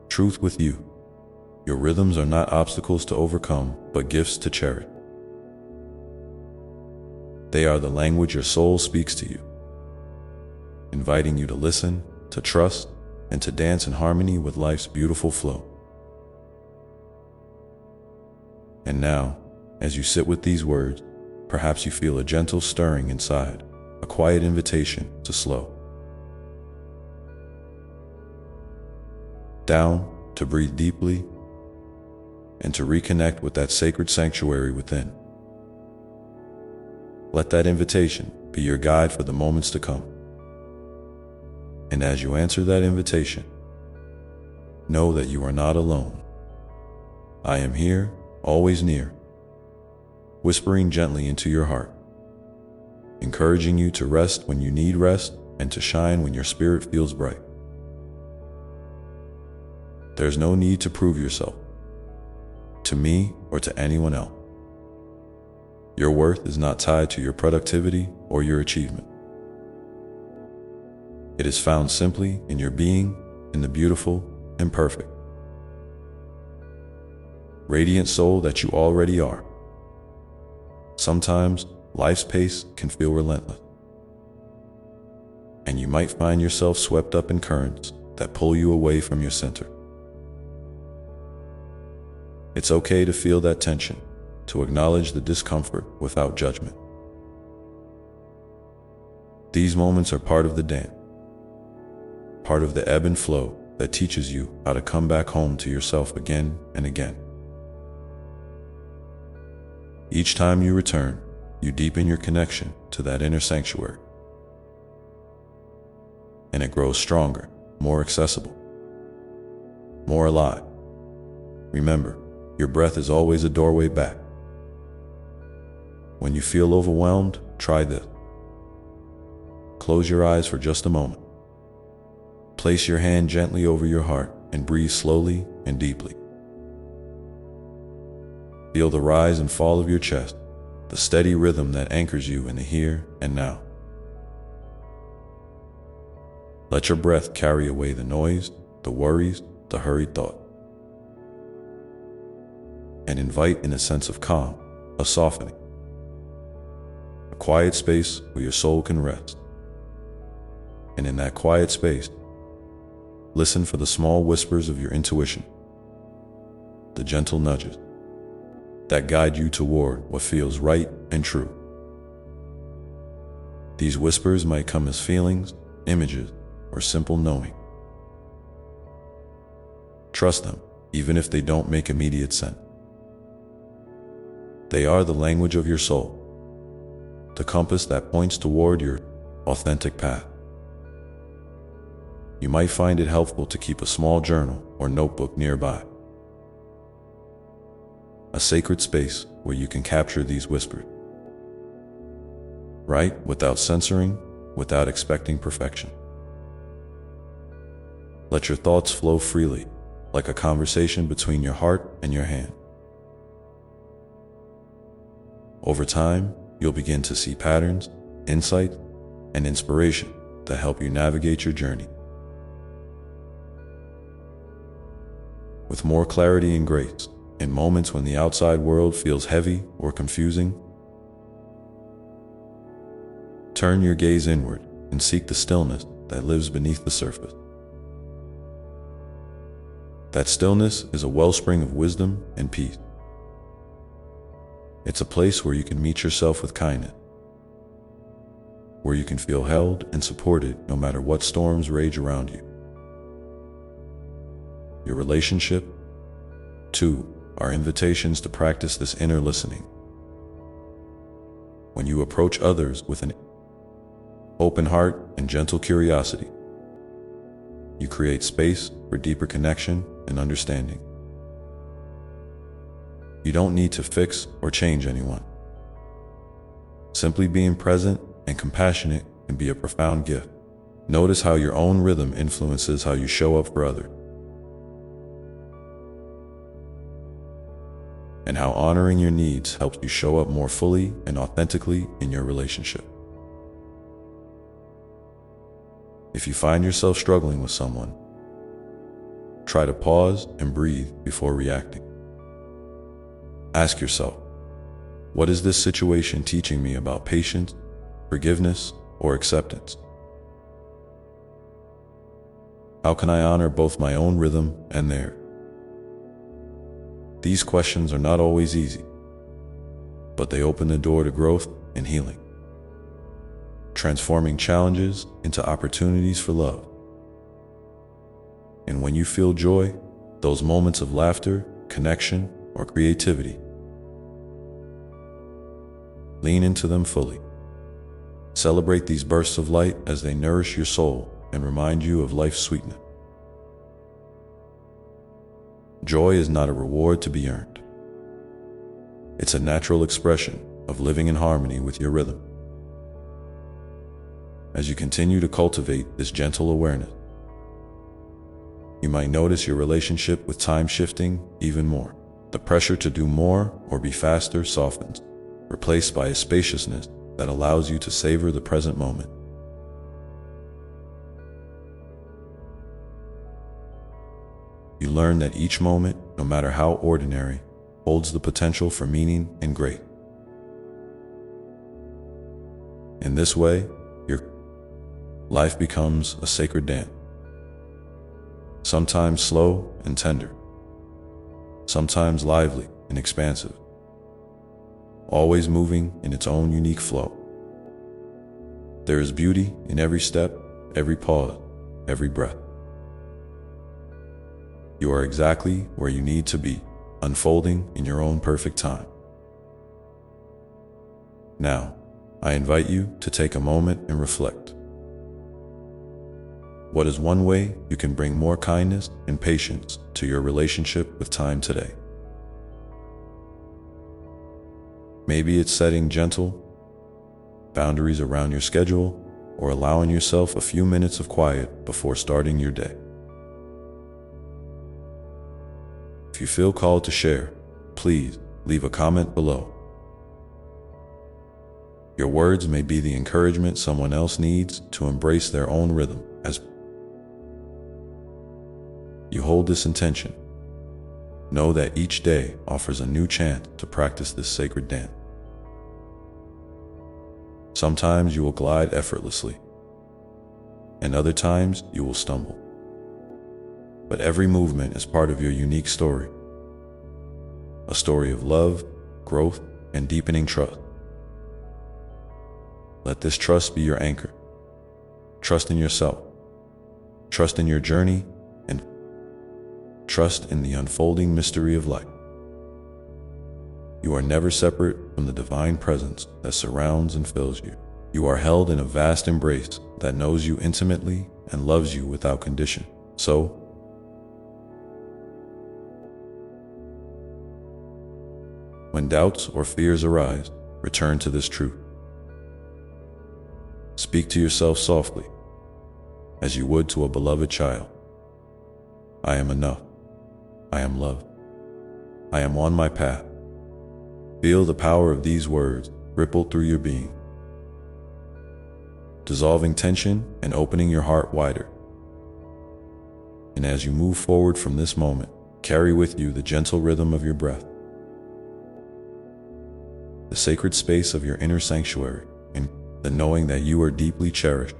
truth with you. Your rhythms are not obstacles to overcome, but gifts to cherish. They are the language your soul speaks to you, inviting you to listen, to trust, and to dance in harmony with life's beautiful flow. And now, as you sit with these words, perhaps you feel a gentle stirring inside, a quiet invitation to slow down, to breathe deeply, and to reconnect with that sacred sanctuary within. Let that invitation be your guide for the moments to come. And as you answer that invitation, know that you are not alone. I am here, always near, whispering gently into your heart, encouraging you to rest when you need rest and to shine when your spirit feels bright. There's no need to prove yourself to me or to anyone else. Your worth is not tied to your productivity or your achievement. It is found simply in your being, in the beautiful and perfect, radiant soul that you already are. Sometimes life's pace can feel relentless, and you might find yourself swept up in currents that pull you away from your center. It's okay to feel that tension, to acknowledge the discomfort without judgment. These moments are part of the dance, part of the ebb and flow that teaches you how to come back home to yourself again and again. Each time you return, you deepen your connection to that inner sanctuary, and it grows stronger, more accessible, more alive. Remember, your breath is always a doorway back. When you feel overwhelmed, try this. Close your eyes for just a moment. Place your hand gently over your heart and breathe slowly and deeply. Feel the rise and fall of your chest, the steady rhythm that anchors you in the here and now. Let your breath carry away the noise, the worries, the hurried thought, and invite in a sense of calm, a softening, a quiet space where your soul can rest. And in that quiet space, listen for the small whispers of your intuition, the gentle nudges that guide you toward what feels right and true. These whispers might come as feelings, images, or simple knowing. Trust them, even if they don't make immediate sense. They are the language of your soul, the compass that points toward your authentic path. You might find it helpful to keep a small journal or notebook nearby, a sacred space where you can capture these whispers. Write without censoring, without expecting perfection. Let your thoughts flow freely, like a conversation between your heart and your hand. Over time, you'll begin to see patterns, insight, and inspiration that help you navigate your journey with more clarity and grace. In moments when the outside world feels heavy or confusing, turn your gaze inward and seek the stillness that lives beneath the surface. That stillness is a wellspring of wisdom and peace. It's a place where you can meet yourself with kindness, where you can feel held and supported no matter what storms rage around you. Your relationship, too, are invitations to practice this inner listening. When you approach others with an open heart and gentle curiosity, you create space for deeper connection and understanding. You don't need to fix or change anyone. Simply being present and compassionate can be a profound gift. Notice how your own rhythm influences how you show up for others, and how honoring your needs helps you show up more fully and authentically in your relationship. If you find yourself struggling with someone, try to pause and breathe before reacting. Ask yourself, What is this situation teaching me about patience, forgiveness, or acceptance? How can I honor both my own rhythm and theirs? These questions are not always easy, but they open the door to growth and healing, transforming challenges into opportunities for love. And when you feel joy, those moments of laughter, connection, or creativity, lean into them fully. Celebrate these bursts of light as they nourish your soul and remind you of life's sweetness. Joy is not a reward to be earned. It's a natural expression of living in harmony with your rhythm. As you continue to cultivate this gentle awareness, you might notice your relationship with time shifting even more. The pressure to do more or be faster softens, replaced by a spaciousness that allows you to savor the present moment. You learn that each moment, no matter how ordinary, holds the potential for meaning and grace. In this way, your life becomes a sacred dance, sometimes slow and tender, sometimes lively and expansive, always moving in its own unique flow. There is beauty in every step, every pause, every breath. You are exactly where you need to be, unfolding in your own perfect time. Now, I invite you to take a moment and reflect. What is one way you can bring more kindness and patience to your relationship with time today? Maybe it's setting gentle boundaries around your schedule or allowing yourself a few minutes of quiet before starting your day. If you feel called to share, please leave a comment below. Your words may be the encouragement someone else needs to embrace their own rhythm. As you hold this intention, know that each day offers a new chance to practice this sacred dance. Sometimes you will glide effortlessly, and other times you will stumble. But every movement is part of your unique story, a story of love, growth, and deepening trust. Let this trust be your anchor. Trust in yourself, trust in your journey, and trust in the unfolding mystery of life. You are never separate from the divine presence that surrounds and fills you. You are held in a vast embrace that knows you intimately and loves you without condition. So, when doubts or fears arise, return to this truth. Speak to yourself softly, as you would to a beloved child. I am enough. I am loved. I am on my path. Feel the power of these words ripple through your being, dissolving tension and opening your heart wider. And as you move forward from this moment, carry with you the gentle rhythm of your breath, the sacred space of your inner sanctuary, and the knowing that you are deeply cherished.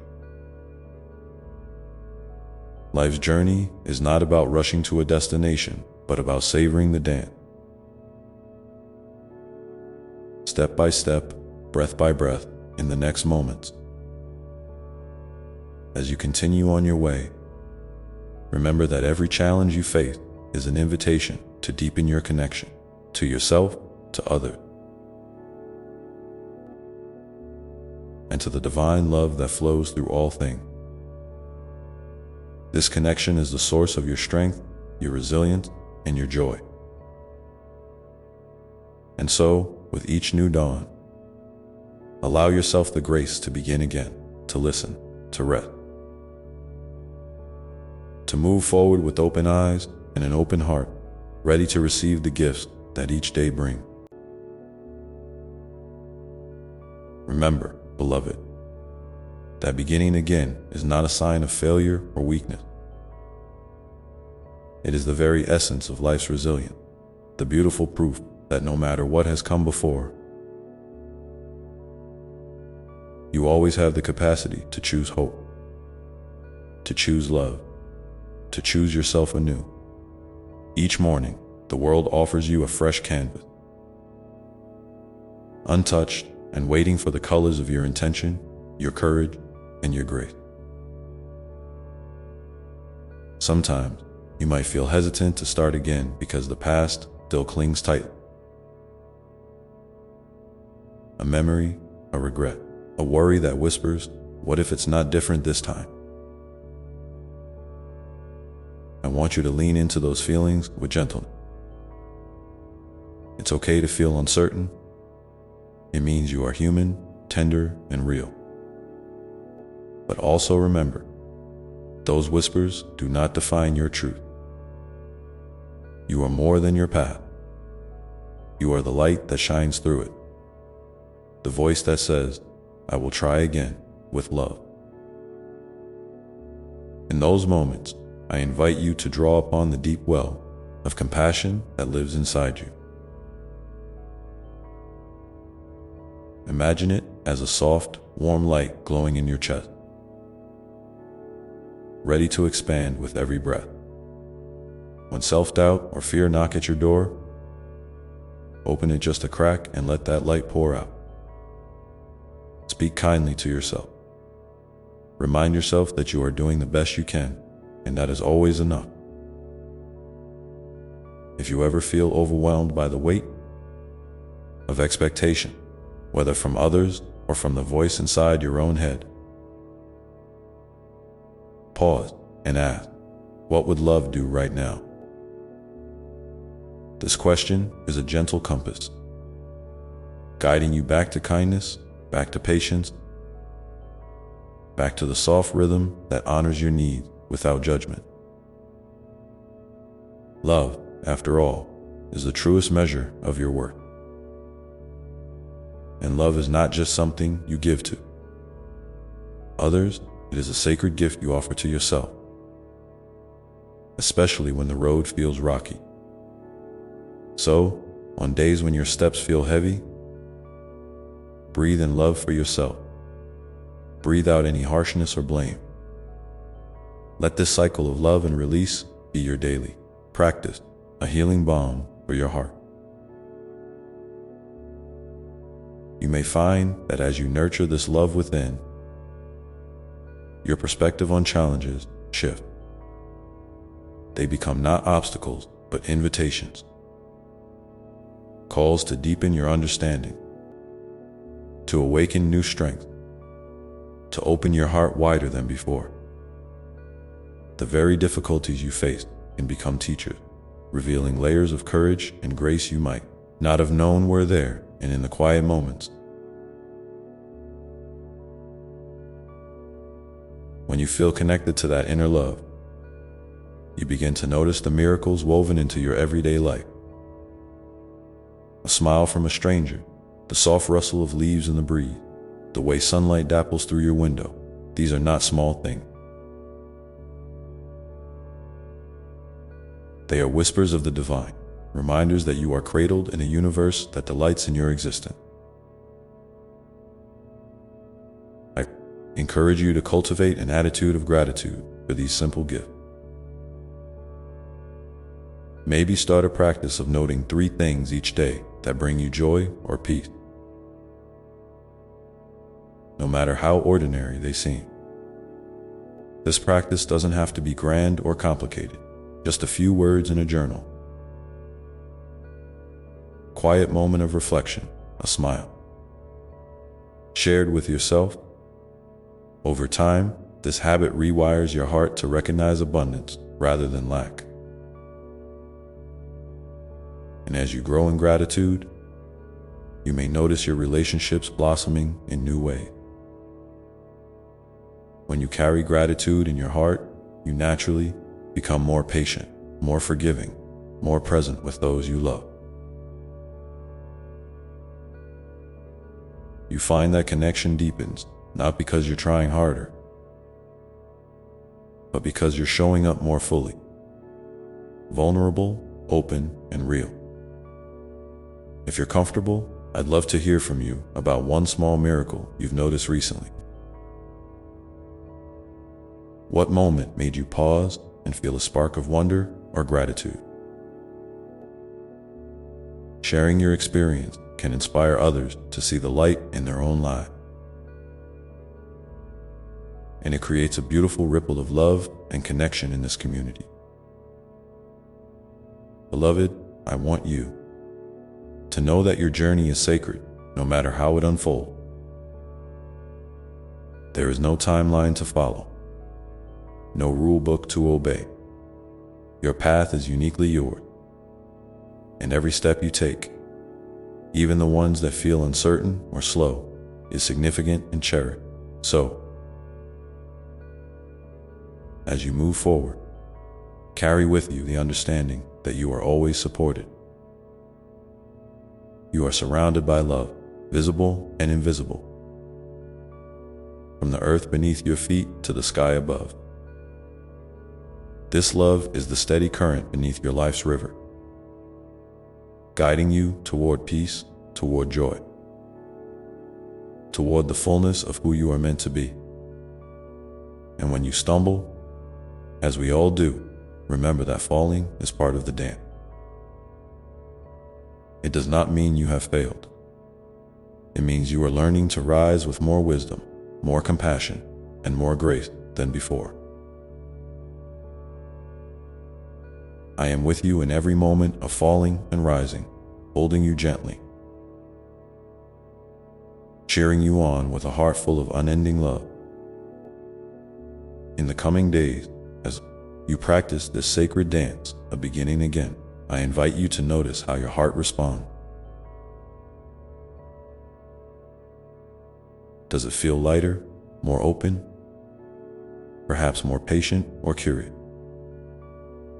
Life's journey is not about rushing to a destination, but about savoring the dance. Step by step, breath by breath, in the next moments. As you continue on your way, remember that every challenge you face is an invitation to deepen your connection to yourself, to others, and to the divine love that flows through all things. This connection is the source of your strength, your resilience, and your joy. And so, with each new dawn, allow yourself the grace to begin again, to listen, to rest, to move forward with open eyes and an open heart, ready to receive the gifts that each day brings. Remember, beloved, that beginning again is not a sign of failure or weakness. It is the very essence of life's resilience, the beautiful proof that no matter what has come before, You always have the capacity to choose hope, to choose love, to choose yourself anew. Each morning, the world offers you a fresh canvas, untouched and waiting for the colors of your intention, your courage, and your grace. Sometimes, you might feel hesitant to start again because the past still clings tight. A memory, a regret, a worry that whispers, "What if it's not different this time?" I want you to lean into those feelings with gentleness. It's okay to feel uncertain. It means you are human, tender, and real. But also remember, those whispers do not define your truth. You are more than your path. You are the light that shines through it. The voice that says, "I will try again," with love. In those moments, I invite you to draw upon the deep well of compassion that lives inside you. Imagine it as a soft, warm light glowing in your chest, ready to expand with every breath. When self-doubt or fear knock at your door, open it just a crack and let that light pour out. Speak kindly to yourself. Remind yourself that you are doing the best you can, and that is always enough. If you ever feel overwhelmed by the weight of expectation, whether from others or from the voice inside your own head, pause and ask, what would love do right now? This question is a gentle compass, guiding you back to kindness, back to patience, back to the soft rhythm that honors your needs without judgment. Love, after all, is the truest measure of your worth. And love is not just something you give to others, it is a sacred gift you offer to yourself, especially when the road feels rocky. So, on days when your steps feel heavy, breathe in love for yourself. Breathe out any harshness or blame. Let this cycle of love and release be your daily practice, a healing balm for your heart. You may find that as you nurture this love within, your perspective on challenges shift. They become not obstacles, but invitations. Calls to deepen your understanding, to awaken new strength, to open your heart wider than before. The very difficulties you faced can become teachers, revealing layers of courage and grace you might not have known were there, and in the quiet moments, when you feel connected to that inner love, you begin to notice the miracles woven into your everyday life. A smile from a stranger, the soft rustle of leaves in the breeze, the way sunlight dapples through your window. These are not small things. They are whispers of the divine, reminders that you are cradled in a universe that delights in your existence. I encourage you to cultivate an attitude of gratitude for these simple gifts. Maybe start a practice of noting 3 things each day that bring you joy or peace, no matter how ordinary they seem. This practice doesn't have to be grand or complicated, just a few words in a journal. Quiet moment of reflection, a smile, shared with yourself. Over time, this habit rewires your heart to recognize abundance rather than lack. And as you grow in gratitude, you may notice your relationships blossoming in new ways. When you carry gratitude in your heart, you naturally become more patient, more forgiving, more present with those you love. You find that connection deepens, not because you're trying harder, but because you're showing up more fully, vulnerable, open, and real. If you're comfortable, I'd love to hear from you about one small miracle you've noticed recently. What moment made you pause and feel a spark of wonder or gratitude? Sharing your experience can inspire others to see the light in their own lives. And it creates a beautiful ripple of love and connection in this community. Beloved, I want you to know that your journey is sacred, no matter how it unfolds. There is no timeline to follow, no rule book to obey. Your path is uniquely yours, and every step you take, even the ones that feel uncertain or slow, is significant and cherished. So, as you move forward, carry with you the understanding that you are always supported. You are surrounded by love, visible and invisible, from the earth beneath your feet to the sky above. This love is the steady current beneath your life's river, guiding you toward peace, toward joy, toward the fullness of who you are meant to be. And when you stumble, as we all do, remember that falling is part of the dance. It does not mean you have failed. It means you are learning to rise with more wisdom, more compassion, and more grace than before. I am with you in every moment of falling and rising, holding you gently, cheering you on with a heart full of unending love. In the coming days, as you practice this sacred dance of beginning again, I invite you to notice how your heart responds. Does it feel lighter, more open, perhaps more patient or curious?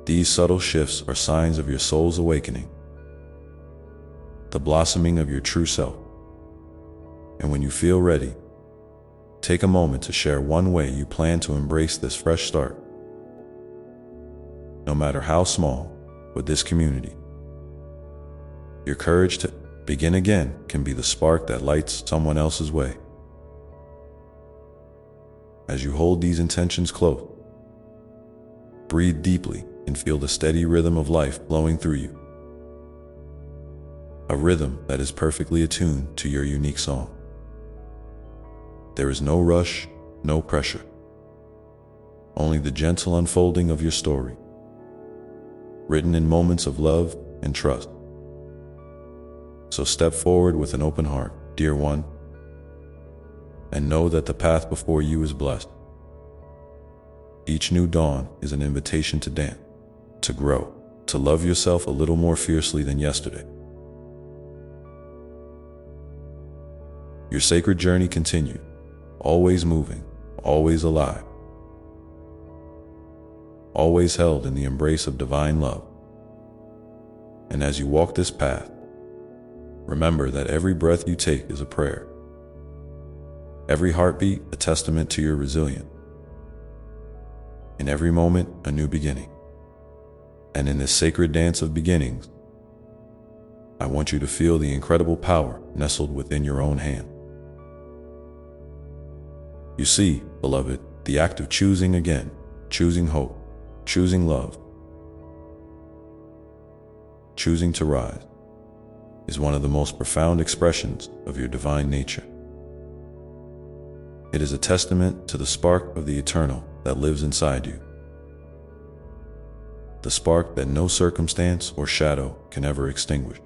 These subtle shifts are signs of your soul's awakening, the blossoming of your true self. And when you feel ready, take a moment to share one way you plan to embrace this fresh start. No matter how small, with this community, your courage to begin again can be the spark that lights someone else's way. As you hold these intentions close, breathe deeply and feel the steady rhythm of life flowing through you. A rhythm that is perfectly attuned to your unique song. There is no rush, no pressure, only the gentle unfolding of your story, written in moments of love and trust. So step forward with an open heart, dear one, and know that the path before you is blessed. Each new dawn is an invitation to dance, to grow, to love yourself a little more fiercely than yesterday. Your sacred journey continues, always moving, always alive, always held in the embrace of divine love. And as you walk this path, remember that every breath you take is a prayer, every heartbeat a testament to your resilience, in every moment a new beginning. And in this sacred dance of beginnings, I want you to feel the incredible power nestled within your own hand. You see, beloved, the act of choosing again, choosing hope, choosing love, choosing to rise, is one of the most profound expressions of your divine nature. It is a testament to the spark of the eternal that lives inside you, the spark that no circumstance or shadow can ever extinguish.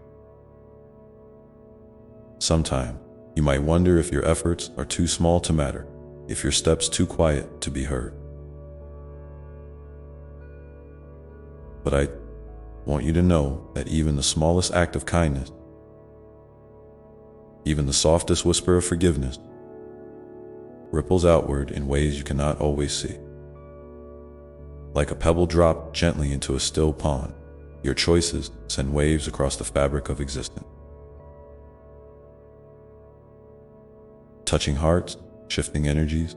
Sometimes, you might wonder if your efforts are too small to matter, if your steps too quiet to be heard. But I want you to know that even the smallest act of kindness, even the softest whisper of forgiveness, ripples outward in ways you cannot always see. Like a pebble dropped gently into a still pond, your choices send waves across the fabric of existence, touching hearts, shifting energies,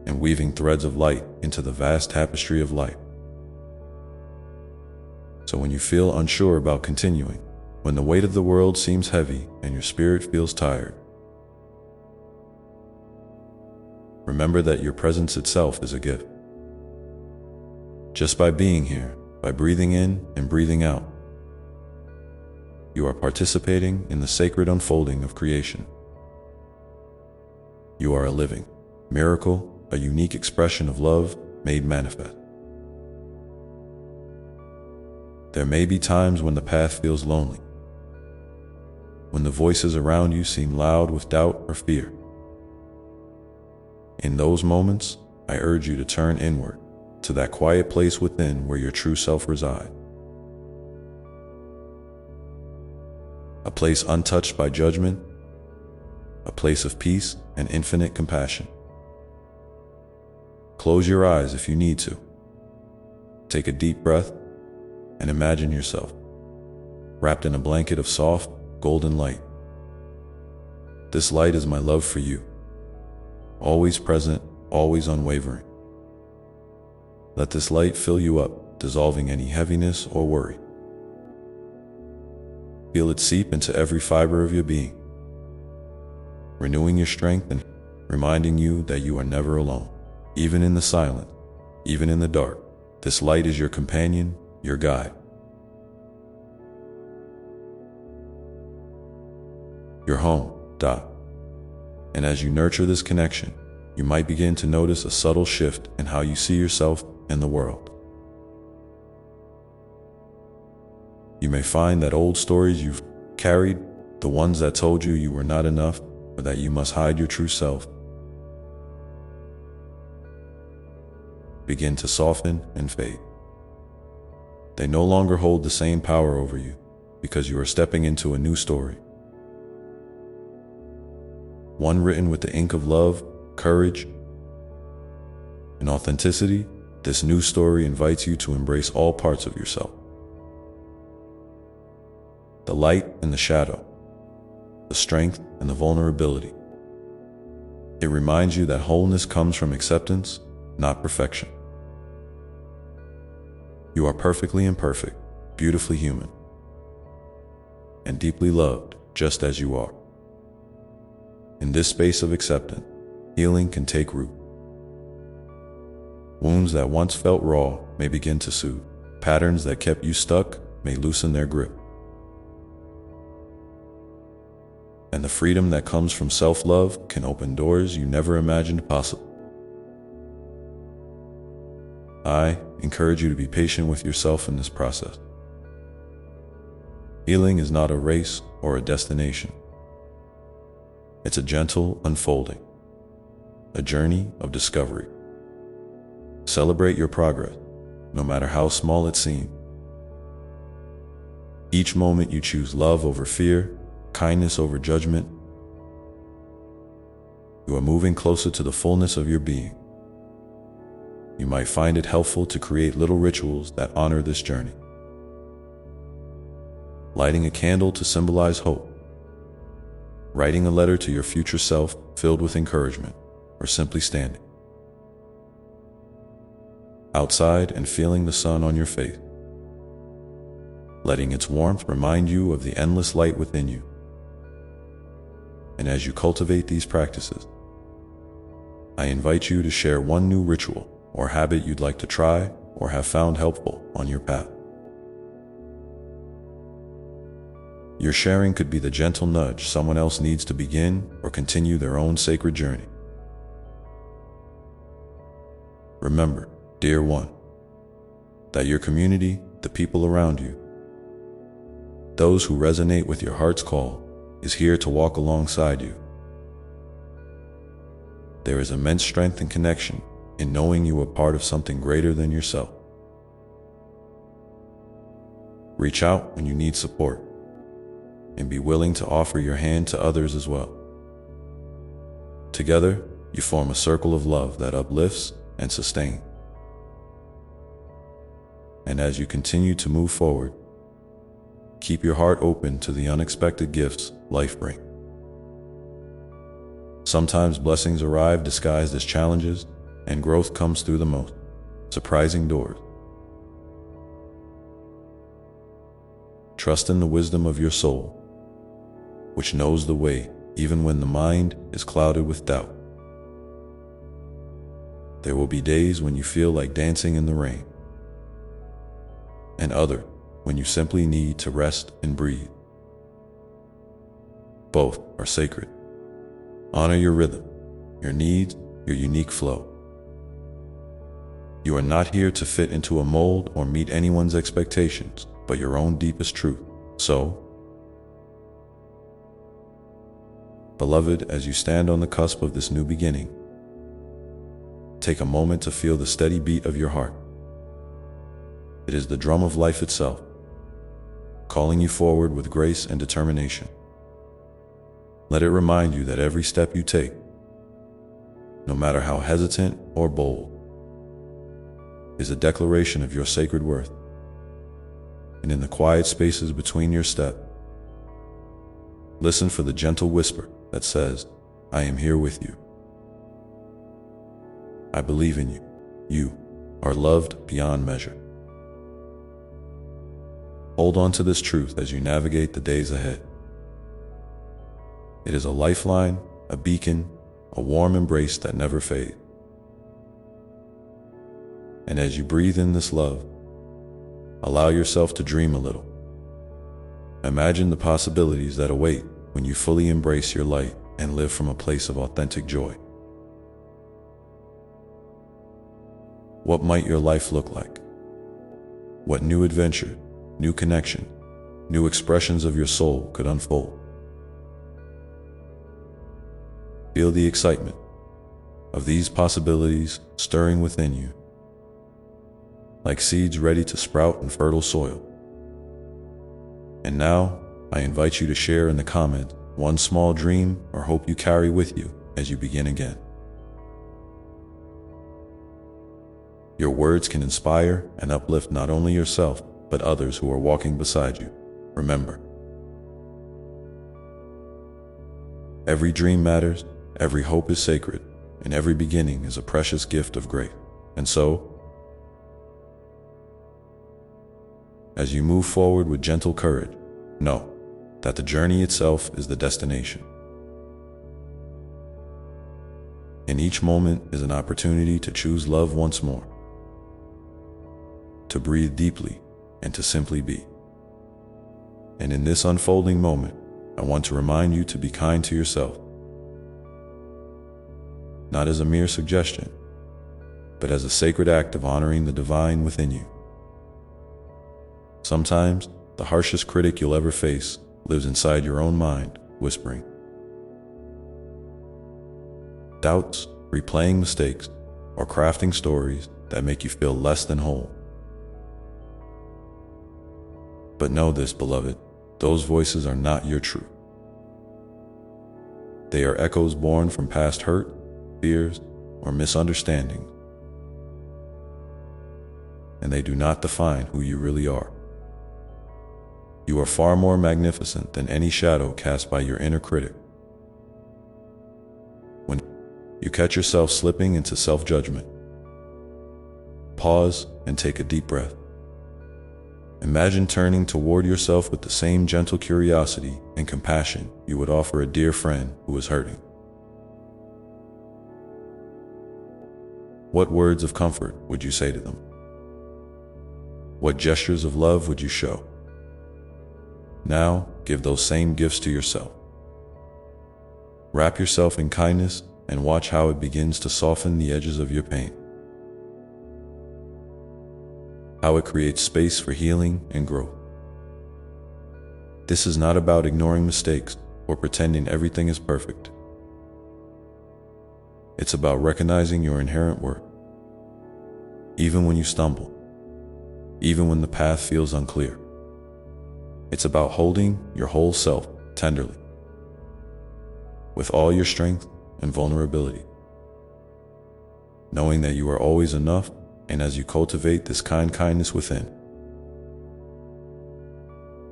and weaving threads of light into the vast tapestry of life. So when you feel unsure about continuing, When the weight of the world seems heavy and your spirit feels tired, remember that your presence itself is a gift. Just by being here, by breathing in and breathing out, you are participating in the sacred unfolding of creation. You are a living miracle, a unique expression of love made manifest. There may be times when the path feels lonely, when the voices around you seem loud with doubt or fear. In those moments, I urge you to turn inward, to that quiet place within where your true self resides. A place untouched by judgment, a place of peace and infinite compassion. Close your eyes if you need to. Take a deep breath and imagine yourself wrapped in a blanket of soft, golden light. This light is my love for you, always present, always unwavering. Let this light fill you up, dissolving any heaviness or worry. Feel it seep into every fiber of your being, renewing your strength and reminding you that you are never alone. Even in the silence, even in the dark, this light is your companion, your guide. Your home. And as you nurture this connection, you might begin to notice a subtle shift in how you see yourself and the world. You may find that old stories you've carried, the ones that told you you were not enough or that you must hide your true self, begin to soften and fade. They no longer hold the same power over you because you are stepping into a new story. One written with the ink of love, courage, and authenticity. This new story invites you to embrace all parts of yourself. The light and the shadow, the strength and the vulnerability. It reminds you that wholeness comes from acceptance, not perfection. You are perfectly imperfect, beautifully human, and deeply loved just as you are. In this space of acceptance, healing can take root. Wounds that once felt raw may begin to soothe. Patterns that kept you stuck may loosen their grip. And the freedom that comes from self-love can open doors you never imagined possible. I encourage you to be patient with yourself in this process. Healing is not a race or a destination. It's a gentle unfolding, a journey of discovery. Celebrate your progress, no matter how small it seems. Each moment you choose love over fear, kindness over judgment, you are moving closer to the fullness of your being. You might find it helpful to create little rituals that honor this journey. Lighting a candle to symbolize hope, writing a letter to your future self filled with encouragement, or simply standing outside and feeling the sun on your face, letting its warmth remind you of the endless light within you. And as you cultivate these practices, I invite you to share one new ritual or habit you'd like to try or have found helpful on your path. Your sharing could be the gentle nudge someone else needs to begin or continue their own sacred journey. Remember, dear one, that your community, the people around you, those who resonate with your heart's call, is here to walk alongside you. There is immense strength and connection in knowing you are part of something greater than yourself. Reach out when you need support, and be willing to offer your hand to others as well. Together, you form a circle of love that uplifts and sustains. And as you continue to move forward, keep your heart open to the unexpected gifts life brings. Sometimes blessings arrive disguised as challenges, and growth comes through the most surprising doors. trust in the wisdom of your soul, which knows the way even when the mind is clouded with doubt. There will be days when you feel like dancing in the rain, and others when you simply need to rest and breathe. Both are sacred. Honor your rhythm, your needs, your unique flow. You are not here to fit into a mold or meet anyone's expectations, but your own deepest truth. So, beloved, as you stand on the cusp of this new beginning, take a moment to feel the steady beat of your heart. It is the drum of life itself, calling you forward with grace and determination. Let it remind you that every step you take, no matter how hesitant or bold, is a declaration of your sacred worth. And in the quiet spaces between your steps, listen for the gentle whisper that says, I am here with you. I believe in you. You are loved beyond measure. Hold on to this truth as you navigate the days ahead. It is a lifeline, a beacon, a warm embrace that never fades. And as you breathe in this love, allow yourself to dream a little. Imagine the possibilities that await when you fully embrace your light and live from a place of authentic joy. What might your life look like? What new adventure, new connection, new expressions of your soul could unfold? Feel the excitement of these possibilities stirring within you, like seeds ready to sprout in fertile soil. And now, I invite you to share in the comments one small dream or hope you carry with you as you begin again. Your words can inspire and uplift not only yourself, but others who are walking beside you. Remember, every dream matters, every hope is sacred, and every beginning is a precious gift of grace. And so, as you move forward with gentle courage, know that the journey itself is the destination. And each moment is an opportunity to choose love once more, to breathe deeply, and to simply be. And in this unfolding moment, I want to remind you to be kind to yourself, not as a mere suggestion, but as a sacred act of honoring the divine within you. Sometimes, the harshest critic you'll ever face lives inside your own mind, whispering doubts, replaying mistakes, or crafting stories that make you feel less than whole. But know this, beloved, those voices are not your truth. They are echoes born from past hurt, fears, or misunderstandings, and they do not define who you really are. You are far more magnificent than any shadow cast by your inner critic. When you catch yourself slipping into self-judgment, pause and take a deep breath. Imagine turning toward yourself with the same gentle curiosity and compassion you would offer a dear friend who is hurting. What words of comfort would you say to them? What gestures of love would you show? Now, give those same gifts to yourself. Wrap yourself in kindness and watch how it begins to soften the edges of your pain. How it creates space for healing and growth. This is not about ignoring mistakes or pretending everything is perfect. It's about recognizing your inherent worth. Even when you stumble, even when the path feels unclear. It's about holding your whole self tenderly, with all your strength and vulnerability, knowing that you are always enough. And as you cultivate this kindness within,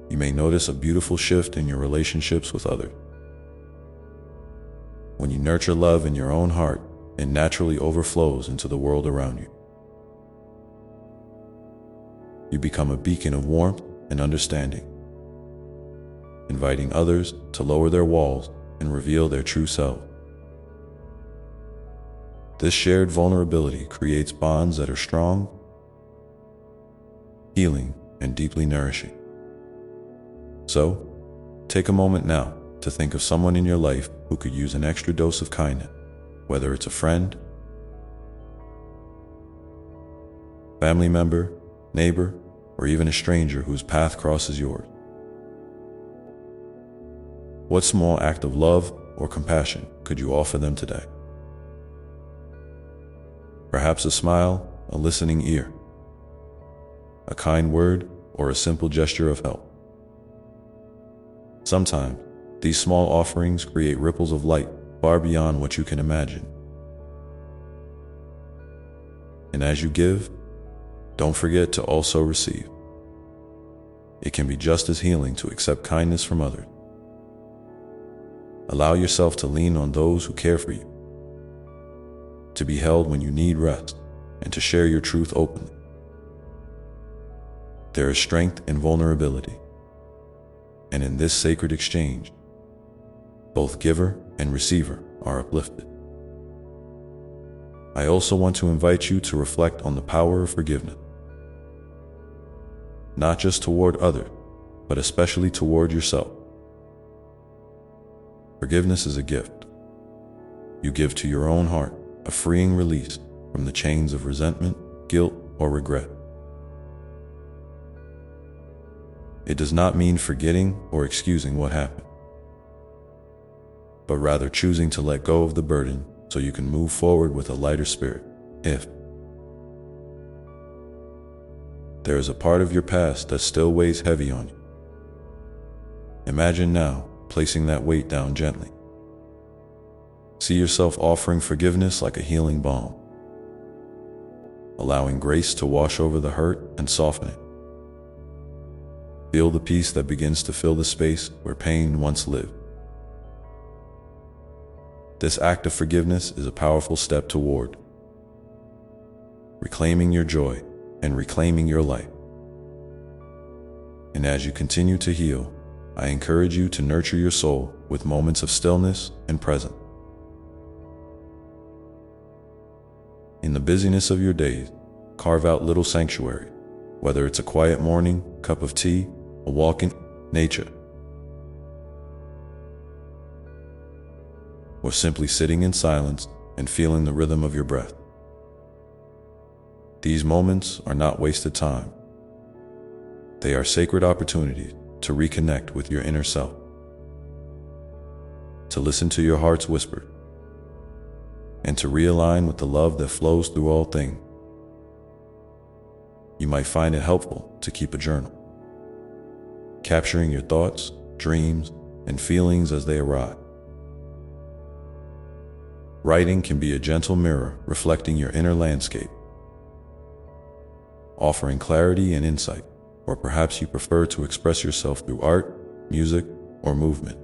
you may notice a beautiful shift in your relationships with others. When you nurture love in your own heart, it naturally overflows into the world around you. You become a beacon of warmth and understanding, inviting others to lower their walls and reveal their true self. This shared vulnerability creates bonds that are strong, healing, and deeply nourishing. So, take a moment now to think of someone in your life who could use an extra dose of kindness, whether it's a friend, family member, neighbor, or even a stranger whose path crosses yours. What small act of love or compassion could you offer them today? Perhaps a smile, a listening ear, a kind word, or a simple gesture of help. Sometimes, these small offerings create ripples of light far beyond what you can imagine. And as you give, don't forget to also receive. It can be just as healing to accept kindness from others. Allow yourself to lean on those who care for you, to be held when you need rest, and to share your truth openly. There is strength in vulnerability, and in this sacred exchange, both giver and receiver are uplifted. I also want to invite you to reflect on the power of forgiveness, not just toward others, but especially toward yourself. Forgiveness is a gift you give to your own heart, a freeing release from the chains of resentment, guilt, or regret. It does not mean forgetting or excusing what happened, but rather choosing to let go of the burden so you can move forward with a lighter spirit. If there is a part of your past that still weighs heavy on you, imagine now placing that weight down gently. See yourself offering forgiveness like a healing balm, allowing grace to wash over the hurt and soften it. Feel the peace that begins to fill the space where pain once lived. This act of forgiveness is a powerful step toward reclaiming your joy and reclaiming your life. And as you continue to heal, I encourage you to nurture your soul with moments of stillness and presence. In the busyness of your days, carve out little sanctuary, whether it's a quiet morning, cup of tea, a walk in nature, or simply sitting in silence and feeling the rhythm of your breath. These moments are not wasted time. They are sacred opportunities to reconnect with your inner self, to listen to your heart's whisper, and to realign with the love that flows through all things. You might find it helpful to keep a journal, capturing your thoughts, dreams, and feelings as they arrive. Writing can be a gentle mirror reflecting your inner landscape, offering clarity and insight, or perhaps you prefer to express yourself through art, music, or movement.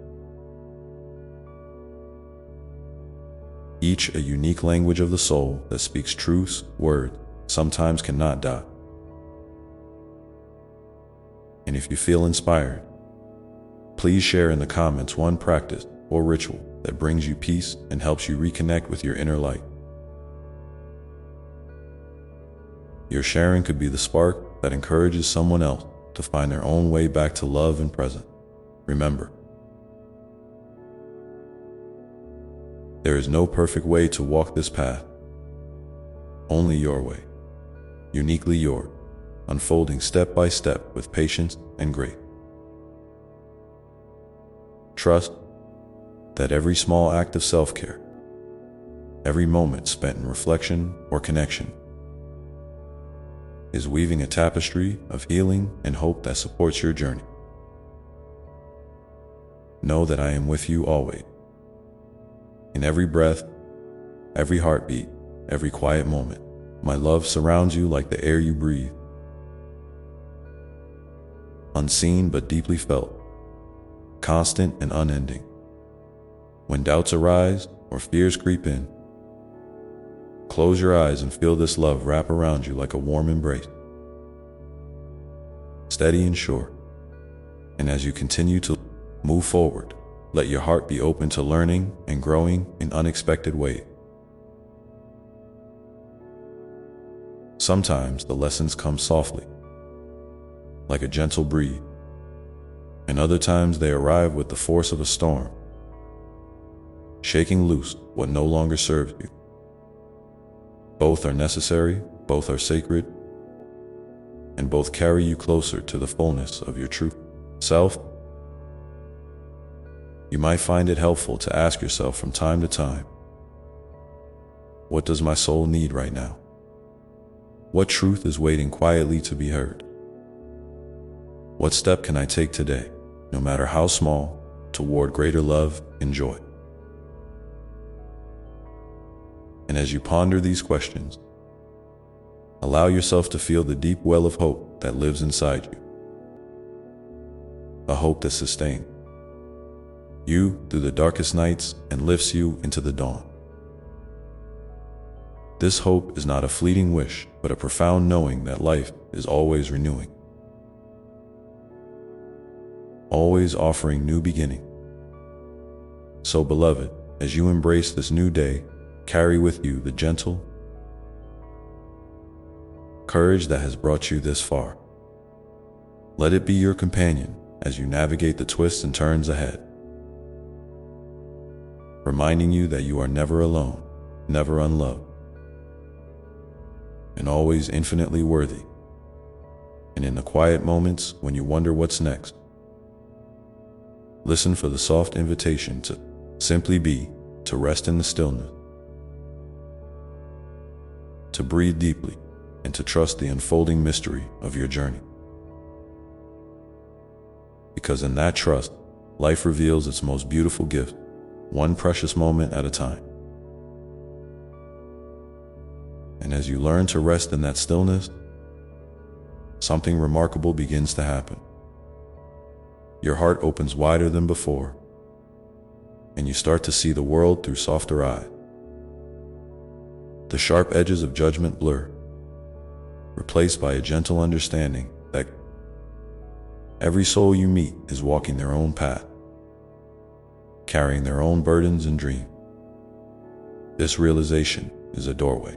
Each a unique language of the soul that speaks truths, words sometimes cannot die. And if you feel inspired, please share in the comments one practice or ritual that brings you peace and helps you reconnect with your inner light. Your sharing could be the spark that encourages someone else to find their own way back to love and presence. Remember, there is no perfect way to walk this path, only your way, uniquely yours, unfolding step by step with patience and grace. Trust that every small act of self-care, every moment spent in reflection or connection, is weaving a tapestry of healing and hope that supports your journey. Know that I am with you always. In every breath, every heartbeat, every quiet moment, my love surrounds you like the air you breathe. Unseen but deeply felt, constant and unending. When doubts arise or fears creep in, close your eyes and feel this love wrap around you like a warm embrace. Steady and sure. And as you continue to Move forward. Let your heart be open to learning and growing in unexpected ways. Sometimes the lessons come softly, like a gentle breeze, and other times they arrive with the force of a storm, shaking loose what no longer serves you. Both are necessary, both are sacred, and both carry you closer to the fullness of your true self. You might find it helpful to ask yourself from time to time, what does my soul need right now? What truth is waiting quietly to be heard? What step can I take today, no matter how small, toward greater love and joy? And as you ponder these questions, allow yourself to feel the deep well of hope that lives inside you. A hope that sustains you through the darkest nights and lifts you into the dawn. This hope is not a fleeting wish, but a profound knowing that life is always renewing, always offering new beginning. So, beloved, as you embrace this new day, carry with you the gentle courage that has brought you this far. Let it be your companion as you navigate the twists and turns ahead, reminding you that you are never alone, never unloved, and always infinitely worthy. And in the quiet moments when you wonder what's next, listen for the soft invitation to simply be, to rest in the stillness, to breathe deeply, and to trust the unfolding mystery of your journey. Because in that trust, life reveals its most beautiful gift, one precious moment at a time. And as you learn to rest in that stillness, something remarkable begins to happen. Your heart opens wider than before, and you start to see the world through softer eyes. The sharp edges of judgment blur, replaced by a gentle understanding that every soul you meet is walking their own path, carrying their own burdens and dreams. This realization is a doorway,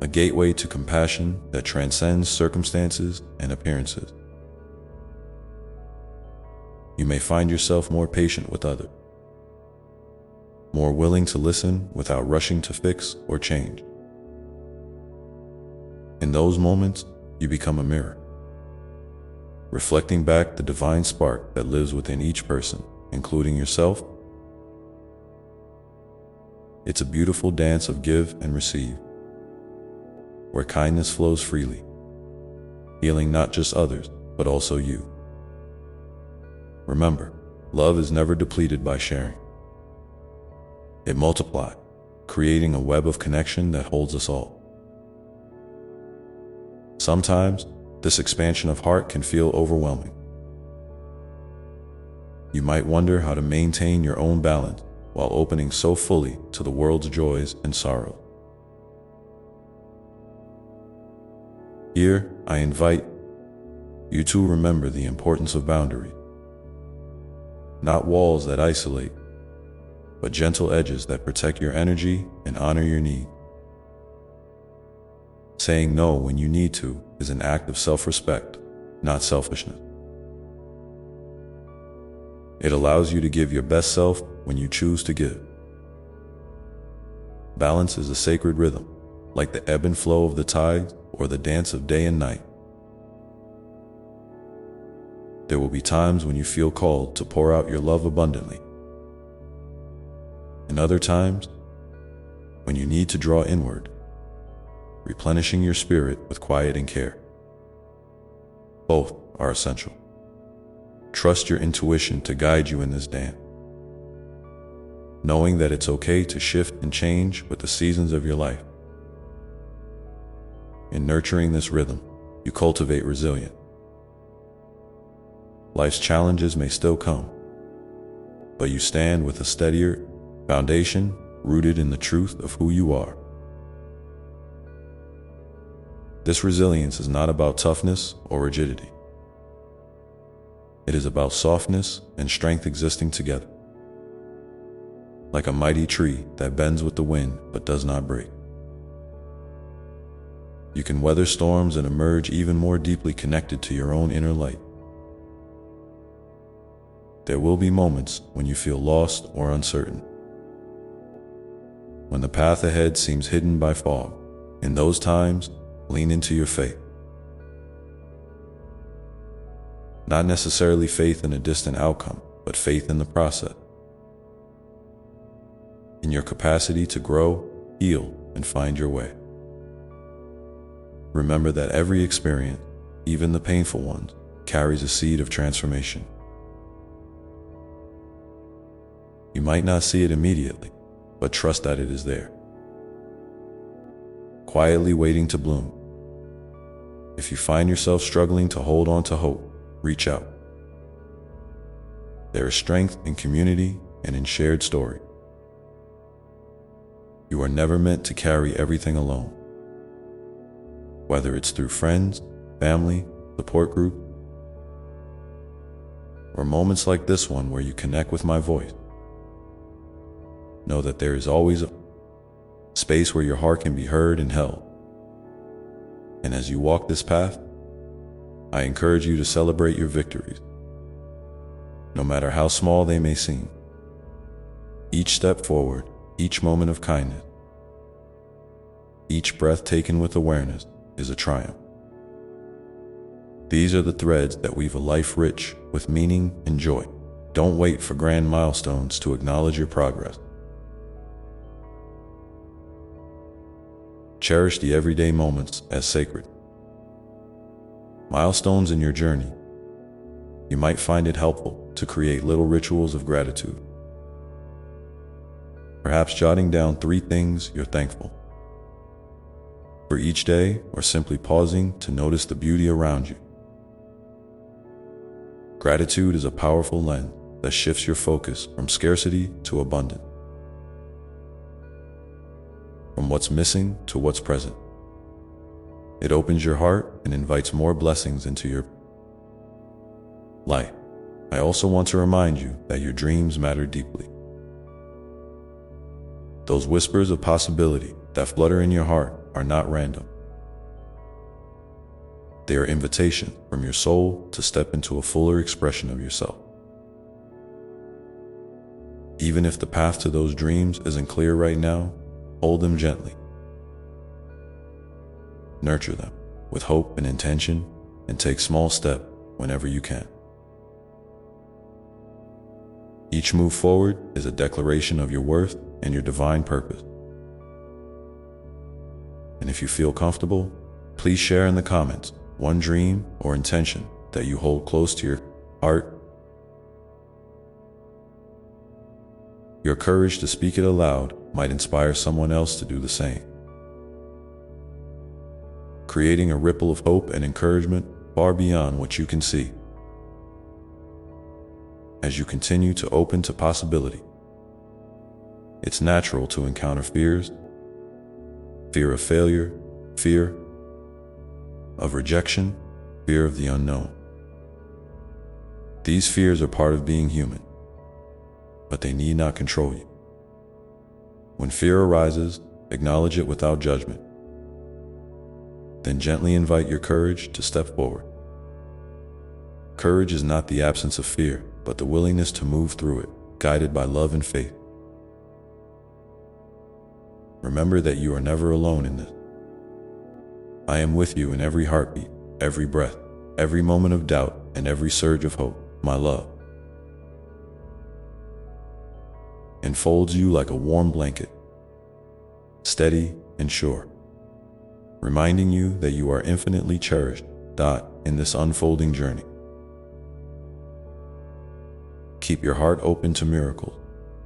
a gateway to compassion that transcends circumstances and appearances. You may find yourself more patient with others, more willing to listen without rushing to fix or change. In those moments, you become a mirror, reflecting back the divine spark that lives within each person, including yourself. It's a beautiful dance of give and receive, where kindness flows freely, healing not just others, but also you. Remember, love is never depleted by sharing. It multiplies, creating a web of connection that holds us all. Sometimes, this expansion of heart can feel overwhelming. You might wonder how to maintain your own balance while opening so fully to the world's joys and sorrows. Here, I invite you to remember the importance of boundaries. Not walls that isolate, but gentle edges that protect your energy and honor your needs. Saying no when you need to is an act of self-respect, not selfishness. It allows you to give your best self when you choose to give. Balance is a sacred rhythm, like the ebb and flow of the tides or the dance of day and night. There will be times when you feel called to pour out your love abundantly, and other times when you need to draw inward, replenishing your spirit with quiet and care. Both are essential. Trust your intuition to guide you in this dance, knowing that it's okay to shift and change with the seasons of your life. In nurturing this rhythm, you cultivate resilience. Life's challenges may still come, but you stand with a steadier foundation rooted in the truth of who you are. This resilience is not about toughness or rigidity. It is about softness and strength existing together, like a mighty tree that bends with the wind but does not break. You can weather storms and emerge even more deeply connected to your own inner light. There will be moments when you feel lost or uncertain, when the path ahead seems hidden by fog. In those times, lean into your faith. Not necessarily faith in a distant outcome, but faith in the process, in your capacity to grow, heal, and find your way. Remember that every experience, even the painful ones, carries a seed of transformation. You might not see it immediately, but trust that it is there, quietly waiting to bloom. If you find yourself struggling to hold on to hope, reach out. There is strength in community and in shared story. You are never meant to carry everything alone. Whether it's through friends, family, support group, or moments like this one where you connect with my voice, know that there is always a space where your heart can be heard and held. And as you walk this path, I encourage you to celebrate your victories, no matter how small they may seem. Each step forward, each moment of kindness, each breath taken with awareness is a triumph. These are the threads that weave a life rich with meaning and joy. Don't wait for grand milestones to acknowledge your progress. Cherish the everyday moments as sacred milestones in your journey. You might find it helpful to create little rituals of gratitude. Perhaps jotting down 3 things you're thankful for each day, or simply pausing to notice the beauty around you. Gratitude is a powerful lens that shifts your focus from scarcity to abundance, from what's missing to what's present. It opens your heart and invites more blessings into your life. I also want to remind you that your dreams matter deeply. Those whispers of possibility that flutter in your heart are not random. They are invitations from your soul to step into a fuller expression of yourself. Even if the path to those dreams isn't clear right now, hold them gently. Nurture them with hope and intention, and take small steps whenever you can. Each move forward is a declaration of your worth and your divine purpose. And if you feel comfortable, please share in the comments one dream or intention that you hold close to your heart. Your courage to speak it aloud might inspire someone else to do the same, creating a ripple of hope and encouragement far beyond what you can see. As you continue to open to possibility, it's natural to encounter fears, fear of failure, fear of rejection, fear of the unknown. These fears are part of being human, but they need not control you. When fear arises, acknowledge it without judgment. Then gently invite your courage to step forward. Courage is not the absence of fear, but the willingness to move through it, guided by love and faith. Remember that you are never alone in this. I am with you in every heartbeat, every breath, every moment of doubt, and every surge of hope. My love enfolds you like a warm blanket, steady and sure, reminding you that you are infinitely cherished. In this unfolding journey, keep your heart open to miracles,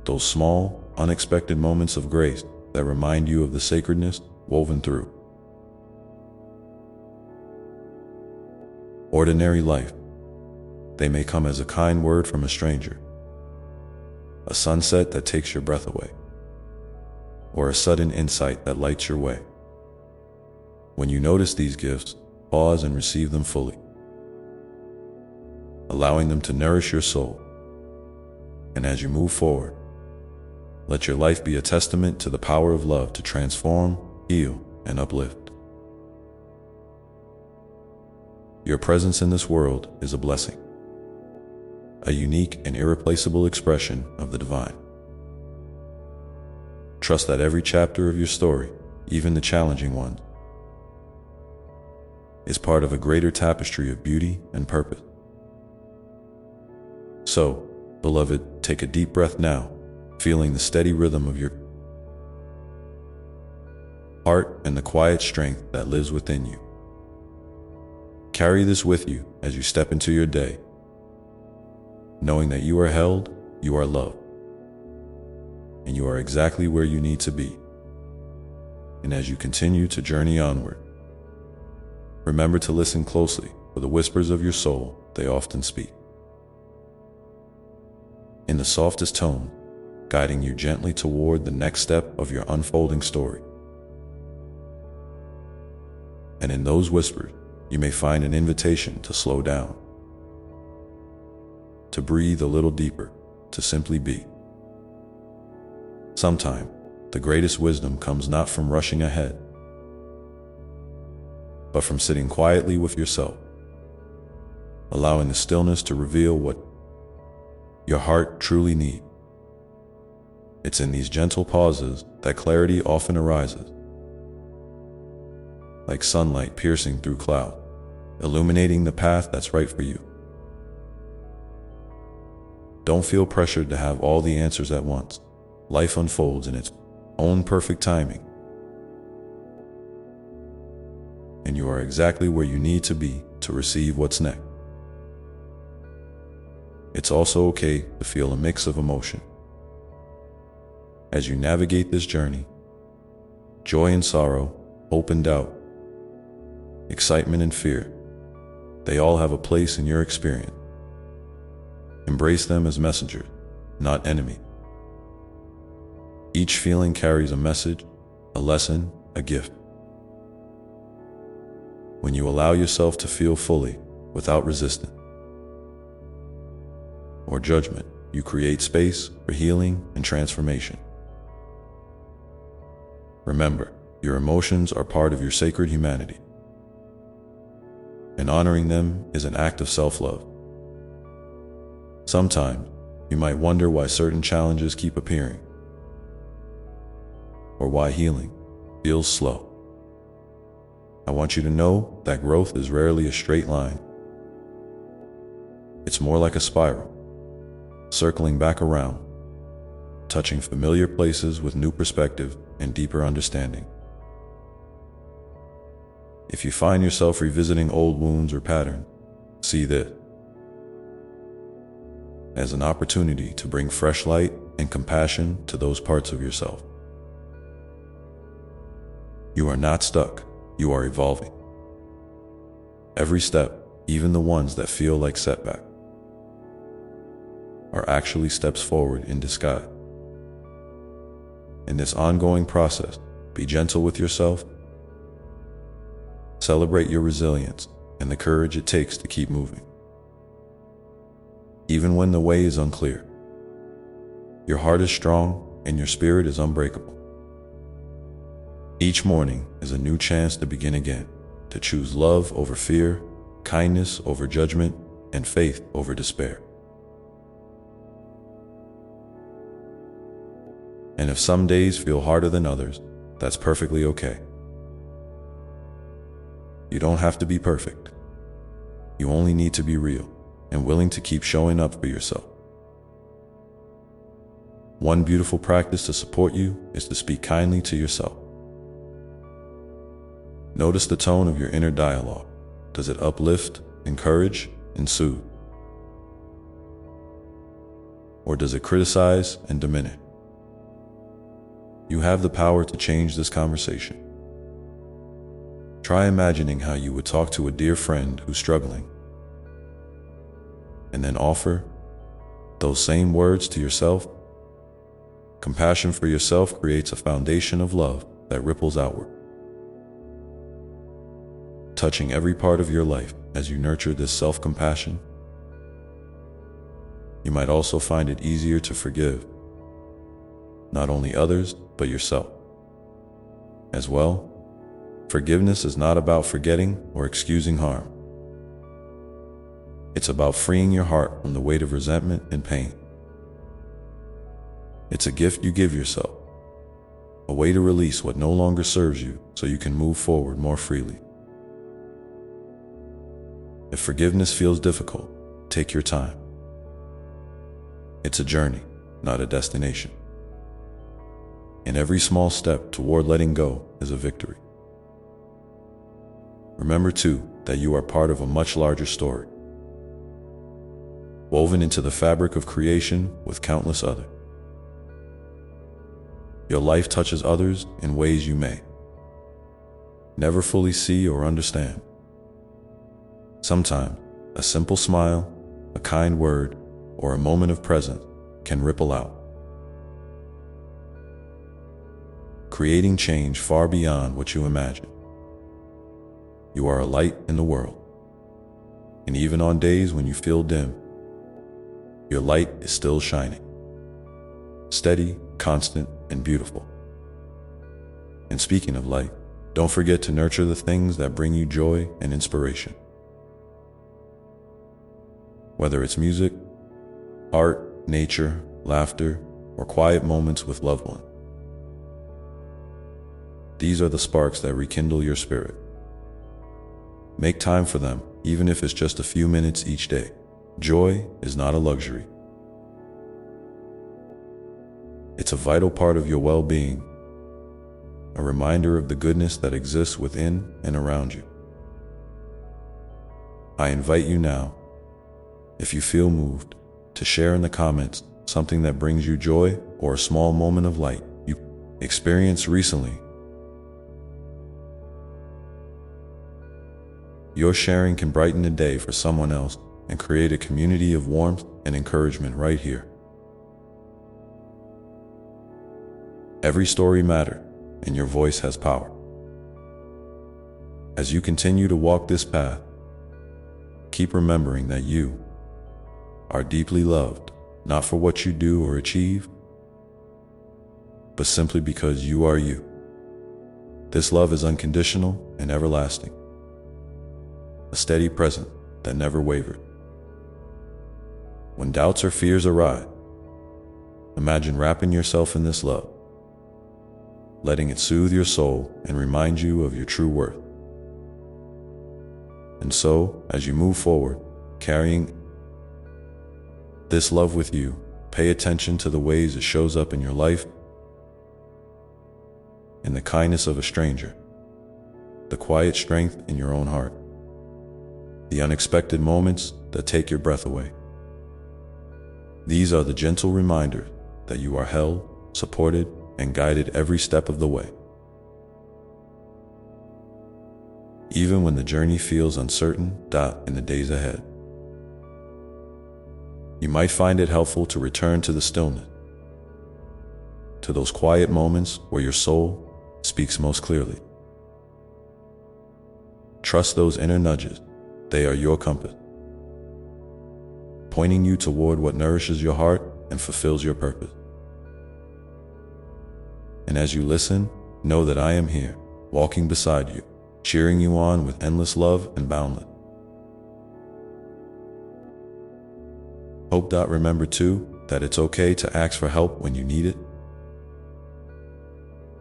those small, unexpected moments of grace that remind you of the sacredness woven through ordinary life. They may come as a kind word from a stranger, a sunset that takes your breath away, or a sudden insight that lights your way. When you notice these gifts, pause and receive them fully. allowing them to nourish your soul. And as you move forward, let your life be a testament to the power of love to transform, heal, and uplift. Your presence in this world is a blessing, a unique and irreplaceable expression of the divine. Trust that every chapter of your story, even the challenging ones, is part of a greater tapestry of beauty and purpose. So, beloved, take a deep breath now, feeling the steady rhythm of your heart and the quiet strength that lives within you. Carry this with you as you step into your day, knowing that you are held, you are loved, and you are exactly where you need to be. And as you continue to journey onward, remember to listen closely for the whispers of your soul they often speak. In the softest tone, guiding you gently toward the next step of your unfolding story. And in those whispers, you may find an invitation to slow down, to breathe a little deeper, to simply be. Sometimes, the greatest wisdom comes not from rushing ahead, but from sitting quietly with yourself, allowing the stillness to reveal what your heart truly needs. It's in these gentle pauses that clarity often arises, like sunlight piercing through clouds, illuminating the path that's right for you. Don't feel pressured to have all the answers at once. Life unfolds in its own perfect timing, and you are exactly where you need to be to receive what's next. It's also okay to feel a mix of emotion as you navigate this journey: joy and sorrow, hope and doubt, excitement and fear. They all have a place in your experience. Embrace them as messengers, not enemies. Each feeling carries a message, a lesson, a gift. When you allow yourself to feel fully, without resistance or judgment, you create space for healing and transformation. Remember, your emotions are part of your sacred humanity, and honoring them is an act of self-love. Sometimes, you might wonder why certain challenges keep appearing, or why healing feels slow. I want you to know that growth is rarely a straight line. It's more like a spiral, circling back around, touching familiar places with new perspective and deeper understanding. If you find yourself revisiting old wounds or patterns, see this as an opportunity to bring fresh light and compassion to those parts of yourself. You are not stuck, you are evolving. Every step, even the ones that feel like setbacks, are actually steps forward in disguise. In this ongoing process, be gentle with yourself. Celebrate your resilience and the courage it takes to keep moving. Even when the way is unclear, your heart is strong and your spirit is unbreakable. Each morning is a new chance to begin again, to choose love over fear, kindness over judgment, and faith over despair. And if some days feel harder than others, that's perfectly okay. You don't have to be perfect. You only need to be real and willing to keep showing up for yourself. One beautiful practice to support you is to speak kindly to yourself. Notice the tone of your inner dialogue. Does it uplift, encourage, and soothe? Or does it criticize and diminish? You have the power to change this conversation. Try imagining how you would talk to a dear friend who's struggling, and then offer those same words to yourself. Compassion for yourself creates a foundation of love that ripples outward, touching every part of your life. As you nurture this self-compassion, you might also find it easier to forgive not only others, but yourself as well. Forgiveness is not about forgetting or excusing harm. It's about freeing your heart from the weight of resentment and pain. It's a gift you give yourself, a way to release what no longer serves you so you can move forward more freely. If forgiveness feels difficult, take your time. It's a journey, not a destination. And every small step toward letting go is a victory. Remember too that you are part of a much larger story, woven into the fabric of creation with countless others. Your life touches others in ways you may never fully see or understand. Sometimes, a simple smile, a kind word, or a moment of presence can ripple out, creating change far beyond what you imagine. You are a light in the world, and even on days when you feel dim, your light is still shining, steady, constant, and beautiful. And speaking of light, don't forget to nurture the things that bring you joy and inspiration. Whether it's music, art, nature, laughter, or quiet moments with loved ones. These are the sparks that rekindle your spirit. Make time for them, even if it's just a few minutes each day. Joy is not a luxury. It's a vital part of your well-being, a reminder of the goodness that exists within and around you. I invite you now, if you feel moved, to share in the comments something that brings you joy or a small moment of light you experienced recently. Your sharing can brighten the day for someone else and create a community of warmth and encouragement right here. Every story matters, and your voice has power. As you continue to walk this path, keep remembering that you are deeply loved, not for what you do or achieve, but simply because you are you. This love is unconditional and everlasting, a steady presence that never wavers. When doubts or fears arise, imagine wrapping yourself in this love, letting it soothe your soul and remind you of your true worth. And so, as you move forward, carrying this love with you, pay attention to the ways it shows up in your life, in the kindness of a stranger, the quiet strength in your own heart, the unexpected moments that take your breath away. These are the gentle reminders that you are held, supported, and guided every step of the way. Even when the journey feels uncertain in the days ahead, you might find it helpful to return to the stillness, to those quiet moments where your soul speaks most clearly. Trust those inner nudges. They are your compass, pointing you toward what nourishes your heart and fulfills your purpose. And as you listen, know that I am here, walking beside you, cheering you on with endless love and boundless hope. Remember too that it's okay to ask for help when you need it.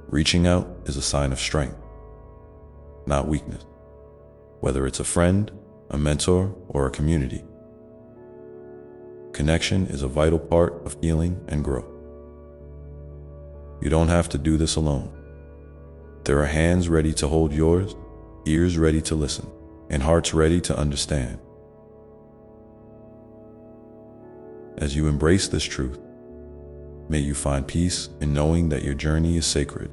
Reaching out is a sign of strength, not weakness. Whether it's a friend, a mentor, or a community, connection is a vital part of healing and growth. You don't have to do this alone. There are hands ready to hold yours, ears ready to listen, and hearts ready to understand. As you embrace this truth, may you find peace in knowing that your journey is sacred,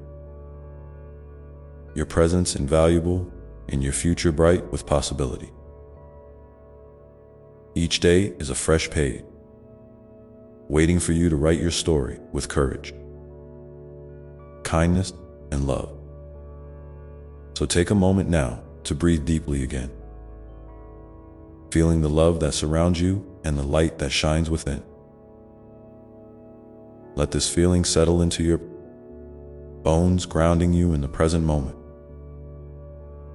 your presence invaluable, and your future bright with possibility. Each day is a fresh page, waiting for you to write your story with courage, kindness, and love. So take a moment now to breathe deeply again, feeling the love that surrounds you and the light that shines within. Let this feeling settle into your bones, grounding you in the present moment,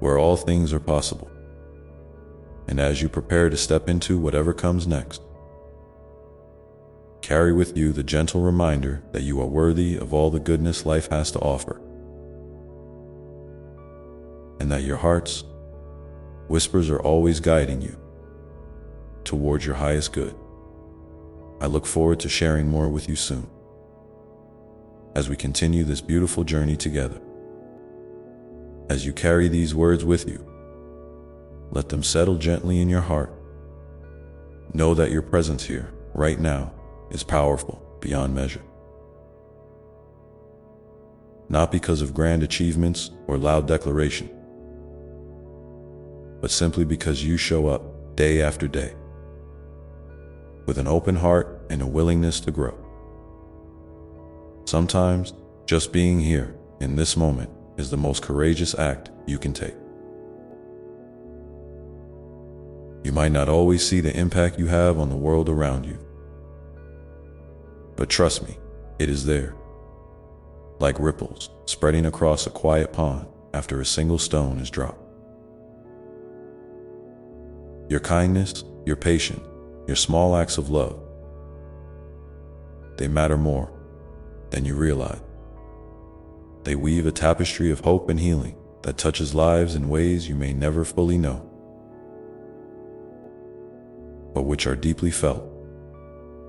where all things are possible. And as you prepare to step into whatever comes next, carry with you the gentle reminder that you are worthy of all the goodness life has to offer, and that your heart's whispers are always guiding you towards your highest good. I look forward to sharing more with you soon, as we continue this beautiful journey together. As you carry these words with you, let them settle gently in your heart. Know that your presence here, right now, is powerful beyond measure. Not because of grand achievements or loud declaration, but simply because you show up day after day with an open heart and a willingness to grow. Sometimes, just being here in this moment is the most courageous act you can take. You might not always see the impact you have on the world around you, but trust me, it is there, like ripples spreading across a quiet pond after a single stone is dropped. Your kindness, your patience, your small acts of love, they matter more than you realize. They weave a tapestry of hope and healing that touches lives in ways you may never fully know, but which are deeply felt.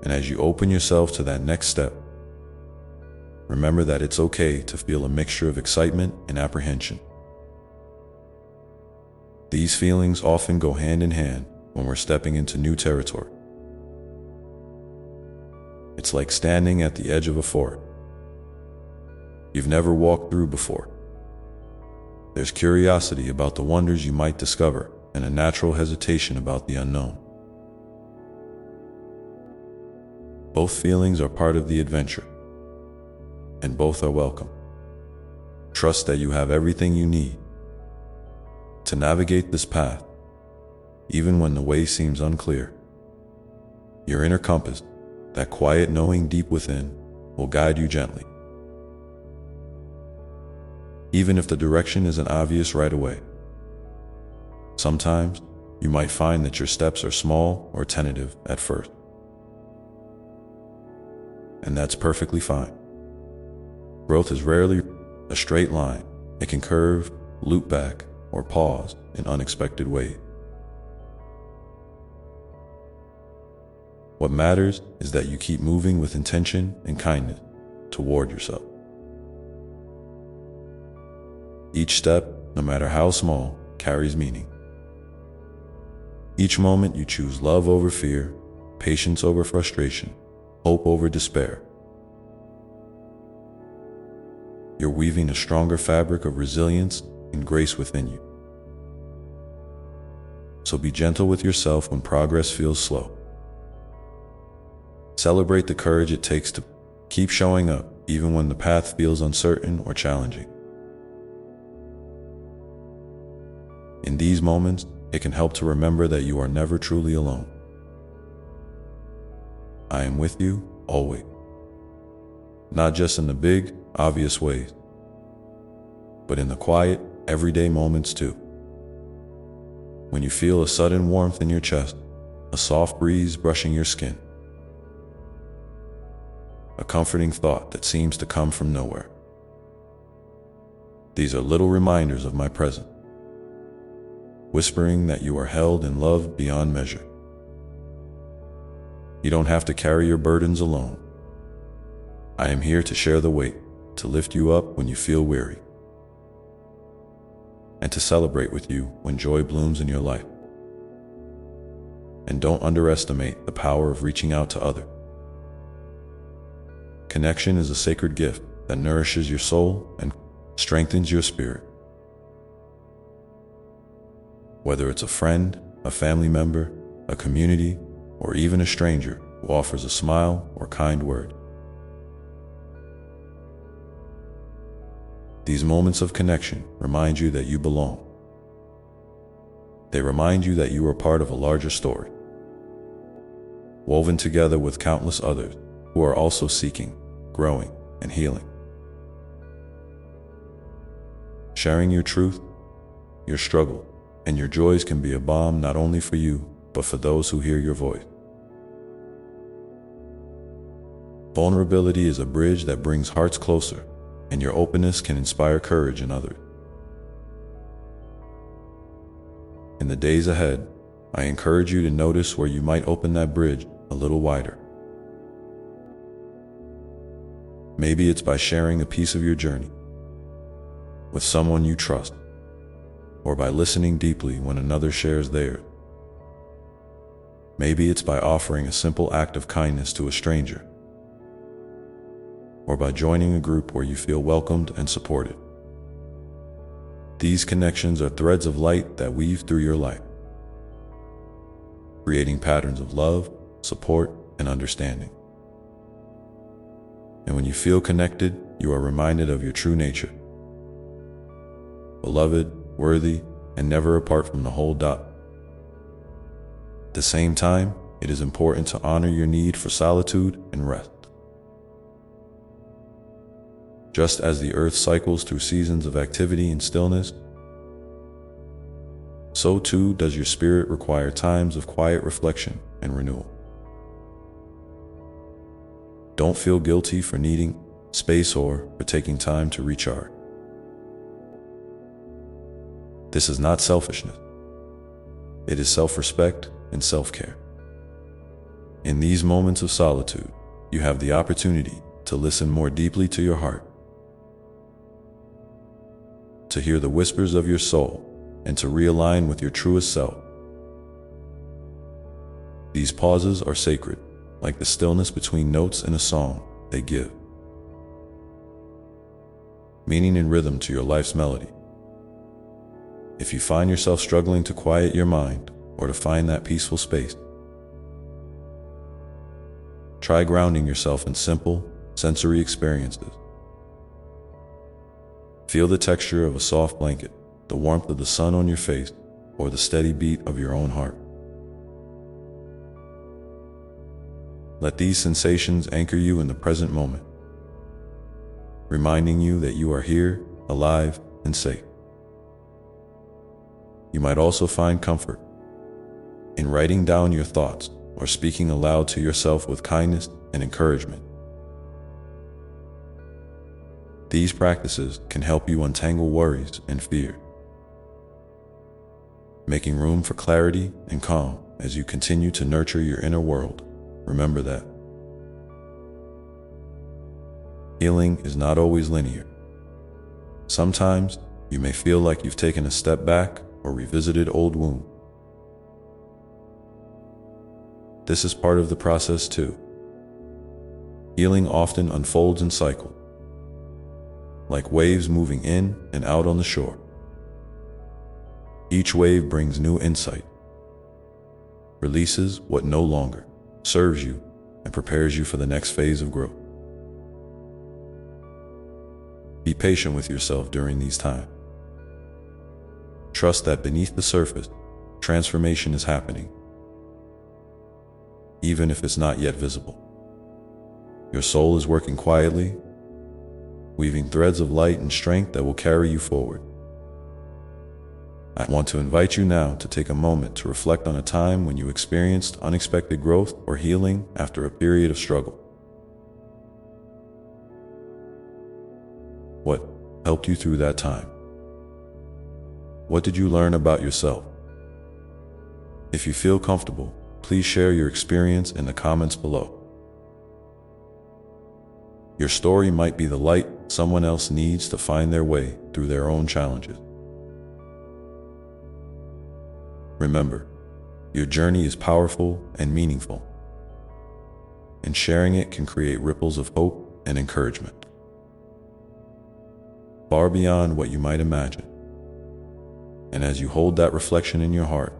And as you open yourself to that next step, remember that it's okay to feel a mixture of excitement and apprehension. These feelings often go hand in hand when we're stepping into new territory. It's like standing at the edge of a forest you've never walked through before. There's curiosity about the wonders you might discover and a natural hesitation about the unknown. Both feelings are part of the adventure, and both are welcome. Trust that you have everything you need to navigate this path, even when the way seems unclear. Your inner compass, that quiet knowing deep within, will guide you gently, even if the direction isn't obvious right away. Sometimes, you might find that your steps are small or tentative at first, and that's perfectly fine. Growth is rarely a straight line. It can curve, loop back, or pause in unexpected ways. What matters is that you keep moving with intention and kindness toward yourself. Each step, no matter how small, carries meaning. Each moment you choose love over fear, patience over frustration, hope over despair. You're weaving a stronger fabric of resilience and grace within you. So be gentle with yourself when progress feels slow. Celebrate the courage it takes to keep showing up even when the path feels uncertain or challenging. In these moments, it can help to remember that you are never truly alone. I am with you always. Not just in the big, obvious ways, but in the quiet, everyday moments too. When you feel a sudden warmth in your chest, a soft breeze brushing your skin, a comforting thought that seems to come from nowhere. These are little reminders of my presence, whispering that you are held and loved beyond measure. You don't have to carry your burdens alone. I am here to share the weight, to lift you up when you feel weary, and to celebrate with you when joy blooms in your life. And don't underestimate the power of reaching out to others. Connection is a sacred gift that nourishes your soul and strengthens your spirit. Whether it's a friend, a family member, a community, or even a stranger who offers a smile or kind word. These moments of connection remind you that you belong. They remind you that you are part of a larger story, woven together with countless others who are also seeking growing, and healing. Sharing your truth, your struggle, and your joys can be a balm not only for you, but for those who hear your voice. Vulnerability is a bridge that brings hearts closer, and your openness can inspire courage in others. In the days ahead, I encourage you to notice where you might open that bridge a little wider. Maybe it's by sharing a piece of your journey with someone you trust, or by listening deeply when another shares theirs. Maybe it's by offering a simple act of kindness to a stranger, or by joining a group where you feel welcomed and supported. These connections are threads of light that weave through your life, creating patterns of love, support, and understanding. And when you feel connected, you are reminded of your true nature. Beloved, worthy, and never apart from the whole dot. At the same time, it is important to honor your need for solitude and rest. Just as the earth cycles through seasons of activity and stillness, so too does your spirit require times of quiet reflection and renewal. Don't feel guilty for needing space or for taking time to recharge. This is not selfishness. It is self-respect and self-care. In these moments of solitude, you have the opportunity to listen more deeply to your heart, to hear the whispers of your soul, and to realign with your truest self. These pauses are sacred, like the stillness between notes in a song. They give meaning and rhythm to your life's melody. If you find yourself struggling to quiet your mind or to find that peaceful space, try grounding yourself in simple, sensory experiences. Feel the texture of a soft blanket, the warmth of the sun on your face, or the steady beat of your own heart. Let these sensations anchor you in the present moment, reminding you that you are here, alive, and safe. You might also find comfort in writing down your thoughts or speaking aloud to yourself with kindness and encouragement. These practices can help you untangle worries and fear, making room for clarity and calm as you continue to nurture your inner world. Remember that healing is not always linear. Sometimes you may feel like you've taken a step back or revisited old wounds. This is part of the process too. Healing often unfolds in cycles, like waves moving in and out on the shore. Each wave brings new insight, releases what no longer serves you, and prepares you for the next phase of growth. Be patient with yourself during these times. Trust that beneath the surface, transformation is happening, even if it's not yet visible. Your soul is working quietly, weaving threads of light and strength that will carry you forward. I want to invite you now to take a moment to reflect on a time when you experienced unexpected growth or healing after a period of struggle. What helped you through that time? What did you learn about yourself? If you feel comfortable, please share your experience in the comments below. Your story might be the light someone else needs to find their way through their own challenges. Remember, your journey is powerful and meaningful, and sharing it can create ripples of hope and encouragement, far beyond what you might imagine. And as you hold that reflection in your heart,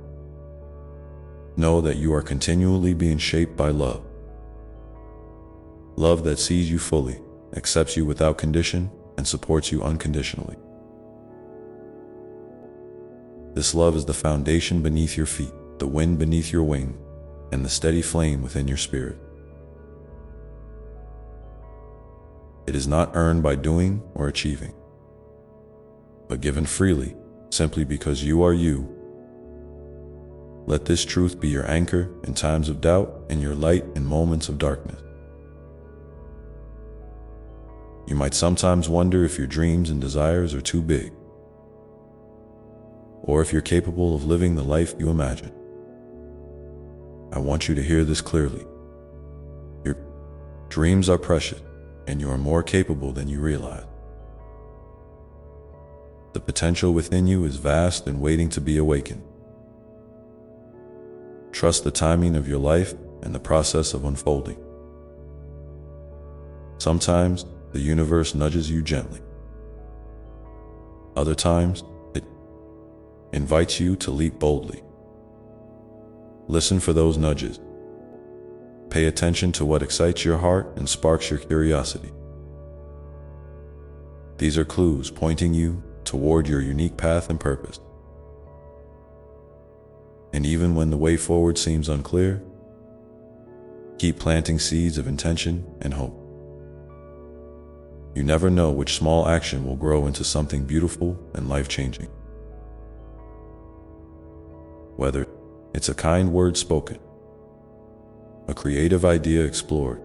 know that you are continually being shaped by love. Love that sees you fully, accepts you without condition, and supports you unconditionally. This love is the foundation beneath your feet, the wind beneath your wing, and the steady flame within your spirit. It is not earned by doing or achieving, but given freely, simply because you are you. Let this truth be your anchor in times of doubt and your light in moments of darkness. You might sometimes wonder if your dreams and desires are too big, or if you're capable of living the life you imagine. I want you to hear this clearly. Your dreams are precious, and you are more capable than you realize. The potential within you is vast and waiting to be awakened. Trust the timing of your life and the process of unfolding. Sometimes the universe nudges you gently. Other times, it invites you to leap boldly. Listen for those nudges. Pay attention to what excites your heart and sparks your curiosity. These are clues pointing you toward your unique path and purpose. And even when the way forward seems unclear, keep planting seeds of intention and hope. You never know which small action will grow into something beautiful and life-changing. Whether it's a kind word spoken, a creative idea explored,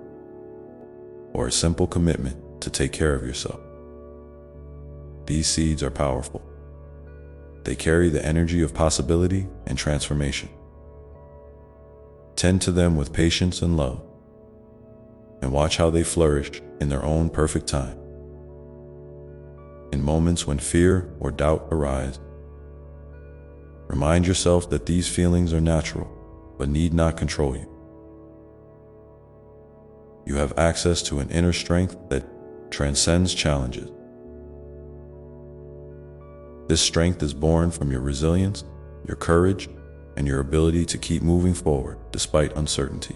or a simple commitment to take care of yourself, these seeds are powerful. They carry the energy of possibility and transformation. Tend to them with patience and love, and watch how they flourish in their own perfect time. In moments when fear or doubt arise, remind yourself that these feelings are natural, but need not control you. You have access to an inner strength that transcends challenges. This strength is born from your resilience, your courage, and your ability to keep moving forward despite uncertainty.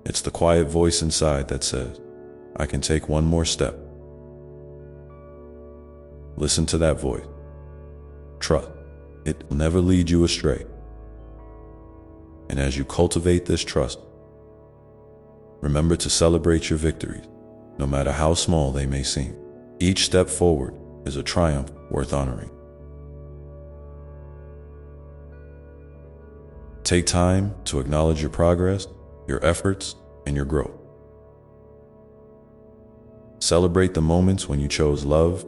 It's the quiet voice inside that says, "I can take one more step." Listen to that voice. Trust, it will never lead you astray. And as you cultivate this trust, remember to celebrate your victories, no matter how small they may seem. Each step forward is a triumph worth honoring. Take time to acknowledge your progress, your efforts, and your growth. Celebrate the moments when you chose love,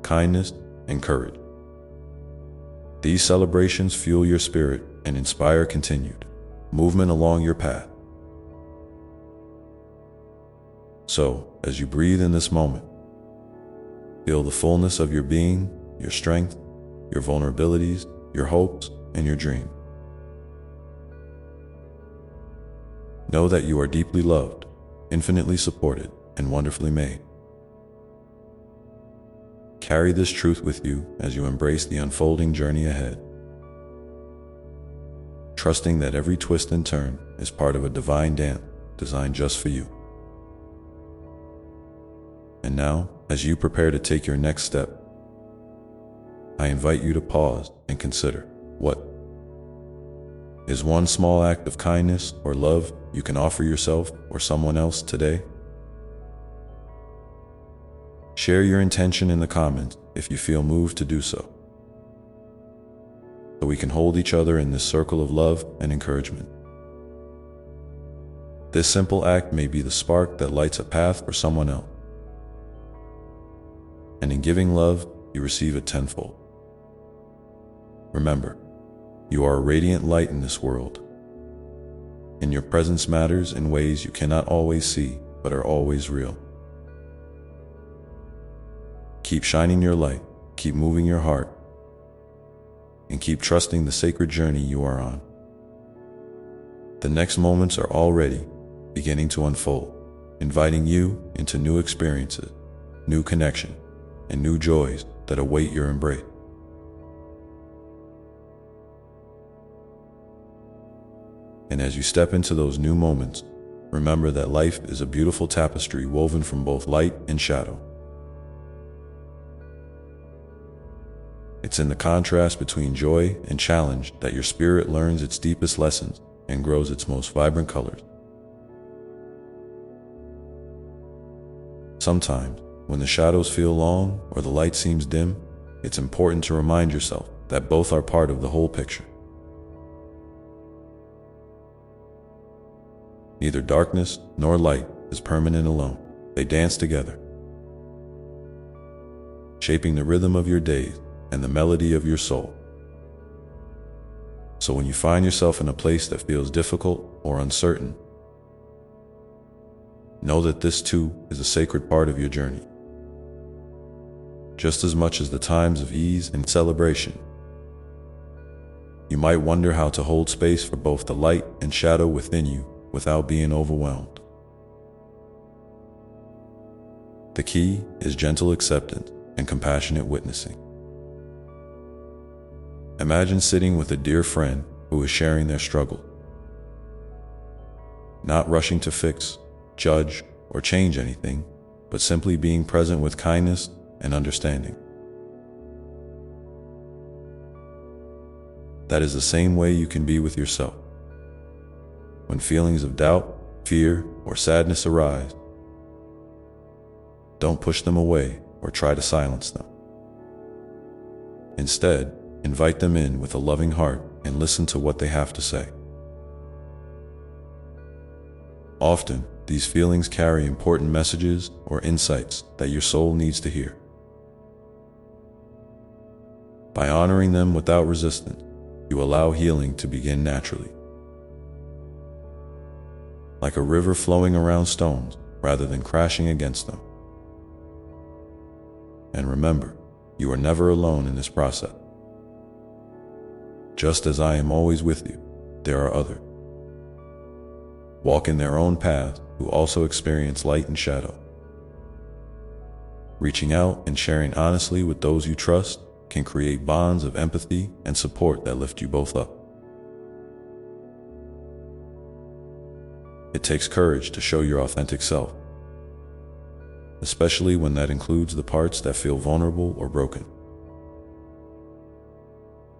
kindness, and courage. These celebrations fuel your spirit and inspire continued movement along your path. So, as you breathe in this moment, feel the fullness of your being, your strength, your vulnerabilities, your hopes, and your dreams. Know that you are deeply loved, infinitely supported, and wonderfully made. Carry this truth with you as you embrace the unfolding journey ahead, trusting that every twist and turn is part of a divine dance designed just for you. And now, as you prepare to take your next step, I invite you to pause and consider, what is one small act of kindness or love you can offer yourself or someone else today? Share your intention in the comments if you feel moved to do so we can hold each other in this circle of love and encouragement. This simple act may be the spark that lights a path for someone else. And in giving love, you receive it tenfold. Remember, you are a radiant light in this world, and your presence matters in ways you cannot always see, but are always real. Keep shining your light, keep moving your heart, and keep trusting the sacred journey you are on. The next moments are already beginning to unfold, inviting you into new experiences, new connection, and new joys that await your embrace. And as you step into those new moments, remember that life is a beautiful tapestry woven from both light and shadow. It's in the contrast between joy and challenge that your spirit learns its deepest lessons and grows its most vibrant colors. Sometimes, when the shadows feel long or the light seems dim, it's important to remind yourself that both are part of the whole picture. Neither darkness nor light is permanent alone. They dance together, shaping the rhythm of your days and the melody of your soul. So when you find yourself in a place that feels difficult or uncertain, know that this too is a sacred part of your journey. Just as much as the times of ease and celebration, you might wonder how to hold space for both the light and shadow within you without being overwhelmed. The key is gentle acceptance and compassionate witnessing. Imagine sitting with a dear friend who is sharing their struggle, not rushing to fix, judge, or change anything, but simply being present with kindness and understanding. That is the same way you can be with yourself. When feelings of doubt, fear, or sadness arise, don't push them away or try to silence them. Instead, invite them in with a loving heart and listen to what they have to say. Often, these feelings carry important messages or insights that your soul needs to hear. By honoring them without resistance, you allow healing to begin naturally. Like a river flowing around stones rather than crashing against them. And remember, you are never alone in this process. Just as I am always with you, there are others. Walk in their own path who also experience light and shadow. Reaching out and sharing honestly with those you trust can create bonds of empathy and support that lift you both up. It takes courage to show your authentic self, especially when that includes the parts that feel vulnerable or broken.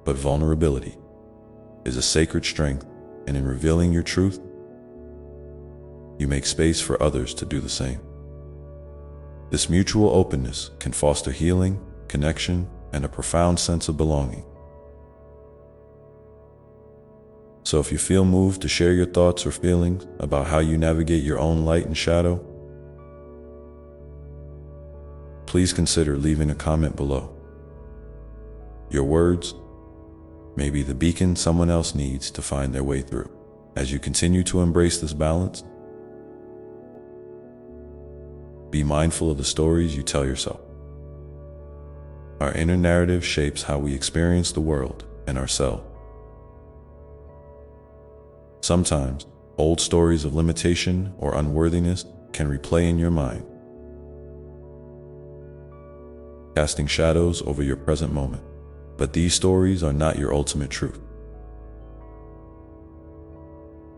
But vulnerability is a sacred strength, and in revealing your truth, you make space for others to do the same. This mutual openness can foster healing, connection, and a profound sense of belonging. So if you feel moved to share your thoughts or feelings about how you navigate your own light and shadow, please consider leaving a comment below. Your words may be the beacon someone else needs to find their way through. As you continue to embrace this balance, be mindful of the stories you tell yourself. Our inner narrative shapes how we experience the world and ourselves. Sometimes, old stories of limitation or unworthiness can replay in your mind, casting shadows over your present moment. But these stories are not your ultimate truth.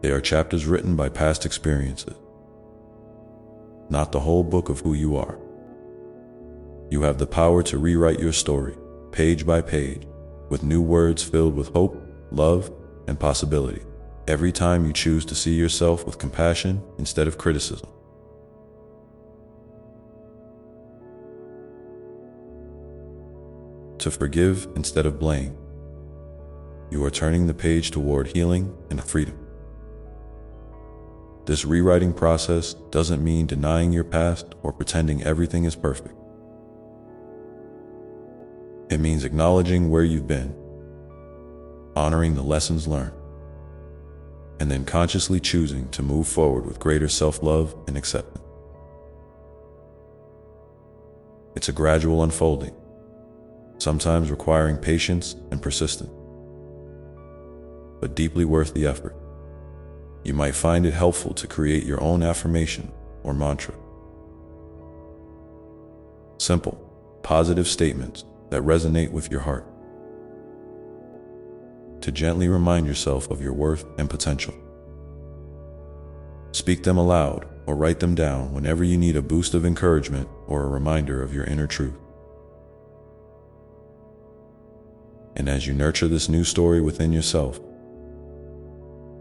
They are chapters written by past experiences, not the whole book of who you are. You have the power to rewrite your story, page by page, with new words filled with hope, love, and possibility. Every time you choose to see yourself with compassion instead of criticism. To forgive instead of blame, you are turning the page toward healing and freedom. This rewriting process doesn't mean denying your past or pretending everything is perfect. It means acknowledging where you've been, honoring the lessons learned, and then consciously choosing to move forward with greater self-love and acceptance. It's a gradual unfolding, sometimes requiring patience and persistence, but deeply worth the effort. You might find it helpful to create your own affirmation or mantra. Simple, positive statements that resonate with your heart, to gently remind yourself of your worth and potential. Speak them aloud or write them down whenever you need a boost of encouragement or a reminder of your inner truth. And as you nurture this new story within yourself,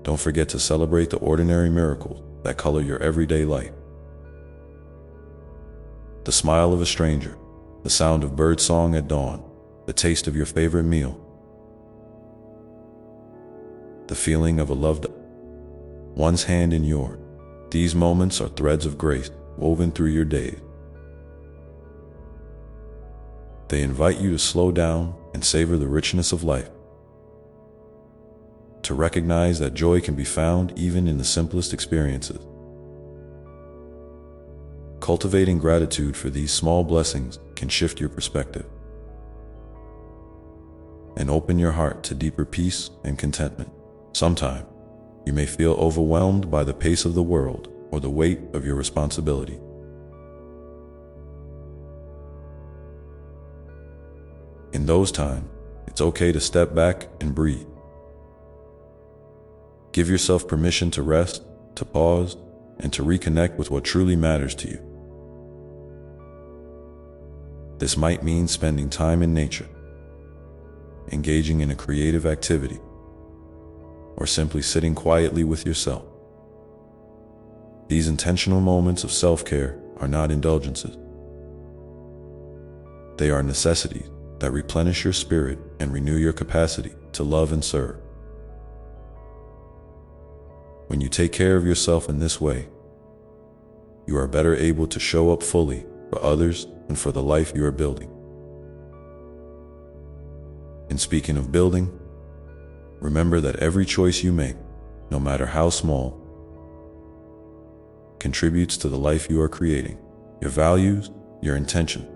don't forget to celebrate the ordinary miracles that color your everyday life. The smile of a stranger, the sound of birdsong at dawn, the taste of your favorite meal, the feeling of a loved one's hand in yours. These moments are threads of grace woven through your days. They invite you to slow down and savor the richness of life, to recognize that joy can be found even in the simplest experiences. Cultivating gratitude for these small blessings can shift your perspective and open your heart to deeper peace and contentment. Sometimes, you may feel overwhelmed by the pace of the world or the weight of your responsibility. In those times, it's okay to step back and breathe. Give yourself permission to rest, to pause, and to reconnect with what truly matters to you. This might mean spending time in nature, engaging in a creative activity, or simply sitting quietly with yourself. These intentional moments of self-care are not indulgences. They are necessities that replenish your spirit and renew your capacity to love and serve. When you take care of yourself in this way, you are better able to show up fully for others and for the life you are building. And speaking of building, remember that every choice you make, no matter how small, contributes to the life you are creating. Your values, your intention,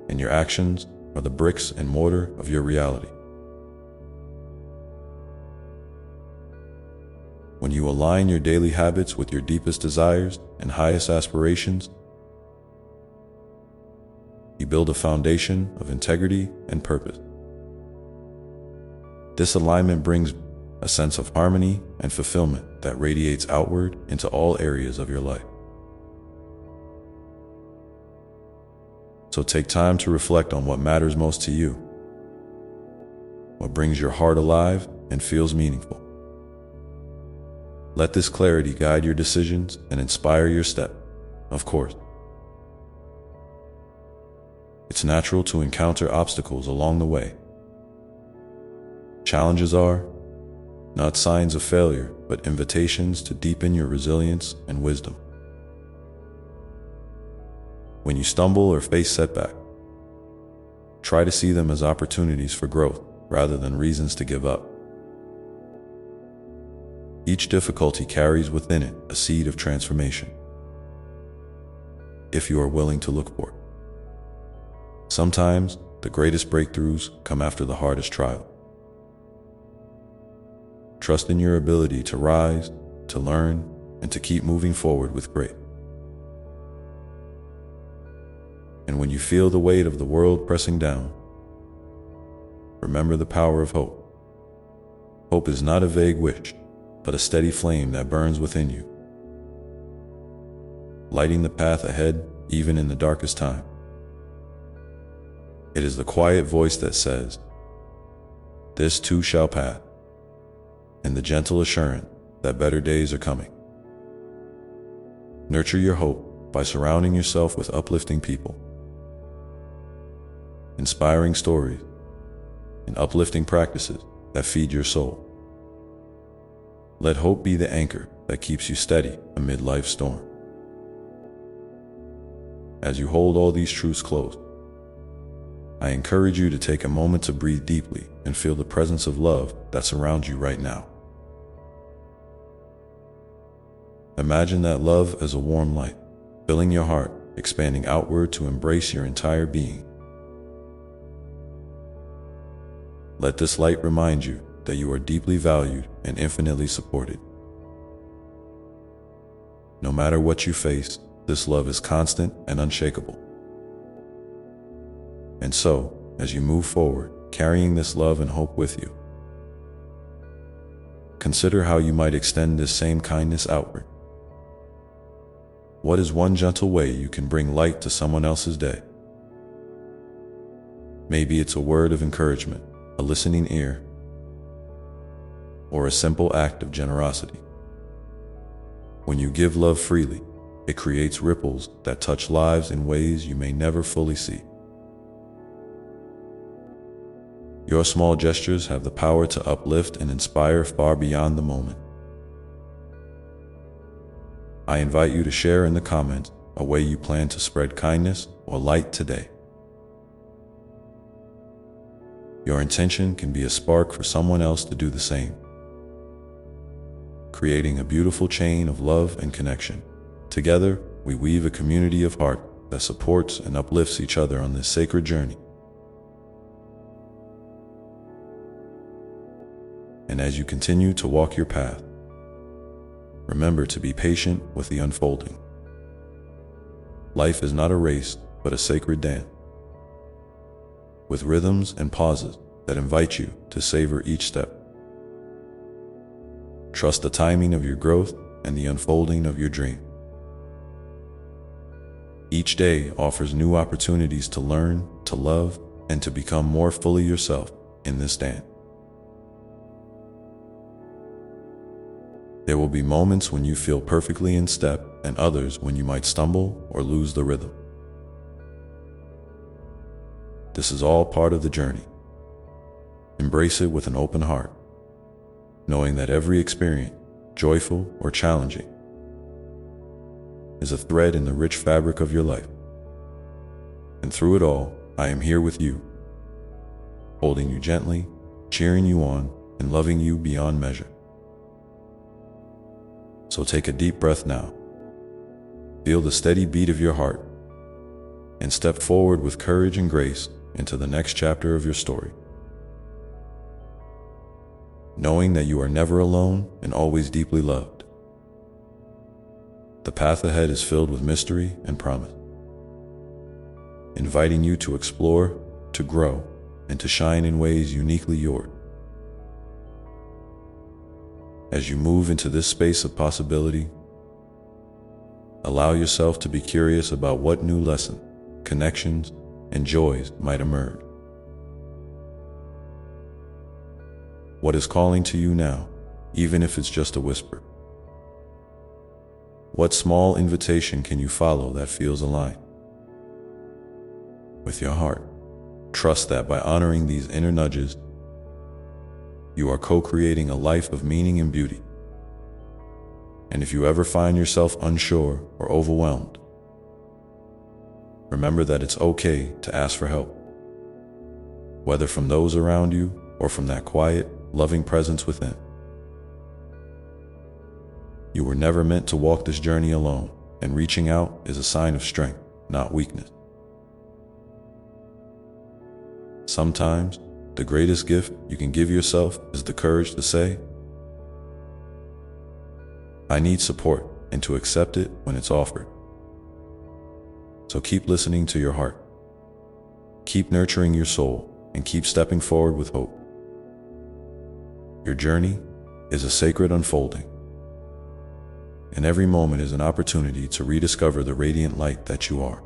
and your actions are the bricks and mortar of your reality. When you align your daily habits with your deepest desires and highest aspirations, you build a foundation of integrity and purpose. This alignment brings a sense of harmony and fulfillment that radiates outward into all areas of your life. So take time to reflect on what matters most to you, what brings your heart alive and feels meaningful. Let this clarity guide your decisions and inspire your step. Of course, it's natural to encounter obstacles along the way. Challenges are not signs of failure, but invitations to deepen your resilience and wisdom. When you stumble or face setback, try to see them as opportunities for growth rather than reasons to give up. Each difficulty carries within it a seed of transformation, if you are willing to look for it. Sometimes, the greatest breakthroughs come after the hardest trial. Trust in your ability to rise, to learn, and to keep moving forward with grace. And when you feel the weight of the world pressing down, remember the power of hope. Hope is not a vague wish, but a steady flame that burns within you, lighting the path ahead even in the darkest time. It is the quiet voice that says, "This too shall pass," and the gentle assurance that better days are coming. Nurture your hope by surrounding yourself with uplifting people, inspiring stories, and uplifting practices that feed your soul. Let hope be the anchor that keeps you steady amid life's storm. As you hold all these truths close, I encourage you to take a moment to breathe deeply and feel the presence of love that surrounds you right now. Imagine that love as a warm light, filling your heart, expanding outward to embrace your entire being. Let this light remind you that you are deeply valued and infinitely supported. No matter what you face, this love is constant and unshakable. And so, as you move forward, carrying this love and hope with you, consider how you might extend this same kindness outward. What is one gentle way you can bring light to someone else's day? Maybe it's a word of encouragement, a listening ear, or a simple act of generosity. When you give love freely, It creates ripples that touch lives in ways you may never fully see. Your small gestures have the power to uplift and inspire far beyond the moment. I invite you to share in the comments a way you plan to spread kindness or light today. Your intention can be a spark for someone else to do the same, creating a beautiful chain of love and connection. Together, we weave a community of heart that supports and uplifts each other on this sacred journey. And as you continue to walk your path, remember to be patient with the unfolding. Life is not a race, but a sacred dance, with rhythms and pauses that invite you to savor each step. Trust the timing of your growth and the unfolding of your dream. Each day offers new opportunities to learn, to love, and to become more fully yourself in this dance. There will be moments when you feel perfectly in step, and others when you might stumble or lose the rhythm. This is all part of the journey. Embrace it with an open heart, knowing that every experience, joyful or challenging, is a thread in the rich fabric of your life. And through it all, I am here with you, holding you gently, cheering you on, and loving you beyond measure. So take a deep breath now. Feel the steady beat of your heart, and step forward with courage and grace into the next chapter of your story, knowing that you are never alone and always deeply loved. The path ahead is filled with mystery and promise, inviting you to explore, to grow, and to shine in ways uniquely yours. As you move into this space of possibility, allow yourself to be curious about what new lessons, connections, and joys might emerge. What is calling to you now, even if it's just a whisper? What small invitation can you follow that feels aligned with your heart? Trust that by honoring these inner nudges, you are co-creating a life of meaning and beauty. And if you ever find yourself unsure or overwhelmed, remember that it's okay to ask for help, whether from those around you or from that quiet, loving presence within. You were never meant to walk this journey alone, and reaching out is a sign of strength, not weakness. Sometimes, the greatest gift you can give yourself is the courage to say, I need support, and to accept it when it's offered. So keep listening to your heart. Keep nurturing your soul, and keep stepping forward with hope. Your journey is a sacred unfolding, and every moment is an opportunity to rediscover the radiant light that you are.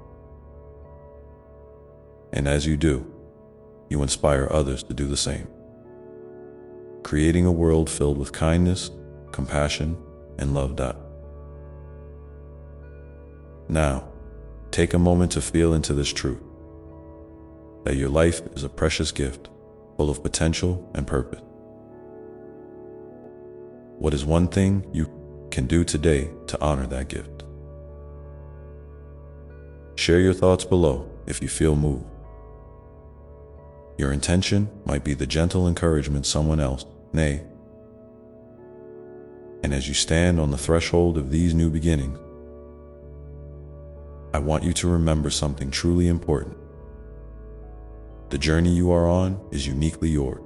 And as you do, you inspire others to do the same, creating a world filled with kindness, compassion, and love. Now, take a moment to feel into this truth, that your life is a precious gift, full of potential and purpose. What is one thing you can do today to honor that gift? Share your thoughts below if you feel moved. Your intention might be the gentle encouragement someone else may. And as you stand on the threshold of these new beginnings, I want you to remember something truly important. The journey you are on is uniquely yours.